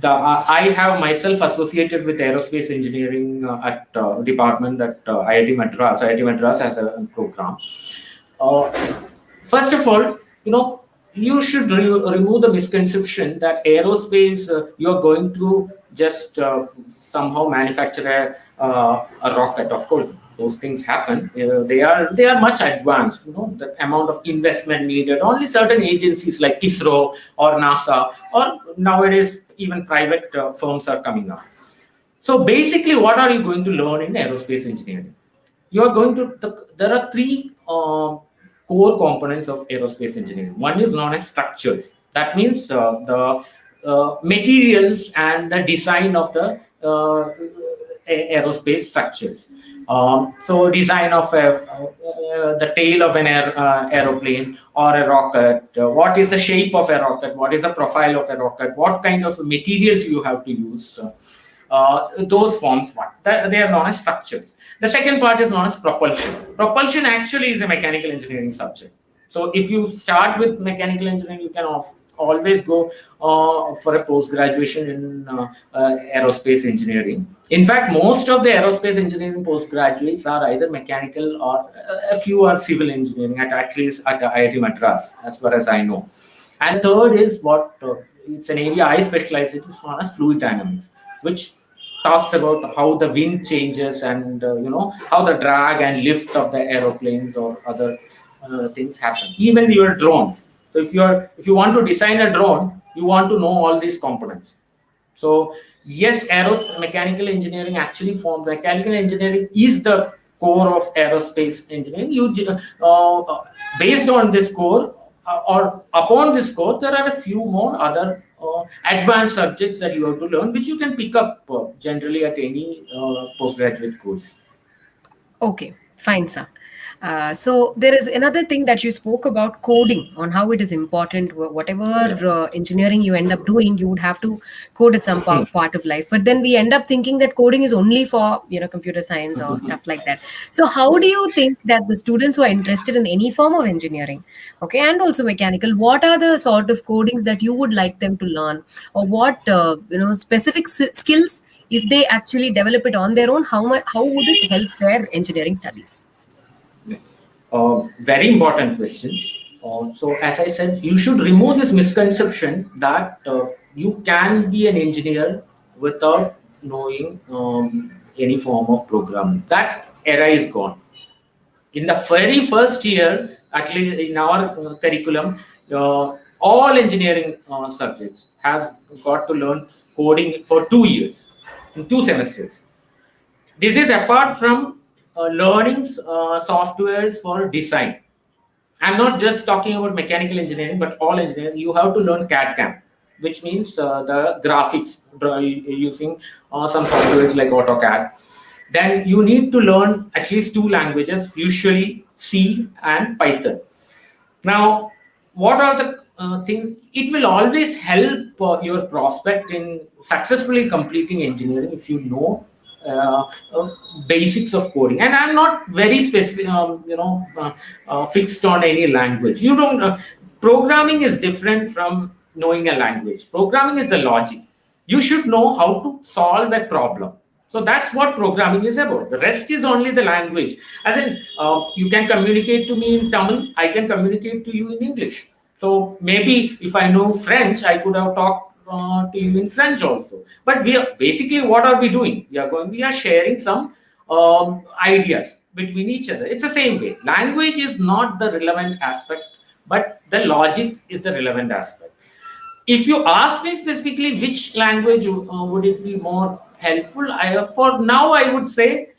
I have myself associated with aerospace engineering at department at IIT Madras. IIT Madras has a program. First of all, you should remove the misconception that aerospace you're going to just somehow manufacture a rocket. Of course, those things happen. They are much advanced. The amount of investment needed. Only certain agencies like ISRO or NASA or nowadays even private firms are coming up. So basically, what are you going to learn in aerospace engineering? You are going to. There are three core components of aerospace engineering. One is known as structures. That means the materials and the design of the aerospace structures. So design of the tail of an aeroplane or a rocket. What is the shape of a rocket? What is the profile of a rocket? What kind of materials you have to use? Those forms one. They are known as structures. The second part is known as propulsion. Propulsion actually is a mechanical engineering subject. So if you start with mechanical engineering, you can always go for a post-graduation in aerospace engineering. In fact, most of the aerospace engineering postgraduates are either mechanical or a few are civil engineering, at least at IIT Madras, as far as I know. And third is it's an area I specialize in, it's known as fluid dynamics, which talks about how the wind changes and how the drag and lift of the aeroplanes or other things happen. Even your drones. So if you want to design a drone, you want to know all these components. So yes, mechanical engineering actually formed. Mechanical engineering is the core of aerospace engineering. Based on this core or upon this core, there are a few more other advanced subjects that you have to learn, which you can pick up generally at any postgraduate course.
Okay, fine, sir. So there is another thing that you spoke about, coding, on how it is important. Whatever engineering you end up doing, you would have to code at some part of life. But then we end up thinking that coding is only for computer science or stuff like that. So how do you think that the students who are interested in any form of engineering, okay, and also mechanical, what are the sort of codings that you would like them to learn, or what specific skills, if they actually develop it on their own, how would it help their engineering studies?
Very important question. So, as I said, you should remove this misconception that you can be an engineer without knowing any form of programming. That era is gone. In the very first year, actually in our curriculum, all engineering subjects has got to learn coding for 2 years, in 2 semesters. This is apart from learning softwares for design. I'm not just talking about mechanical engineering, but all engineering. You have to learn CAD/CAM, which means the graphics using some softwares like AutoCAD. Then you need to learn at least 2 languages, usually C and Python. Now, what are the things? It will always help your prospect in successfully completing engineering if you know uh, uh, basics of coding. And I'm not very specific, fixed on any language. You don't. Programming is different from knowing a language. Programming is the logic. You should know how to solve a problem. So that's what programming is about. The rest is only the language. As in, you can communicate to me in Tamil, I can communicate to you in English. So maybe if I know French, I could have talked to you in French also. But we are basically, what are we doing? We are sharing some ideas between each other. It's the same way. Language is not the relevant aspect, but the logic is the relevant aspect. If you ask me specifically which language would it be more helpful, for now I would say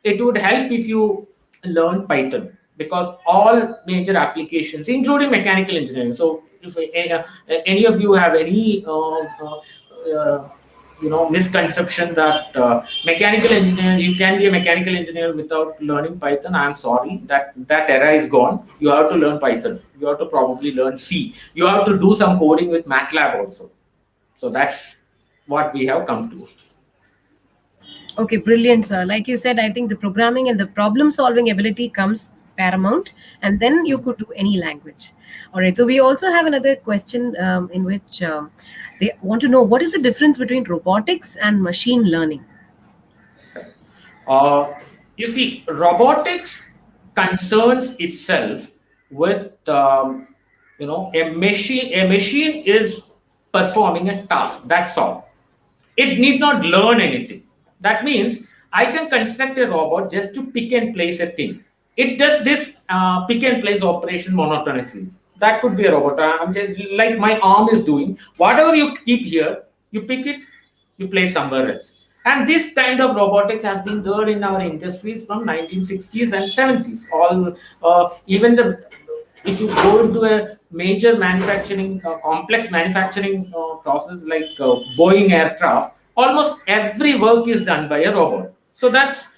it would help if you learn Python, because all major applications, including mechanical engineering. So if any of you have any misconception that mechanical engineer, you can be a mechanical engineer without learning Python, I'm sorry, that era is gone. You have to learn Python. You have to probably learn C. You have to do some coding with MATLAB also. So that's what we have come to.
Okay, brilliant, sir. Like you said, I think the programming and the problem solving ability comes paramount, and then you could do any language. All right. So we also have another question in which they want to know, what is the difference between robotics and machine learning?
You see, robotics concerns itself with a machine. A machine is performing a task. That's all. It need not learn anything. That means I can construct a robot just to pick and place a thing. It does this pick and place operation monotonously. That could be a robot. I'm just like my arm is doing. Whatever you keep here, you pick it, you place somewhere else. And this kind of robotics has been there in our industries from 1960s and 70s. All even the if you go into a major manufacturing, complex manufacturing process like Boeing aircraft, almost every work is done by a robot. So that's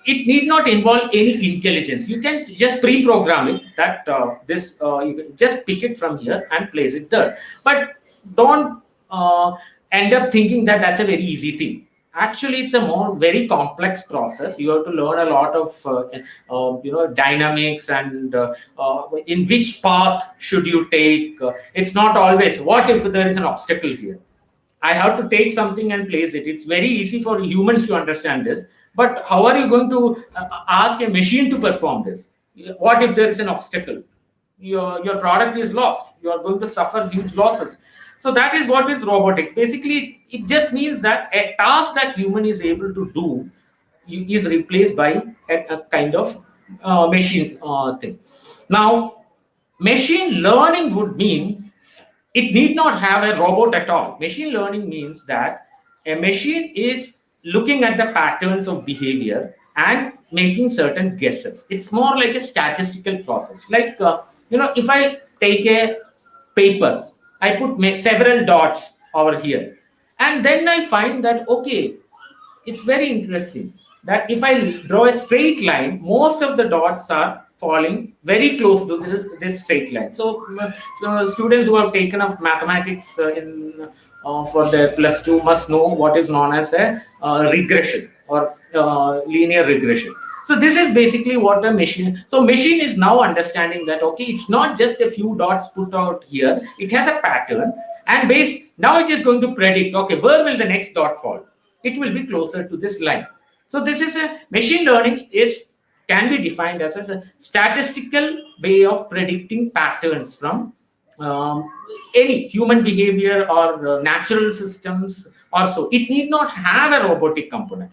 it need not involve any intelligence. You can just pre-program it that you can just pick it from here and place it there. But don't end up thinking that that's a very easy thing. Actually, it's a more very complex process. You have to learn a lot of dynamics and in which path should you take. It's not always what if there is an obstacle here. I have to take something and place it. It's very easy for humans to understand this, but how are you going to ask a machine to perform this? What if there is an obstacle? Your product is lost. You are going to suffer huge losses. So that is what is robotics. Basically, it just means that a task that human is able to do is replaced by a kind of machine thing. Now, machine learning would mean it need not have a robot at all. Machine learning means that a machine is looking at the patterns of behavior and making certain guesses. It's more like a statistical process. Like, if I take a paper, I put several dots over here. And then I find that, okay, it's very interesting. that if I draw a straight line, most of the dots are falling very close to this straight line. So students who have taken up mathematics for their +2 must know what is known as a regression or linear regression. So this is basically what a machine. So machine is now understanding that, okay, it's not just a few dots put out here. It has a pattern, and now it is going to predict, okay, where will the next dot fall? It will be closer to this line. So this is a machine learning can be defined as a statistical way of predicting patterns from any human behavior or natural systems or so. It need not have a robotic component.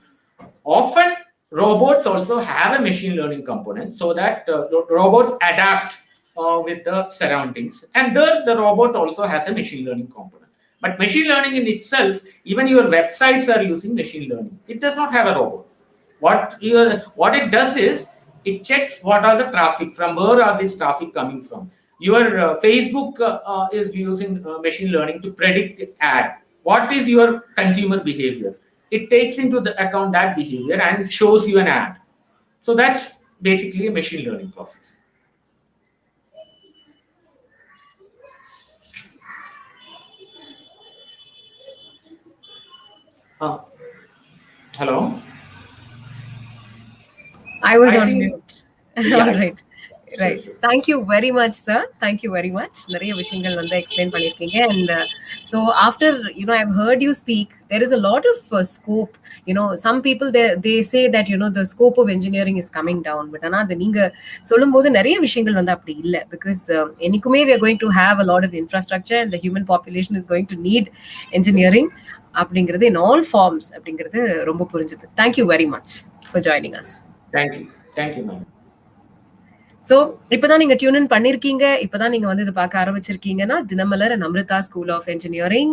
Often robots also have a machine learning component, so that robots adapt with the surroundings, and the robot also has a machine learning component. But machine learning in itself, even your websites are using machine learning. It does not have a robot. What it does is it checks what are the traffic, from where are this traffic coming from. Your Facebook is using machine learning to predict ad. What is your consumer behavior? It takes into the account that behavior and shows you an ad. So that's basically a machine learning process. Hello?
I was on mute.
Yeah.
All right. Right.
Sure.
Thank you very much, sir. Thank you very much. நிறைய விஷயங்கள் வந்து explain பண்ணிருக்கீங்க. And so after, I've heard you speak, there is a lot of scope. Some people, they say that, the scope of engineering is coming down. But ஆனா அது நீங்க சொல்லும்போது நிறைய விஷயங்கள் வந்து அப்படி இல்லை. Because என்னைக்குமே we are going to have a lot of infrastructure, and the human population is going to need engineering அப்படிங்கிறது in all forms அப்படிங்கிறது ரொம்ப புரிஞ்சுது. Thank you very much for joining us.
Thank you, ma'am.
So இப்போதான் நீங்க tune in பண்ணிருக்கீங்க, இப்போதான் நீங்க வந்து இதை பார்க்க ஆரம்பிச்சிருக்கீங்கன்னா, Dinamalar and Amrita school of engineering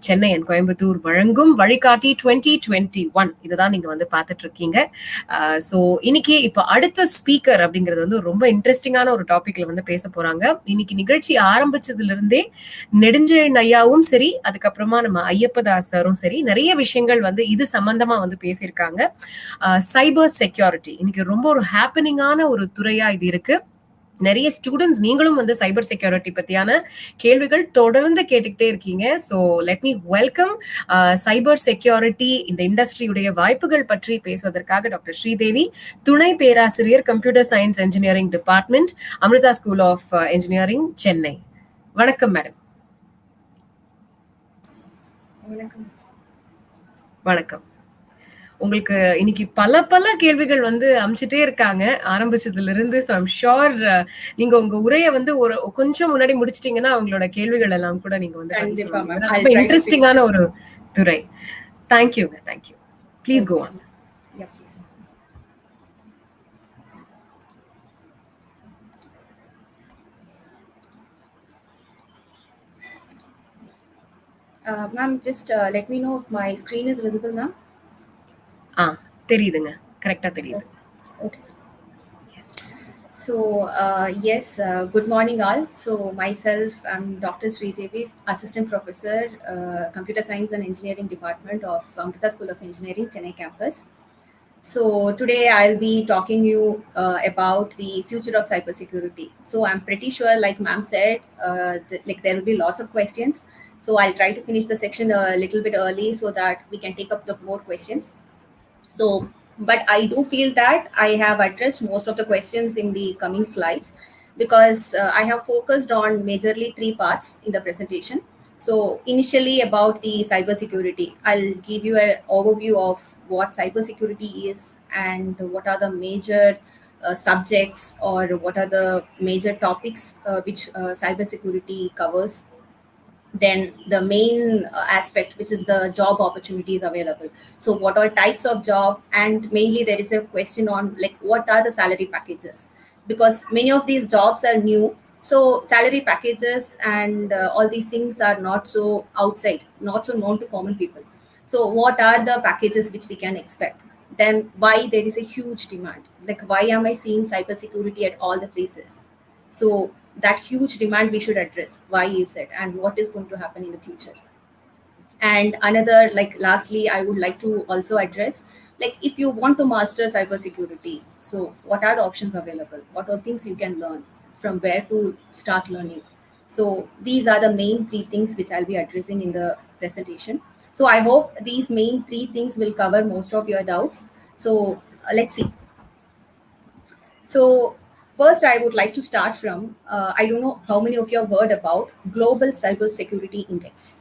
Chennai and Coimbatore வழங்கும் வழிகாட்டி 2021 இதுதான் நீங்க வந்து பார்த்துட்டு இருக்கீங்க. ஸோ இன்னைக்கு இப்போ அடுத்த ஸ்பீக்கர் அப்படிங்கிறது வந்து ரொம்ப இன்ட்ரெஸ்டிங்கான ஒரு டாபிக்ல வந்து பேச போறாங்க. இன்னைக்கு நிகழ்ச்சி ஆரம்பிச்சதுல இருந்தே நெடுஞ்செழியன் ஐயாவும் சரி, அதுக்கப்புறமா நம்ம ஐயப்பதாஸ் சாரும் சரி, நிறைய விஷயங்கள் வந்து இது சம்பந்தமா வந்து பேசியிருக்காங்க. சைபர் செக்யூரிட்டி இன்னைக்கு ரொம்ப ஒரு ஹாப்பனிங்கான ஒரு துறையா இது இருக்கு. நிறைய ஸ்டூடெண்ட்ஸ் நீங்களும் வந்து சைபர் செக்யூரிட்டி பத்தியான கேள்விகள் தொடர்ந்து கேட்டுக்கிட்டே இருக்கீங்க. So let me welcome cyber security இந்த இண்டஸ்ட்ரியுடைய வாய்ப்புகள் பற்றி பேசுவதற்காக டாக்டர் ஸ்ரீதேவி, துணை பேராசிரியர் computer science engineering department, Amrita school of engineering, Chennai. வணக்கம் மேடம். வணக்கம். உங்களுக்கு இன்னைக்கு பல கேள்விகள் வந்து அமிச்சிட்டே இருக்காங்க ஆரம்பிச்சதுல இருந்து. ஸோ ஐம் ஷோர் நீங்க உங்க உரையை வந்து ஒரு கொஞ்சம் முன்னாடி முடிச்சிட்டீங்கன்னா அவங்களோட கேள்விகள் எல்லாம் கூட நீங்க வந்து ரொம்ப இன்ட்ரெஸ்டிங்கான ஒரு துறை. தேங்க்யூங்க. Thank you. Please go on.
Ma'am, just let me know if my screen is visible, ma'am.
தெரியுதுங்க, கரெக்டா தெரியுது.
Okay. So yes, good morning all. So myself, I'm Dr. Sridevi, Assistant Professor, Computer Science and Engineering Department of Aerospace School of Engineering, Chennai campus. So today I'll be talking you about the future of cybersecurity. So I'm pretty sure, like ma'am said, there will be lots of questions. So I'll try to finish the section a little bit early so that we can take up the more questions. So, but I do feel that I have addressed most of the questions in the coming slides, because I have focused on majorly 3 parts in the presentation. So initially about the cybersecurity, I'll give you an overview of what cybersecurity is and what are the major subjects or what are the major topics which cybersecurity covers. Then the main aspect, which is the job opportunities available. So what are types of job, and mainly there is a question on like what are the salary packages, because many of these jobs are new. So salary packages and all these things are not so outside, not so known to common people. So what are the packages which we can expect? Then why there is a huge demand? Like why am I seeing cybersecurity at all the places? So that huge demand we should address. Why is it, and what is going to happen in the future? And another, like lastly, I would like to also address, like if you want to master cybersecurity, so what are the options available? What are things you can learn? From where to start learning? So these are the main three things which I'll be addressing in the presentation. So I hope these main three things will cover most of your doubts. So let's see. So first, I would like to start from I don't know how many of you have heard about Global Cybersecurity Index.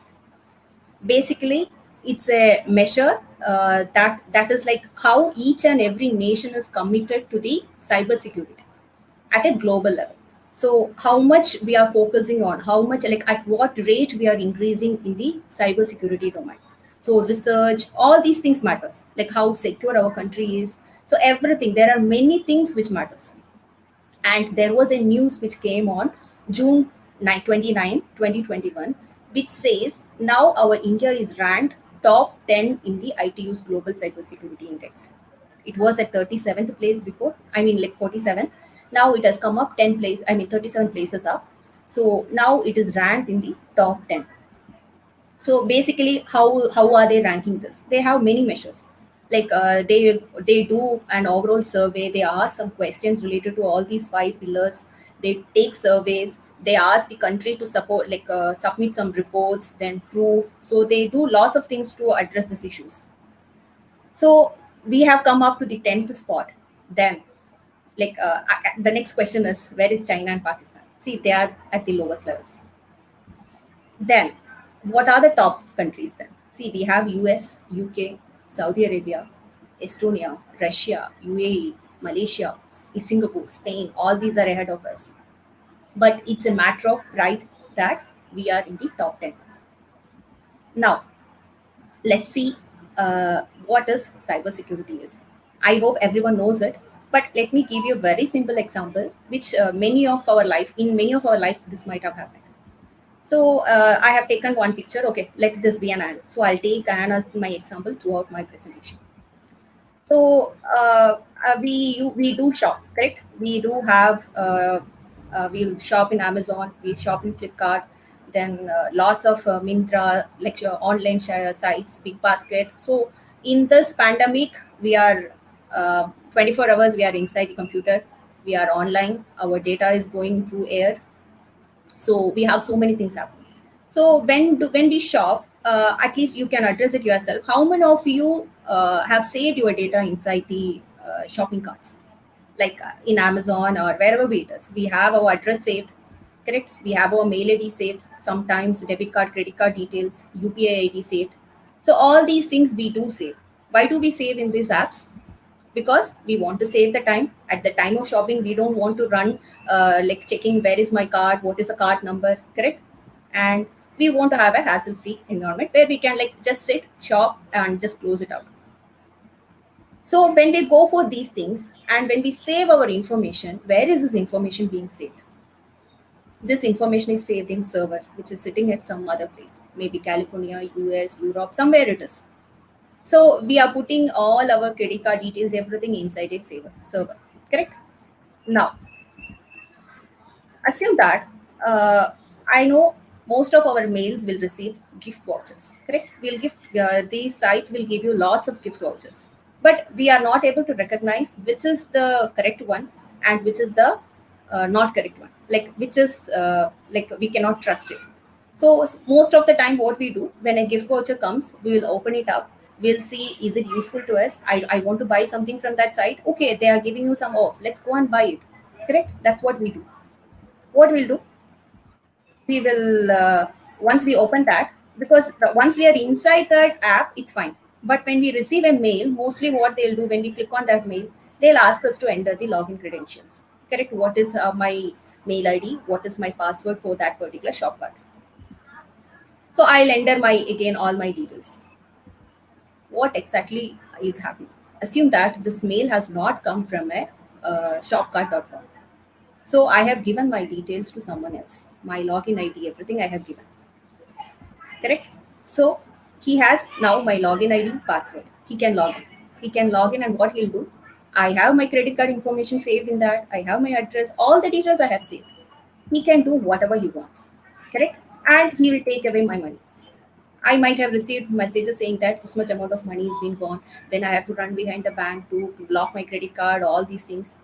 Basically, it's a measure that is like how each and every nation is committed to the cybersecurity at a global level. So how much we are focusing on, how much, like at what rate we are increasing in the cybersecurity domain. So research, all these things matters, like how secure our country is. So everything, there are many things which matters. And there was a news which came on June 29, 2021, which says now our India is ranked top 10 in the ITU's Global Cybersecurity Index. It was at 37th place before, I mean like 47. Now it has come up 10 place, I mean 37 places up. So now it is ranked in the top 10. So basically, how are they ranking this? They have many measures. Like they do an overall survey. They ask some questions related to all these five pillars. They take surveys. They ask the country to support, like submit some reports, then proof. So they do lots of things to address these issues. So we have come up to the 10th spot. Then, like the next question is, where is China and Pakistan? See, they are at the lowest levels. Then, what are the top countries then? See, we have US, UK, Saudi Arabia, Estonia, Russia, UAE, Malaysia, Singapore, Spain. All these are ahead of us. But it's a matter of pride that we are in the top 10. Now, let's see what is cybersecurity is. I hope everyone knows it. But let me give you a very simple example, which in many of our lives, this might have happened. So I have taken one picture. Okay, let this be an Anne. So I'll take Anne as my example throughout my presentation. So we do shop, correct? We do have we shop in Amazon, we shop in Flipkart, then lots of Myntra, like online sites, Big Basket. So in this pandemic, we are 24 hours. We are inside the computer. We are online. Our data is going through air, so we have so many things happening. So when we shop, at least you can address it yourself. How many of you have saved your data inside the shopping carts, like in Amazon or wherever it is? We have our address saved, correct? We have our mail ID saved, sometimes debit card, credit card details, UPI ID saved. So all these things we do save. Why do we save in these apps? Because we want to save the time. At the time of shopping, we don't want to run like checking where is my card, what is the card number, correct? And we want to have a hassle free environment where we can like just sit, shop, and just close it out. So when we go for these things and when we save our information, where is this information being saved? This information is saved in server, which is sitting at some other place, maybe California, US, Europe, somewhere it is. So we are putting all our credit card details, everything inside a server, correct? Now, assume that I know most of our mails will receive gift vouchers, correct? These sites will give you lots of gift vouchers, but we are not able to recognize which is the correct one and which is the not correct one, like which is like we cannot trust it. So most of the time, what we do when a gift voucher comes, we will open it up. We'll see, is it useful to us? I want to buy something from that site. Okay, they are giving you some off. Let's go and buy it. Correct? That's what we do. What we'll do? We will, once we open that, because once we are inside that app, it's fine. But when we receive a mail, mostly what they'll do when we click on that mail, they'll ask us to enter the login credentials. Correct? What is my mail ID? What is my password for that particular shop card? So I'll enter again all my details. What exactly is happening? Assume that this mail has not come from a shopcart.com. So I have given my details to someone else. My login ID, everything I have given. Correct? So he has now my login ID, password. He can log in. He can log in, and what he'll do? I have my credit card information saved in that. I have my address, all the details I have saved. He can do whatever he wants. Correct? And he will take away my money. I might have received messages saying that this much amount of money is being gone. Then I have to run behind the bank to block my credit card, all these things.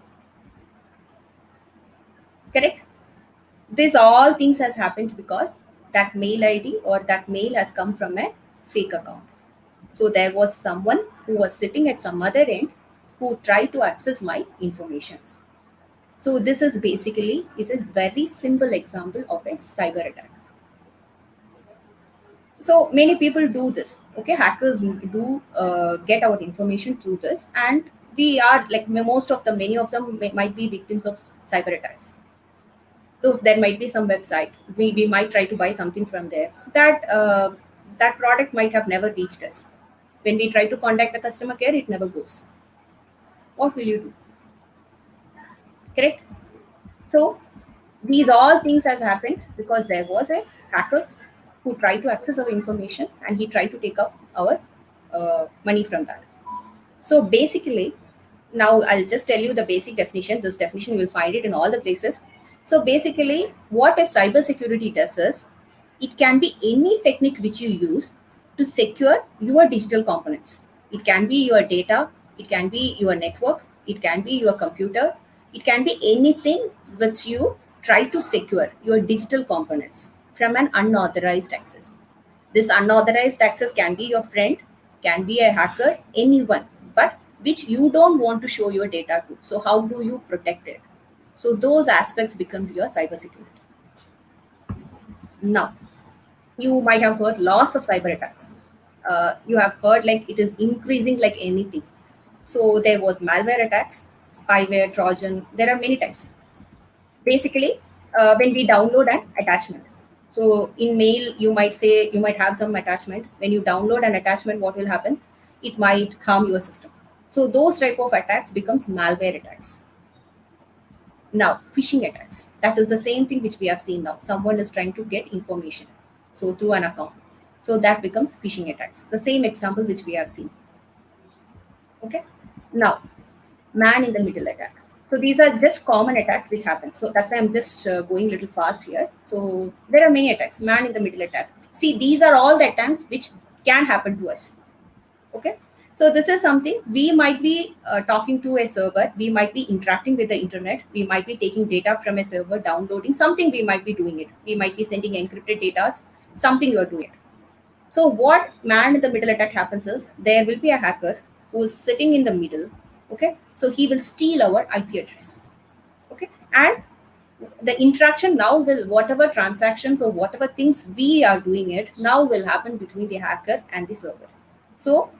Correct? These all things has happened because that mail ID or that mail has come from a fake account. So there was someone who was sitting at some other end who tried to access my informations. So this is basically is a very simple example of a cyber attack. So many people do this. Okay, hackers do get our information through this, and we are like most of them. Many of them might be victims of cyber attacks. So there might be some website we might try to buy something from there. That product might have never reached us. When we try to contact the customer care, it never goes. What will you do? Correct. So these all things has happened because there was a hacker who tried to access our information and he tried to take up our money from that. So basically, now I'll just tell you the basic definition. This definition you will find it in all the places. So basically, what a cybersecurity does is it can be any technique which you use to secure your digital components. It can be your data, it can be your network, it can be your computer, it can be anything which you try to secure your digital components from an unauthorized access. This unauthorized access can be your friend, can be a hacker, anyone, but which you don't want to show your data to. So how do you protect it? So those aspects becomes your cybersecurity. Now, you might have heard lots of cyber attacks. You have heard like it is increasing like anything. So there was malware attacks, spyware, Trojan. There are many types. Basically, when we download an attachment. So in mail, you might say you might have some attachment. When you download an attachment, what will happen? It might harm your system. So those type of attacks becomes malware attacks. Now, phishing attacks. That is the same thing which we have seen now. Someone is trying to get information. So through an account. So that becomes phishing attacks. The same example which we have seen. Okay. Now, man in the middle attack. So these are just common attacks which happen. So that's why I'm just going a little fast here. So there are many attacks. Man in the middle attack. See, these are all the attacks which can happen to us. Okay. So this is something we might be talking to a server. We might be interacting with the internet. We might be taking data from a server, downloading something. We might be doing it. We might be sending encrypted data. Something you are doing. So what man in the middle attack happens is there will be a hacker who is sitting in the middle. Okay, so he will steal our IP address. Okay, and the interaction now will whatever transactions or whatever things we are doing it now will happen between the hacker and the server. So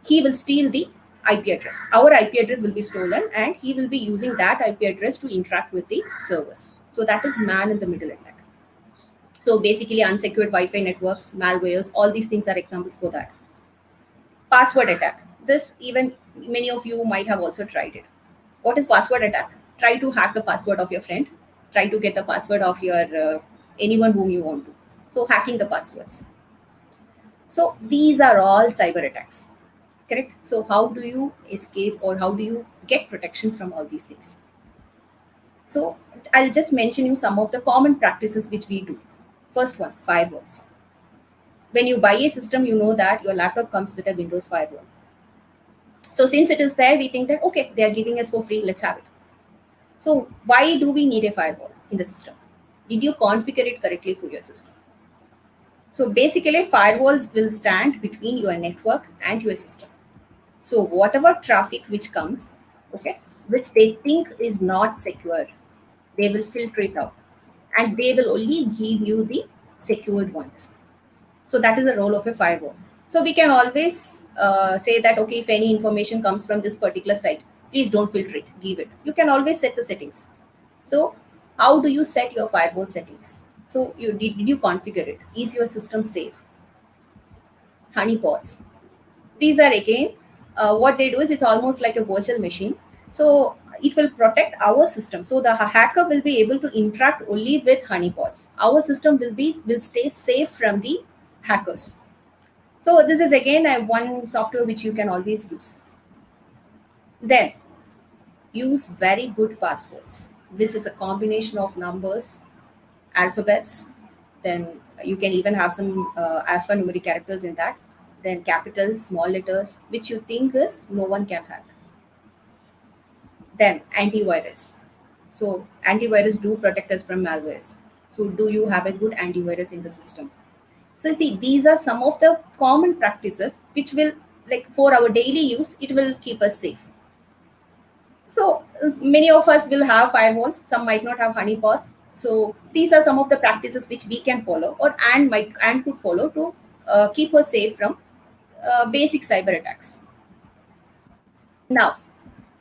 he will steal the IP address. Our IP address will be stolen, and he will be using that IP address to interact with the servers. So that is man in the middle attack. So basically, unsecured Wi-Fi networks, malwares, all these things are examples for that. Password attack. This even many of you might have also tried it. What is password attack? Try to hack the password of your friend. Try to get the password of your anyone whom you want to. So hacking the passwords. So these are all cyber attacks. Correct? So how do you escape or how do you get protection from all these things? So I'll just mention you some of the common practices which we do. First one, firewalls. When you buy a system, you know that your laptop comes with a Windows firewall. So since it is there, we think that, okay, they are giving us for free, let's have it. So why do we need a firewall in the system? Did you configure it correctly for your system? So basically, firewalls will stand between your network and your system. So whatever traffic which comes, okay, which they think is not secure, they will filter it out. And they will only give you the secured ones. So that is the role of a firewall. So we can always say that, okay, if any information comes from this particular site, please don't filter it, give it. You can always set the settings. So how do you set your firewall settings? So did you configure it? Is your system safe? Honeypots. These are again, what they do is it's almost like a virtual machine. So it will protect our system. So the hacker will be able to interact only with honeypots. Our system will stay safe from the hackers. So this is again one software which you can always use. Then use very good passwords, which is a combination of numbers, alphabets, Then you can even have some alphanumeric characters in that. Then capital, small letters, which you think is no one can hack. Then antivirus. So antivirus do protect us from malwares. So do you have a good antivirus in the system? So see, these are some of the common practices which will, like, for our daily use, it will keep us safe. So many of us will have firewalls, some might not have honeypots. So these are some of the practices which we can follow, or and could follow to keep us safe from basic cyber attacks. Now,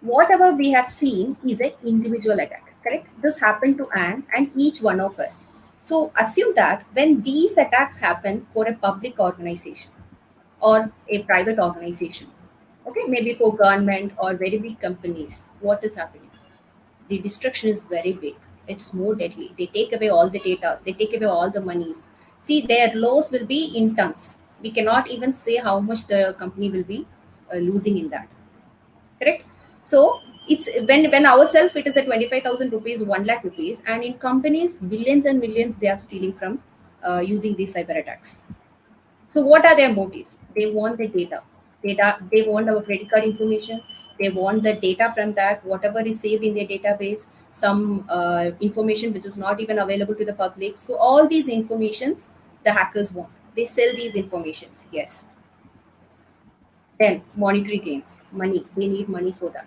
whatever we have seen is an individual attack, correct? This happened to Anne and each one of us. So assume that when these attacks happen for a public organization or a private organization, okay, maybe for government or very big companies, what is happening? The destruction is very big. It's more deadly. They take away all the data, they take away all the monies. See, their loss will be in tons. We cannot even say how much the company will be losing in that. Correct? So it's when ourselves it is at 25,000 rupees, 1 lakh rupees, and in companies, billions and millions they are stealing from using these cyber attacks. So what are their motives? They want the data. They want our credit card information. They want the data from that, whatever is saved in their database, some information which is not even available to the public. So all these informations the hackers want. They sell these informations. Yes. Then monetary gains, money. They need money for that.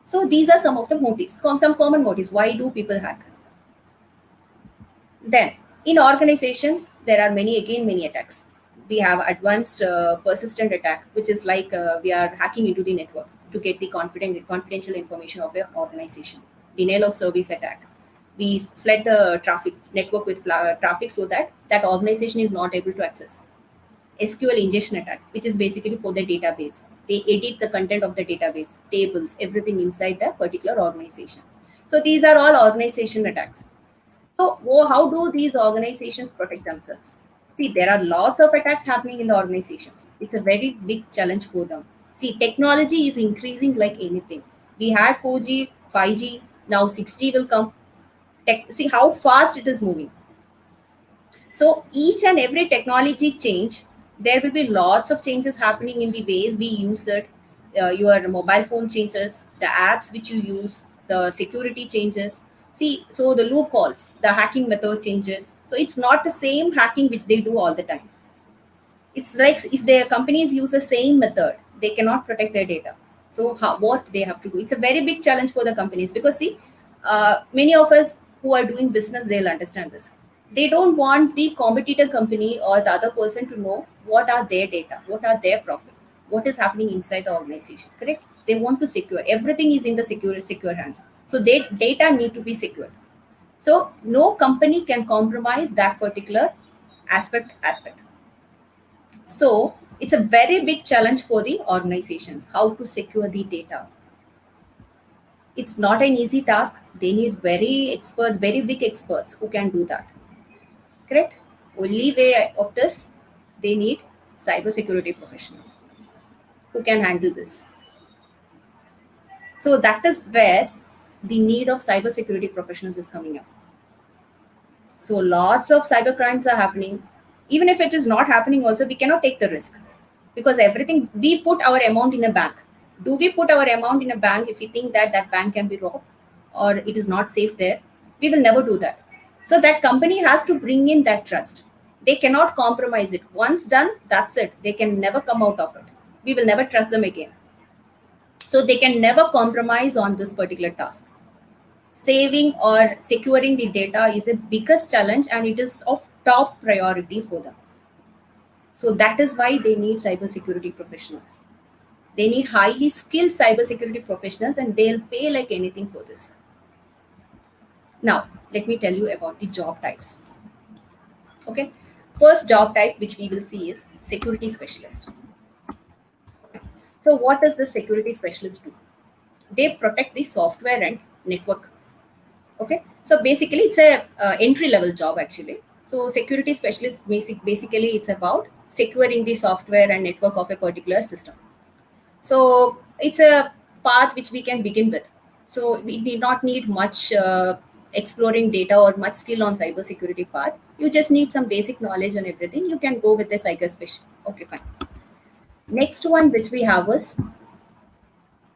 So these are some of the motives, some common motives. Why do people hack? Then in organizations, there are many attacks. We have advanced persistent attack, which is like we are hacking into the network to get the confidential information of an organization. Denial of service attack. We flood the network with traffic so that that organization is not able to access. SQL injection attack, which is basically for the database. They edit the content of the database, tables, everything inside the particular organization. So these are all organization attacks. So how do these organizations protect themselves? See, there are lots of attacks happening in the organizations. It's a very big challenge for them. See, technology is increasing like anything. We had 4G, 5G, now 6G will come. See how fast it is moving. So each and every technology change, there will be lots of changes happening in the ways we use it. Your mobile phone changes, the apps which you use, the security changes. See, so the loopholes, the hacking method changes. So it's not the same hacking which they do all the time. It's like if their companies use the same method, they cannot protect their data. So what they have to do? It's a very big challenge for the companies because see, many of us who are doing business, they'll understand this. They don't want the competitor company or the other person to know what are their data, what are their profit, what is happening inside the organization, correct? They want to secure. Everything is in the secure hands. So their data need to be secured. So no company can compromise that particular aspect. So it's a very big challenge for the organizations, how to secure the data. It's not an easy task. They need very big experts who can do that. Correct? Only way of this, they need cybersecurity professionals who can handle this. So that is where the need of cybersecurity professionals is coming up. So lots of cyber crimes are happening. Even if it is not happening also, we cannot take the risk because everything, we put our amount in a bank. Do we put our amount in a bank if we think that that bank can be robbed or it is not safe there? We will never do that. So that company has to bring in that trust. They cannot compromise it. Once done, that's it. They can never come out of it. We will never trust them again. So they can never compromise on this particular task. Saving or securing the data is a biggest challenge and it is of top priority for them. So that is why they need cybersecurity professionals. They need highly skilled cybersecurity professionals and they'll pay like anything for this. Now, let me tell you about the job types. Okay. First job type which we will see is security specialist. So what does the security specialist do? They protect the software and network. Okay. So basically it's a entry level job actually. So security specialist basically it's about securing the software and network of a particular system. So it's a path which we can begin with. So we do not need much exploring data or much skill on cybersecurity path, you just need some basic knowledge on everything. You can go with the cyber specialist. Okay, fine. Next one which we have was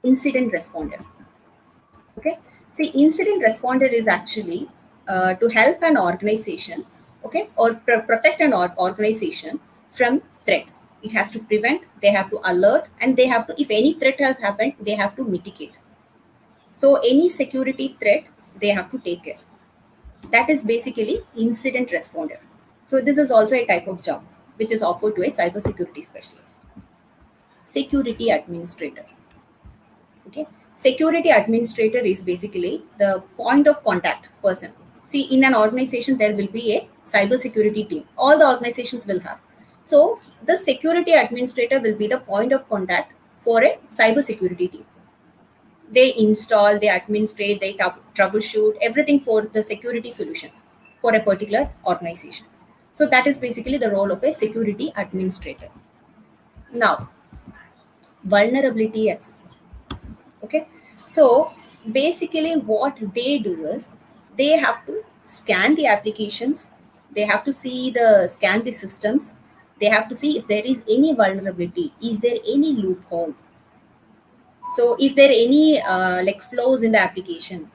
incident responder. Okay, see, incident responder is actually to help an organization, okay, or protect an organization from threat. It has to prevent, they have to alert, and they have to, if any threat has happened, they have to mitigate. So any security threat, they have to take care. That is basically incident responder. So this is also a type of job which is offered to a cybersecurity specialist. Security administrator. Okay, security administrator is basically the point of contact person. See, in an organization there will be a cybersecurity team. All the organizations will have. So the security administrator will be the point of contact for a cybersecurity team. They install, they administrate, they troubleshoot everything for the security solutions for a particular organization. So that is basically the role of a security administrator. Now, vulnerability assessor. Okay, so basically what they do is they have to scan the applications, they have to scan the systems, they have to see if there is any vulnerability, is there any loophole. So if there are any like flaws in the application,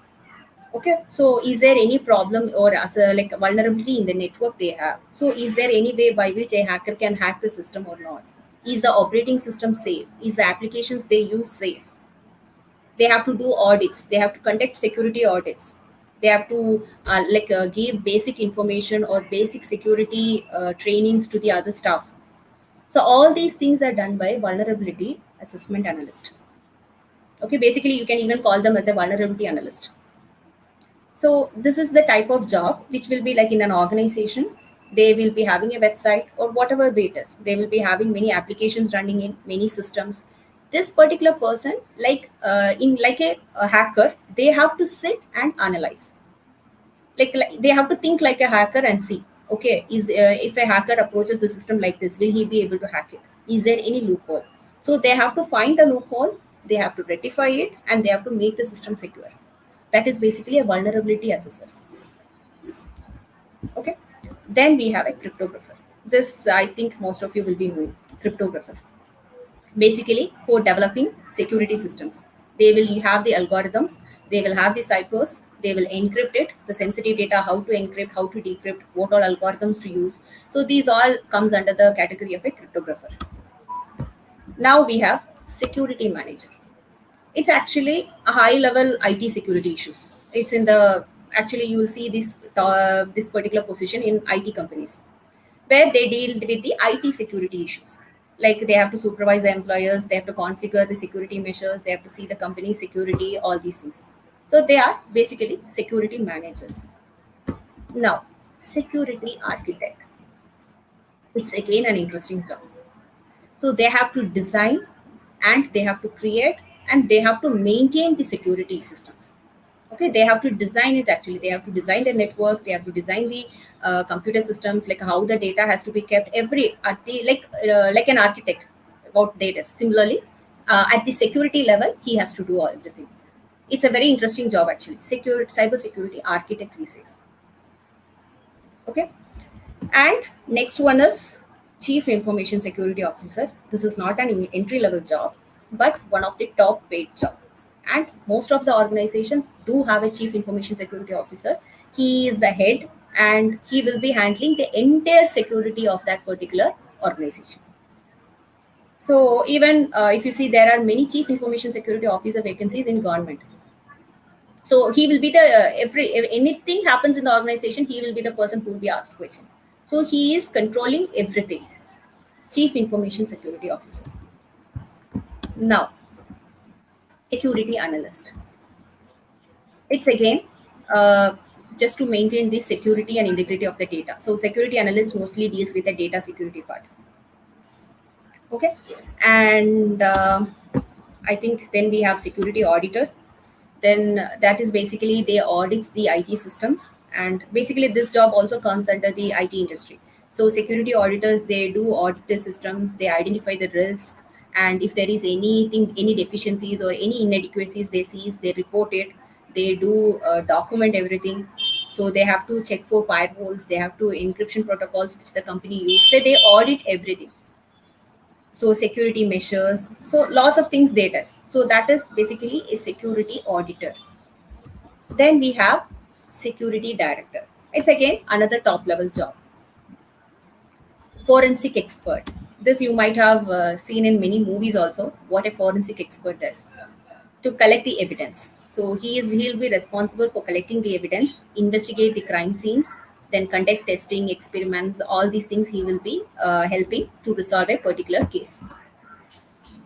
okay, so is there any problem or as a like vulnerability in the network they have, so is there any way by which a hacker can hack the system or not, is the operating system safe, is the applications they use safe. They have to do audits, they have to conduct security audits, they have to give basic information or basic security trainings to the other staff. So all these things are done by vulnerability assessment analyst. Okay, basically you can even call them as a vulnerability analyst. So this is the type of job which will be like in an organization, they will be having a website or whatever it is, they will be having many applications running in many systems. This particular person, like a hacker, they have to sit and analyze. Like they have to think like a hacker and see, okay, is if a hacker approaches the system like this, will he be able to hack it? Is there any loophole? So they have to find the loophole, they have to rectify it, and they have to make the system secure. That is basically a vulnerability assessor. Okay. Then we have a cryptographer. This I think most of you will be knowing. Cryptographer. Basically for developing security systems. They will have the algorithms, they will have the ciphers, they will encrypt it, the sensitive data, how to encrypt, how to decrypt, what all algorithms to use. So these all comes under the category of a cryptographer. Now we have security manager. It's actually a high level IT security issues. It's in the, actually you will see this particular position in IT companies where they deal with the IT security issues. Like they have to supervise the employers, they have to configure the security measures, they have to see the company security, all these things. So they are basically security managers. Now, security architect. It's again an interesting term. So they have to design and they have to create and they have to maintain the security systems. Okay, they have to design it actually. They have to design the network, they have to design the computer systems, like how the data has to be kept at the like an architect about data. Similarly, at the security level, he has to do everything. It's a very interesting job actually. Cyber security architect we say. Okay, and next one is Chief Information Security Officer. This is not an entry level job, but one of the top paid job. And most of the organizations do have a Chief Information Security Officer. He is the head and he will be handling the entire security of that particular organization. So even if you see, there are many Chief Information Security Officer vacancies in government. So he will be the if anything happens in the organization, he will be the person who will be asked question. So he is controlling everything. Chief Information Security Officer. Now, security analyst. It's again just to maintain the security and integrity of the data. So security analyst mostly deals with the data security part. Okay, and I think then we have security auditor. Then that is basically they audits the IT systems, and basically this job also comes under the IT industry. So security auditors, they do audit the systems, they identify the risk, and if there is anything, any deficiencies or any inadequacies they see, they report it. They do document everything. So they have to check for firewalls, they have to encryption protocols which the company use. So they audit everything. So security measures. So lots of things they test. So that is basically a security auditor. Then we have security director. It's again another top level job. Forensic expert. This you might have seen in many movies also. What a forensic expert does to collect the evidence. So he'll be responsible for collecting the evidence, investigate the crime scenes, then conduct testing experiments. All these things he will be helping to resolve a particular case.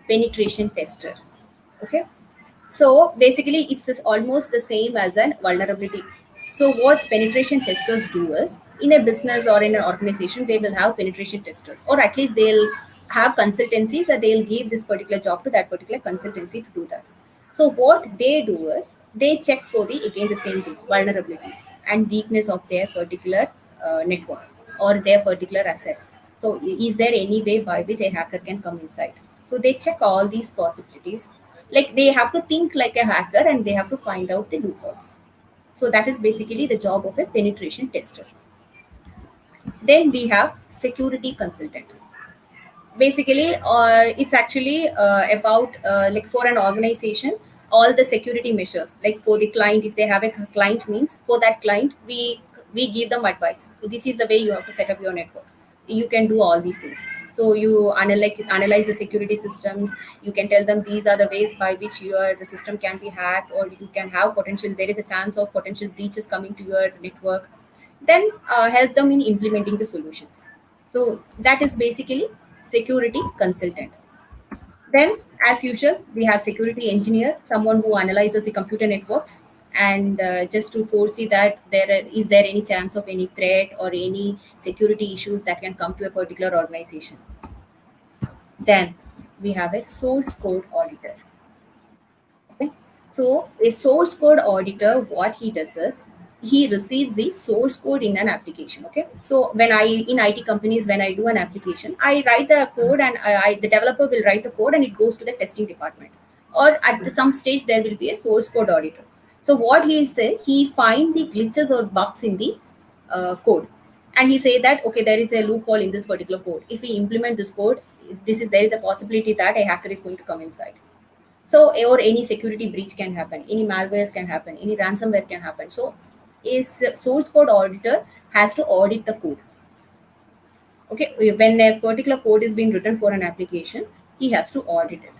Penetration tester. Okay. So basically, almost the same as an vulnerability. So what penetration testers do is, in a business or in an organization, they will have penetration testers, or at least they'll have consultancies that they'll give this particular job to that particular consultancy to do that. So what they do is they check for the same thing, vulnerabilities and weakness of their particular network or their particular asset. So is there any way by which a hacker can come inside? So they check all these possibilities. Like they have to think like a hacker and they have to find out the loopholes. So that is basically the job of a penetration tester. Then we have security consultant. Basically it's actually about like for an organization, all the security measures, like for the client, if they have a client, means for that client we give them advice. So this is the way you have to set up your network. You can do all these things. So you analyze the security systems. You can tell them these are the ways by which your system can be hacked, or you can have potential, there is a chance of potential breaches coming to your network. Then help them in implementing the solutions. So that is basically security consultant. Then, as usual, we have security engineer, someone who analyzes the computer networks and just to foresee that is there any chance of any threat or any security issues that can come to a particular organization. Then we have a source code auditor. Okay. So a source code auditor, what he does is he receives the source code in an application. Okay. So when in IT companies, when I do an application, I write the code and the developer will write the code and it goes to the testing department. Or at some stage there will be a source code auditor. So what he say, he find the glitches or bugs in the code, and he say that okay, there is a loophole in this particular code. If we implement this code, there is a possibility that a hacker is going to come inside. So, or any security breach can happen, any malwares can happen, any ransomware can happen. So, a source code auditor has to audit the code. Okay, when a particular code is being written for an application, he has to audit it.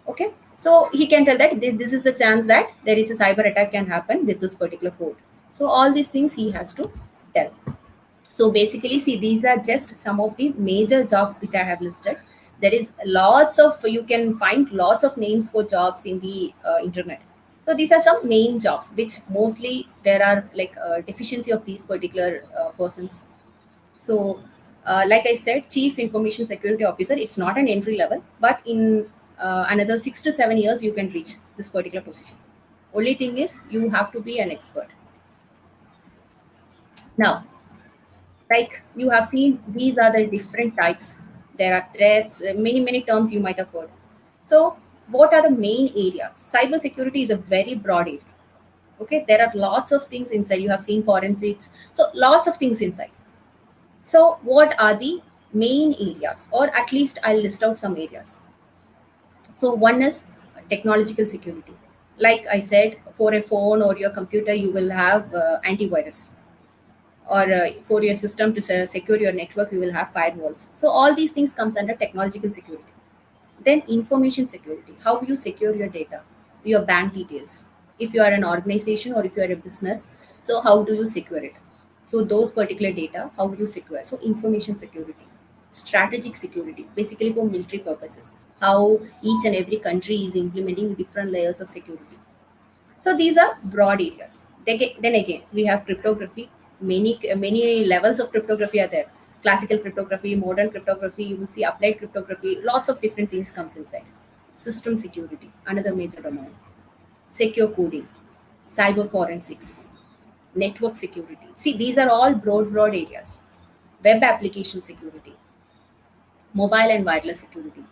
Okay, so he can tell that this is the chance that there is a cyber attack can happen with this particular code. So, all these things he has to tell. So basically, see, these are just some of the major jobs which I have listed. There is lots of, you can find lots of names for jobs in the internet. So these are some main jobs which mostly there are like deficiency of these particular persons. So like I said, Chief Information Security Officer, it's not an entry level, but in another 6 to 7 years, you can reach this particular position. Only thing is you have to be an expert. Now, like you have seen, these are the different types. There are threats, many terms you might have heard. So what are the main areas? Cyber security is a very broad area. Okay, there are lots of things inside. You have seen forensics, so lots of things inside. So what are the main areas, or at least I'll list out some areas. So one is technological security. Like I said, for a phone or your computer, you will have antivirus, or for your system to secure your network, you will have firewalls. So all these things comes under technological security. Then information security, how do you secure your data, your bank details, if you are an organization or if you are a business, so how do you secure it? So those particular data, how do you secure? So information security. Strategic security, basically for military purposes, how each and every country is implementing different layers of security. So these are broad areas. Then again, we have cryptography. Many levels of cryptography are there. Classical cryptography, modern cryptography. You will see applied cryptography. Lots of different things comes inside. System security, another major domain. Secure coding, cyber forensics, network security. See, these are all broad areas. Web application security, mobile and wireless security,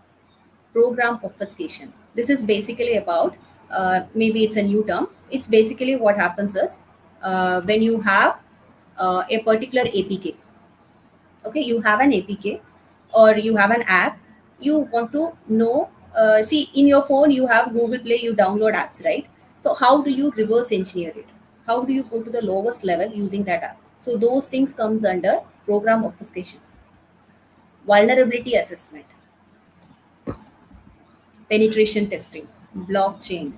program obfuscation. This is basically about maybe it's a new term. It's basically what happens is when you have a particular APK. Okay, you have an APK or you have an app. You want to know. See, in your phone you have Google Play. You download apps, right? So how do you reverse engineer it? How do you go to the lowest level using that app? So those things comes under program obfuscation, vulnerability assessment, penetration testing, blockchain,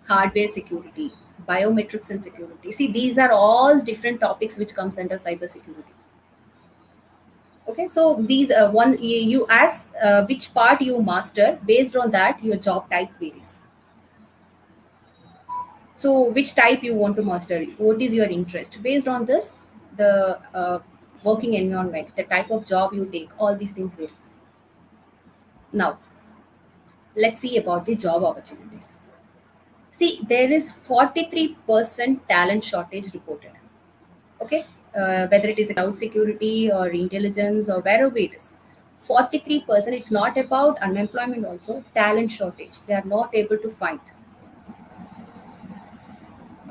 hardware security, biometrics and security. See, these are all different topics which comes under cybersecurity. Okay, so these one you ask which part you master. Based on that, your job type varies. So which type you want to master? What is your interest? Based on this, the working environment, the type of job you take, all these things vary. Now, let's see about the job opportunities. See, there is 43% talent shortage reported. Okay, whether it is cloud security or intelligence or wherever it is. 43%, it's not about unemployment, also talent shortage. They are not able to find.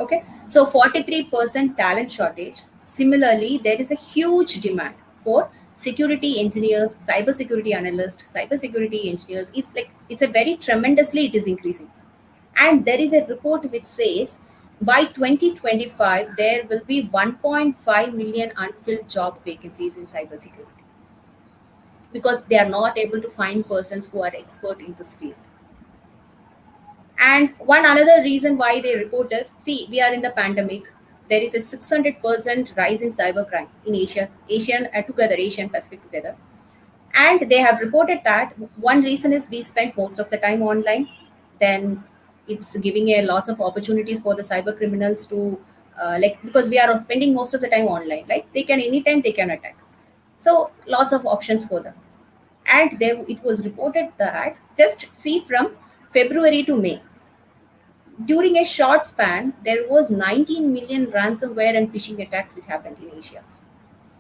Okay, so 43% talent shortage. Similarly, there is a huge demand for security engineers, cyber security analysts, cyber security engineers. It's a very tremendously it is increasing. And there is a report which says by 2025 there will be 1.5 million unfilled job vacancies in cybersecurity because they are not able to find persons who are expert in this field. And one another reason why they report is, see, we are in the pandemic. There is a 600% rise in cybercrime in Asian Pacific together. And they have reported that one reason is we spend most of the time online. Then it's giving a lots of opportunities for the cyber criminals to because we are spending most of the time online. Like they can anytime they can attack. So lots of options for them. And there it was reported that just see from February to May, during a short span, there was 19 million ransomware and phishing attacks which happened in Asia.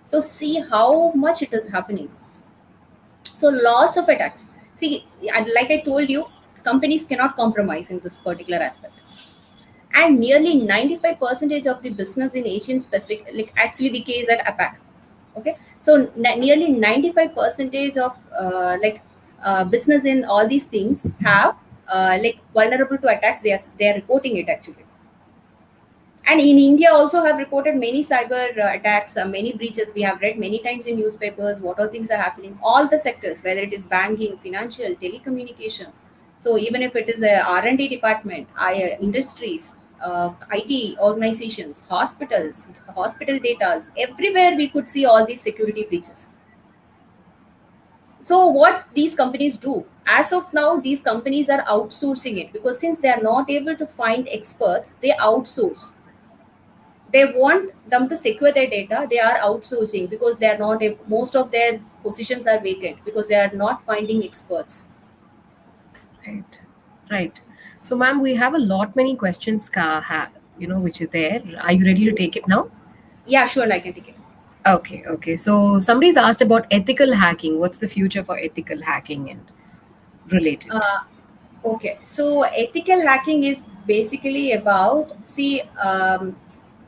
So see how much it is happening. So lots of attacks. See, like I told you, companies cannot compromise in this particular aspect. And nearly 95% of the business in Asian Pacific, like actually the case at APAC. Okay, so nearly 95% of business in all these things have vulnerable to attacks. They are reporting it actually. And in India also have reported many cyber attacks, many breaches. We have read many times in newspapers what all things are happening. All the sectors, whether it is banking, financial, telecommunication. So even if it is a R&D department, industries, IT organizations, hospitals, hospital data, everywhere we could see all these security breaches. So what these companies do, as of now, these companies are outsourcing it because since they are not able to find experts, they outsource. They want them to secure their data. They are outsourcing because they are not. Most of their positions are vacant because they are not finding experts.
Right. So, ma'am, we have a lot many questions, which is there. Are you ready to take it now?
Yeah, sure, I can take it.
Okay. So somebody's asked about ethical hacking. What's the future for ethical hacking and related?
Okay, so ethical hacking is basically about,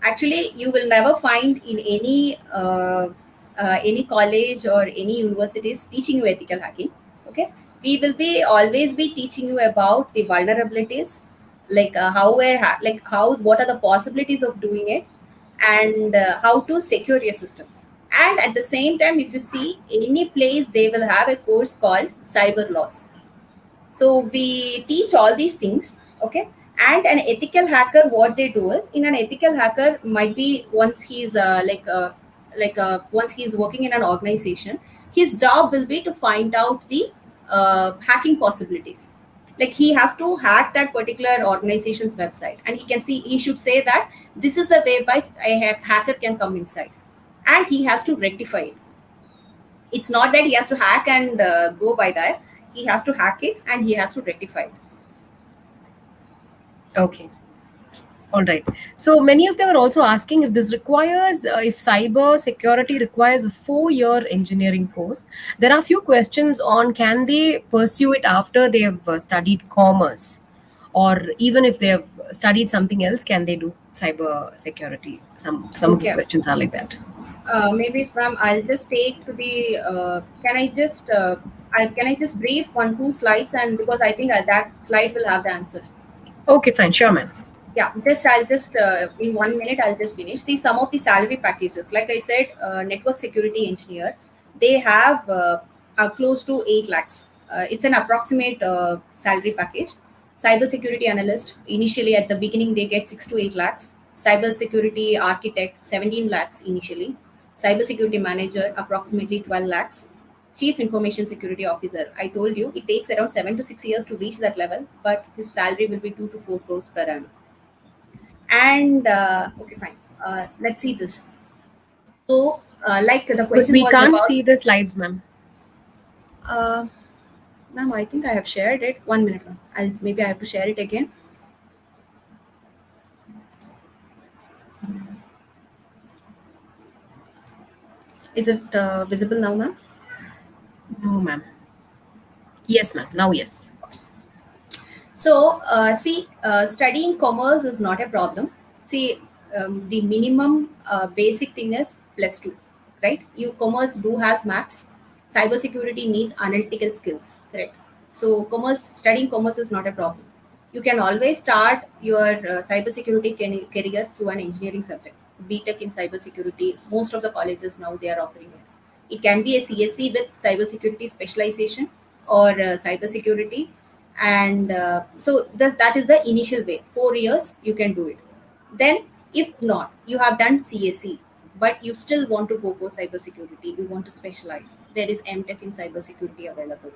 actually you will never find in any college or any universities teaching you ethical hacking. Okay, we will be always be teaching you about the vulnerabilities, what are the possibilities of doing it, and how to secure your systems. And at the same time, if you see any place, they will have a course called cyber laws. So we teach all these things. Okay, and an ethical hacker, what they do is, in an ethical hacker might be once he's once he's working in an organization, his job will be to find out the hacking possibilities. Like he has to hack that particular organization's website, and he should say that this is a way by which a hacker can come inside, and he has to rectify it. It's not that he has to hack and go by that. He has to hack it and he has to rectify it.
Okay. All right. So many of them are also asking if this requires, if cyber security requires a 4-year engineering course. There are a few questions on can they pursue it after they have studied commerce, or even if they have studied something else, can they do cyber security? Some of these
Okay.
questions are like that.
Maybe ma'am, I'll just take to the. Can I just brief 2 slides, and because I think that slide will have the answer.
Okay, fine, sure, ma'am.
Yeah, I'll just in 1 minute I'll just finish. See some of the salary packages. Like I said, network security engineer, they have close to 8 lakhs. It's an approximate salary package. Cyber security analyst, initially at the beginning they get 6 to 8 lakhs. Cyber security architect, 17 lakhs initially. Cyber security manager, approximately 12 lakhs. Chief information security officer, I told you it takes around 7 to 6 years to reach that level, but his salary will be 2 to 4 crores per annum. And okay, fine. Let's see this. So, like the
But
question
we
was
can't
about.
see the slides, ma'am.
Ma'am, I think I have shared it. 1 minute, ma'am. Maybe I have to share it again. Is it visible now, ma'am?
No, ma'am. Yes, ma'am. Now, yes.
So, studying commerce is not a problem. See, the minimum basic thing is +2, right? You commerce do has maths. Cybersecurity needs analytical skills, correct? So, studying commerce is not a problem. You can always start your cybersecurity career through an engineering subject. BTech in cybersecurity, most of the colleges now they are offering it. It can be a CSC with cybersecurity specialization or cybersecurity, and so that is the initial way. 4 years you can do it. Then if not, you have done CSC but you still want to go for cybersecurity, you want to specialize, there is MTech in cybersecurity available.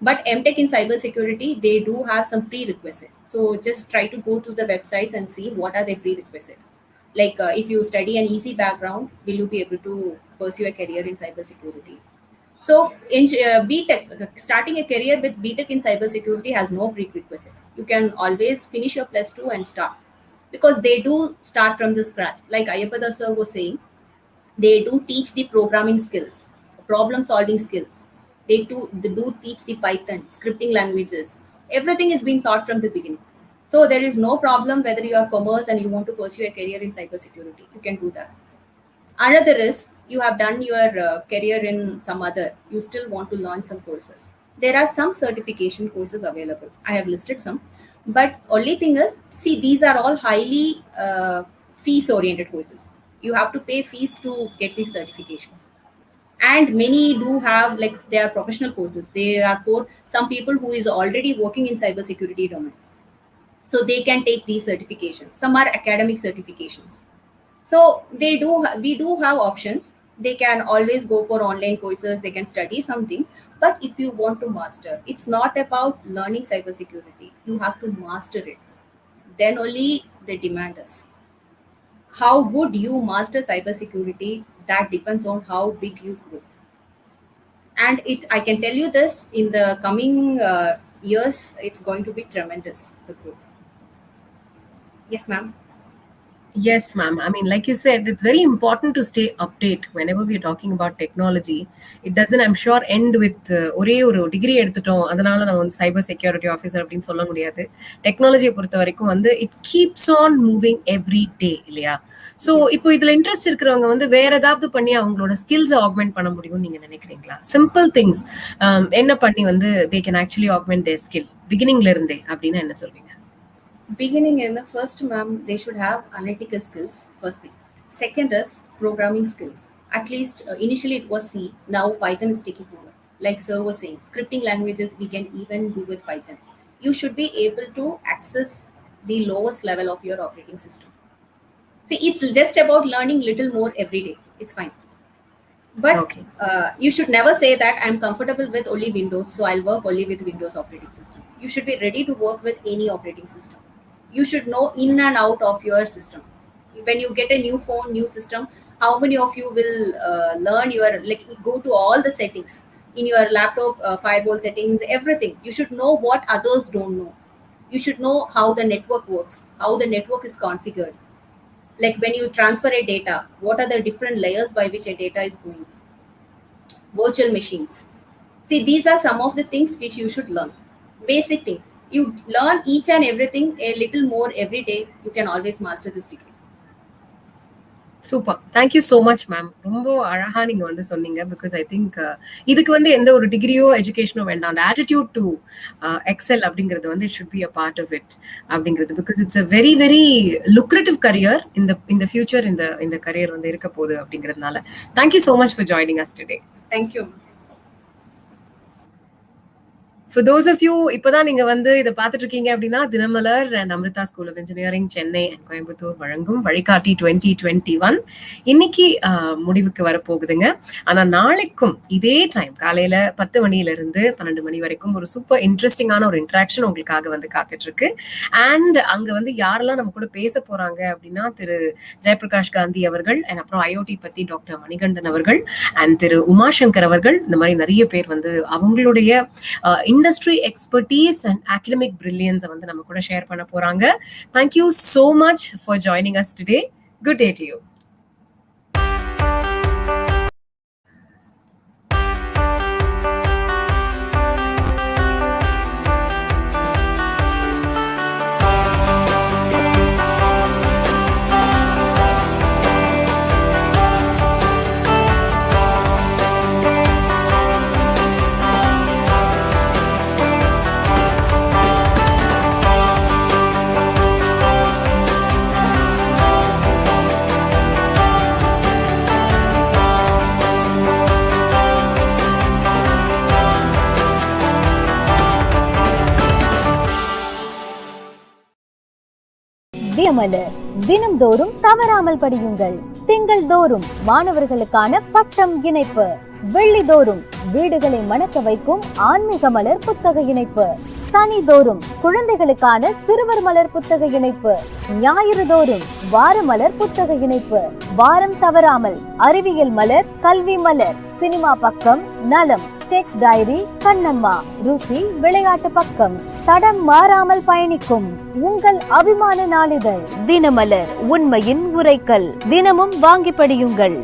But MTech in cybersecurity, they do have some prerequisite, so just try to go to the websites and see what are the prerequisite. Like if you study an easy background, will you be able to pursue a career in cybersecurity? So, in BTech, starting a career with BTech in cybersecurity has no prerequisite. You can always finish your +2 and start, because they do start from the scratch. Like Ayapada sir was saying, they do teach the programming skills, problem solving skills. They do teach the Python, scripting languages. Everything is being taught from the beginning. So there is no problem whether you are commerce and you want to pursue a career in cybersecurity. You can do that. Another is you have done your career in some other, you still want to learn some courses. There are some certification courses available. I have listed some, but only thing is, see, these are all highly fees oriented courses. You have to pay fees to get these certifications. And many do have, like, they are professional courses. They are for some people who is already working in cybersecurity domain. So they can take these certifications. Some are academic certifications. So we do have options. They can always go for online courses, they can study some things. But if you want to master, it's not about learning cybersecurity, you have to master it. Then only the demand is how good you master cybersecurity. That depends on how big you grow. And it, I can tell you this, in the coming years it's going to be tremendous, the growth. Yes, ma'am.
Yes, ma'am. I mean, like you said, it's very important to stay update whenever we're talking about technology. It doesn't, I'm sure, end with ஒரே ஒரு degree எடுத்துட்டோம் அதனால நம்ம வந்து cyber security officer அப்படின்னு சொல்ல முடியாது. டெக்னாலஜியை பொறுத்த வரைக்கும் வந்து it keeps on moving every day இல்லையா? ஸோ இப்போ இதுல இன்ட்ரெஸ்ட் இருக்கிறவங்க வந்து வேற ஏதாவது பண்ணி அவங்களோட ஸ்கில்ஸை ஆக்மெண்ட் பண்ண முடியும்னு நீங்க நினைக்கிறீங்களா? சிம்பிள் திங்ஸ் என்ன பண்ணி வந்து they can actually augment their skill பிகினிங்ல இருந்தே அப்படின்னு என்ன சொல்வீங்க?
Beginning in the first, ma'am, they should have analytical skills, first thing. Second is programming skills. At least initially it was C, now Python is taking over. Like sir was saying, scripting languages we can even do with Python. You should be able to access the lowest level of your operating system. See, it's just about learning little more every day. It's fine. But
Okay.
You should never say that I'm comfortable with only Windows, so I'll work only with Windows operating system. You should be ready to work with any operating system. You should know in and out of your system. When you get a new phone, new system, how many of you will learn your, like, go to all the settings in your laptop, firewall settings, everything. You should know what others don't know. You should know how the network works, how the network is configured. Like when you transfer a data, what are the different layers by which a data is going? Virtual machines. See, these are some of the things which you should learn. Basic things. you learn each and everything a little more every day, you can always master this degree.
Super, thank you so much ma'am. ரொம்ப அழகா நீங்க வந்து சொன்னீங்க. Because I think இதுக்கு வந்து எந்த ஒரு டிகிரியோ எஜுகேஷனோ வேண்டாம். அந்த ஆட்டிடியூட் டு எக்ஸல் அப்படிங்கிறது வந்து it should be a part of it அப்படிங்கிறது. Because it's a very very lucrative career. இந்த ஃபியூச்சர் இந்த கரியர் வந்து இருக்க போகுது அப்படிங்கிறதுனால thank you so much for joining us today.
Thank you.
For those of you இப்பதான் நீங்க வந்து இதை பார்த்துட்டு இருக்கீங்க அப்படின்னா, Dinamalar and Amrita school of engineering Chennai and Coimbatore வழங்கும் வழிகாட்டி 2021 இன்னைக்கு முடிவுக்கு வரப்போகுதுங்க. ஆனா நாளைக்கும் இதே டைம் காலையில 10 மணில இருந்து 12 மணி வரைக்கும் ஒரு சூப்பர் இன்ட்ரெஸ்டிங்கான ஒரு இன்ட்ராக்ஷன் உங்களுக்காக வந்து காத்துட்டு இருக்கு. அண்ட் அங்க வந்து யாரெல்லாம் நம்ம கூட பேச போறாங்க அப்படின்னா, திரு ஜெயபிரகாஷ் காந்தி அவர்கள், அண்ட் அப்புறம் ஐஓடி பத்தி டாக்டர் மணிகண்டன் அவர்கள், அண்ட் திரு உமாசங்கர் அவர்கள், இந்த மாதிரி நிறைய பேர் வந்து அவங்களுடைய industry expertise and academic brilliance வந்து நம்ம கூட ஷேர் பண்ண போறாங்க. Thank you so much for joining us today. Good day to you.
Dinamalar தினம்தோறும் தவறாமல் படியுங்கள். திங்கள் தோறும் மாணவர்களுக்கான பட்டம் இணைப்பு, வெள்ளிதோறும் வீடுகளை மணக்க வைக்கும் ஆன்மீக மலர் புத்தக இணைப்பு, சனி தோறும் குழந்தைகளுக்கான சிறுவர் மலர் புத்தக இணைப்பு, ஞாயிறு தோறும் வார மலர் புத்தக இணைப்பு, வாரம் தவறாமல் அறிவியல் மலர், கல்வி மலர், சினிமா பக்கம், நலம், டெக் டைரி, கண்ணம்மா, ருசி, விளையாட்டு பக்கம், தடம் மாறாமல் பயணிக்கும் உங்கள் அபிமான நாளிதழ் தினமலர், உண்மையின் உரைக்கல். தினமும் வாங்கி படியுங்கள்.